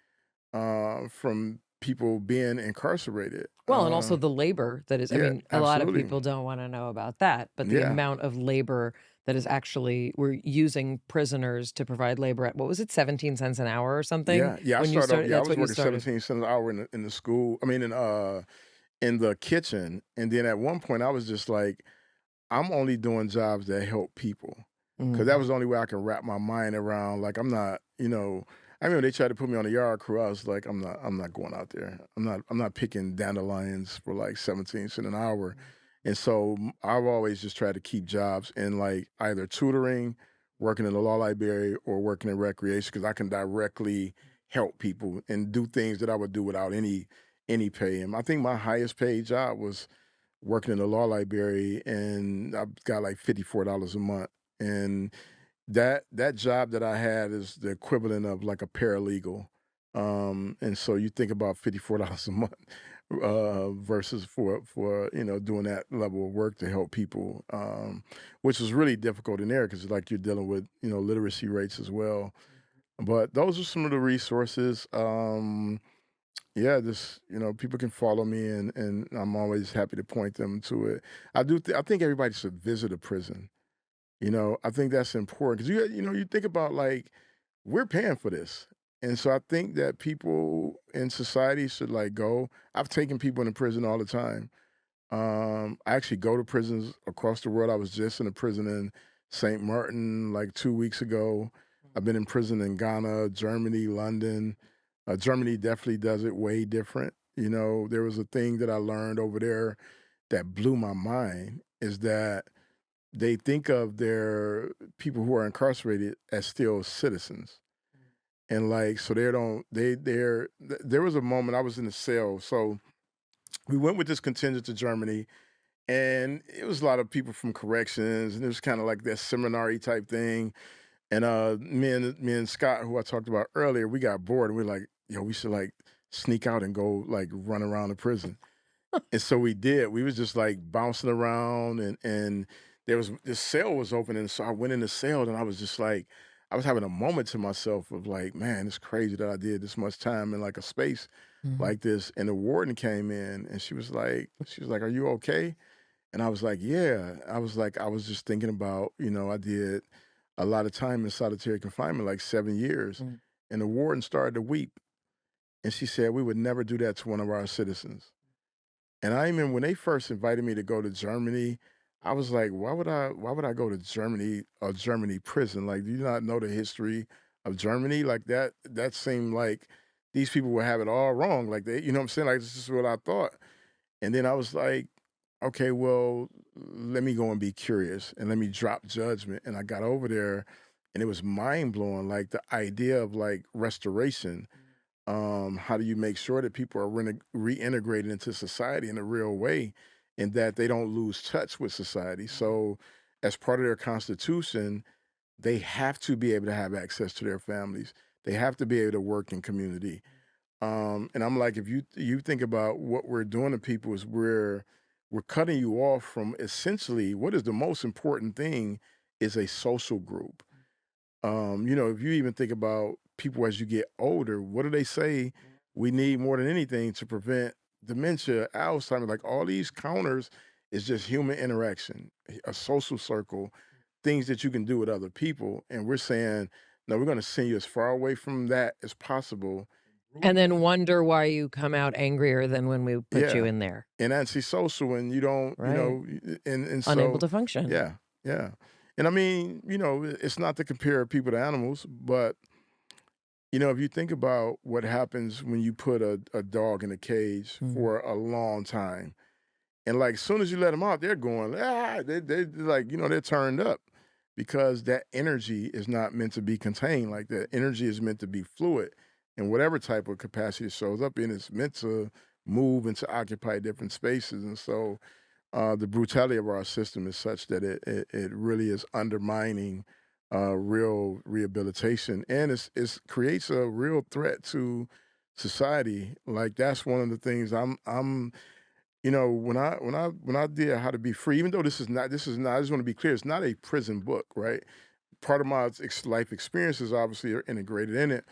from people being incarcerated. Well, and also the labor that is, I Yeah, mean, a lot of absolutely. people don't want to know about that, but the Yeah, amount of labor that is actually, we're using prisoners to provide labor at, what was it, 17 cents an hour or something? yeah. I When you started off. started, Yeah, I that's was what you working started. 17 cents an hour in the school. I mean, in the kitchen, and then at one point I was just like, I'm only doing jobs that help people, because that Mm. was the only way I can wrap my mind around. Like I'm not. I remember they tried to put me on the yard crew. I was like, I'm not going out there. I'm not picking dandelions for like 17 cents an hour. And so I've always just tried to keep jobs in like either tutoring, working in the law library, or working in recreation because I can directly help people and do things that I would do without any pay. And I think my highest paid job was working in the law library, and I got like $54 a month. And that job that I had is the equivalent of like a paralegal. And so you think about $54 a month versus for doing that level of work to help people, which was really difficult in there because like you're dealing with literacy rates as well. But those are some of the resources. Yeah, just people can follow me, and I'm always happy to point them to it. I think everybody should visit a prison. I think that's important because you think about like we're paying for this, and so I think that people in society should like go. I've taken people into prison all the time. I actually go to prisons across the world. I was just in a prison in St. Martin like 2 weeks ago. I've been in prison in Ghana, Germany, London. Germany definitely does it way different. There was a thing that I learned over there that blew my mind is that they think of their people who are incarcerated as still citizens. And like, so they don't, there was a moment I was in a cell. So we went with this contingent to Germany, and it was a lot of people from corrections, and it was kind of like that seminary type thing. And me and Scott, who I talked about earlier, we got bored, and we are like, yo, we should like sneak out and go like run around the prison. And so we did. We was just like bouncing around, and there was this cell was open, and so I went in the cell, and I was just like, I was having a moment to myself of like, man, it's crazy that I did this much time in like a space Mhm. like this. And the warden came in, and she was like, "Are you okay?" And I was like, "Yeah." I was like, I was just thinking about, I did a lot of time in solitary confinement, like 7 years, Mm. and the warden started to weep, and she said, "We would never do that to one of our citizens." And I remember when they first invited me to go to Germany, I was like, why would I go to Germany, a Germany prison? Like, do you not know the history of Germany? Like that seemed like these people would have it all wrong. Like they, what I'm saying? Like this is what I thought. And then I was like, okay, well, let me go and be curious and let me drop judgment. And I got over there and it was mind blowing. Like the idea of like restoration. How do you make sure that people are reintegrated into society in a real way, and that they don't lose touch with society? So, as part of their constitution, they have to be able to have access to their families. They have to be able to work in community. And I'm like, if you think about what we're doing to people, is we're cutting you off from essentially what is the most important thing is a social group. If you even think about people as you get older, what do they say we need more than anything to prevent dementia, Alzheimer's? Like all these counters is just human interaction, a social circle, things that you can do with other people. And we're saying, no, we're going to send you as far away from that as possible. And then wonder why you come out angrier than when we put you Yeah. in there. And antisocial, and you don't, Right. and Unable so, to function. yeah, yeah. And I mean, it's not to compare people to animals, but if you think about what happens when you put a dog in a cage Mhm. for a long time, and like as soon as you let them out, they're going, they like, they're turned up because that energy is not meant to be contained like that. Energy is meant to be fluid, and whatever type of capacity it shows up in, it's meant to move and to occupy different spaces. And so the brutality of our system is such that it really is undermining real rehabilitation, and it's creates a real threat to society. Like that's one of the things I'm when I did How to Be Free, even though this is not, I just want to be clear, it's not a prison book, right? Part of my life experiences obviously are integrated in it.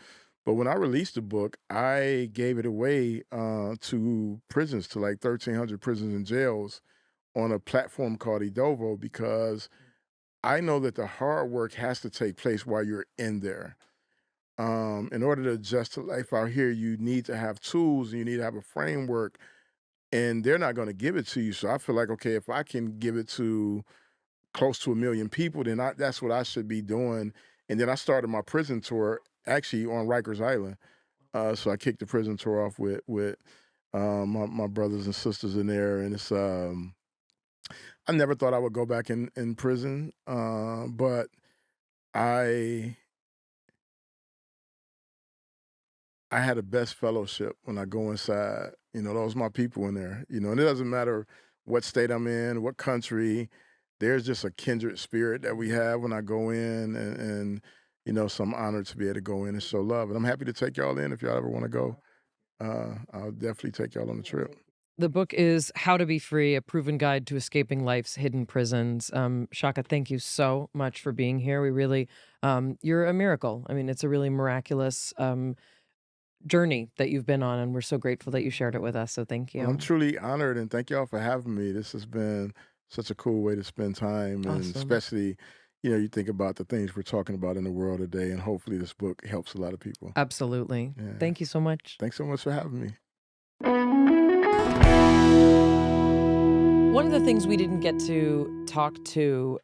But when I released the book, I gave it away to prisons, to like 1,300 prisons and jails on a platform called Edovo, because I know that the hard work has to take place while you're in there. In order to adjust to life out here, you need to have tools and you need to have a framework, and they're not going to give it to you. So I feel like, okay, if I can give it to close to 1 million people, then that's what I should be doing. And then I started my prison tour actually on Rikers Island. So I kicked the prison tour off with my brothers and sisters in there, and it's I never thought I would go back in prison, but I I had a best fellowship when I go inside. Those my people in there. And it doesn't matter what state I'm in, what country. There's just a kindred spirit that we have when I go in, and so I'm honored to be able to go in and show love. And I'm happy to take y'all in if y'all ever want to go. I'll definitely take y'all on the trip. The book is How to Be Free, a proven guide to escaping life's hidden prisons. Shaka, thank you so much for being here. We really, you're a miracle. I mean, it's a really miraculous journey that you've been on, and we're so grateful that you shared it with us. So thank Well, I'm you. truly honored, and thank y'all for having me. This has been such a cool way to spend time, and Awesome. especially, you think about the things we're talking about in the world today, and hopefully this book helps a lot of people. Absolutely. Yeah. Thank you so much. Thanks so much for having me. One of the things we didn't get to talk to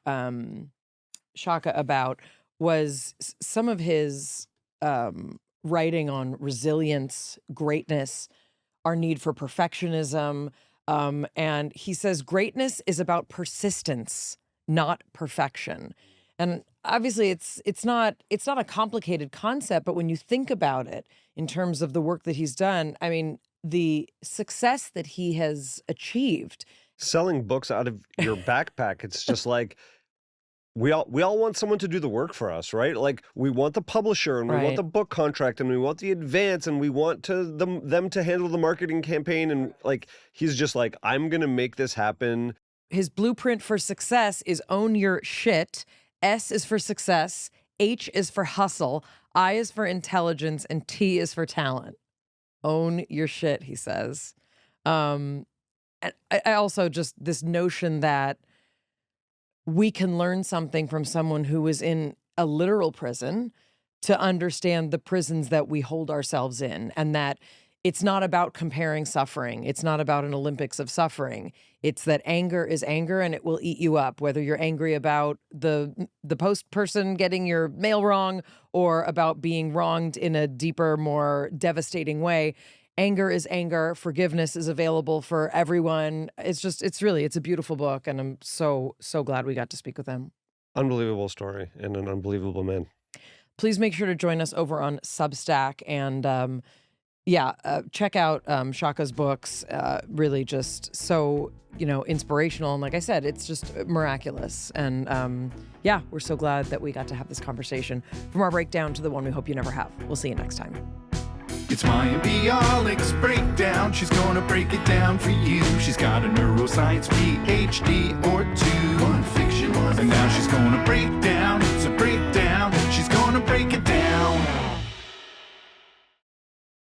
Shaka about was some of his writing on resilience, greatness, our need for perfectionism. And he says greatness is about persistence, not perfection. And obviously it's not a complicated concept, but when you think about it in terms of the work that he's done, I mean, the success that he has achieved. Selling books out of your backpack, it's just like we all want someone to do the work for us, right? Like we want the publisher, and we want Right. the book contract, and we want the advance, and we want them to handle the marketing campaign, and like he's just like, I'm gonna make this happen. His blueprint for success is own your shit. S is for success. H is for hustle. I is for intelligence. And T is for talent. Own your shit, he says. And I also just this notion that we can learn something from someone who is in a literal prison to understand the prisons that we hold ourselves in, and that it's not about comparing suffering. It's not about an Olympics of suffering. It's that anger is anger and it will eat you up, whether you're angry about the post person getting your mail wrong or about being wronged in a deeper, more devastating way. Anger is anger. Forgiveness is available for everyone. It's a beautiful book, and I'm so glad we got to speak with him. Unbelievable story and an unbelievable man. Please make sure to join us over on Substack and check out Shaka's books. Really just so, inspirational. And like I said, it's just miraculous. And we're so glad that we got to have this conversation. From our breakdown to the one we hope you never have. We'll see you next time. It's Mayim Bialik's breakdown. She's gonna break it down for you. She's got a neuroscience PhD or two. One fiction, one and now she's gonna break down. So break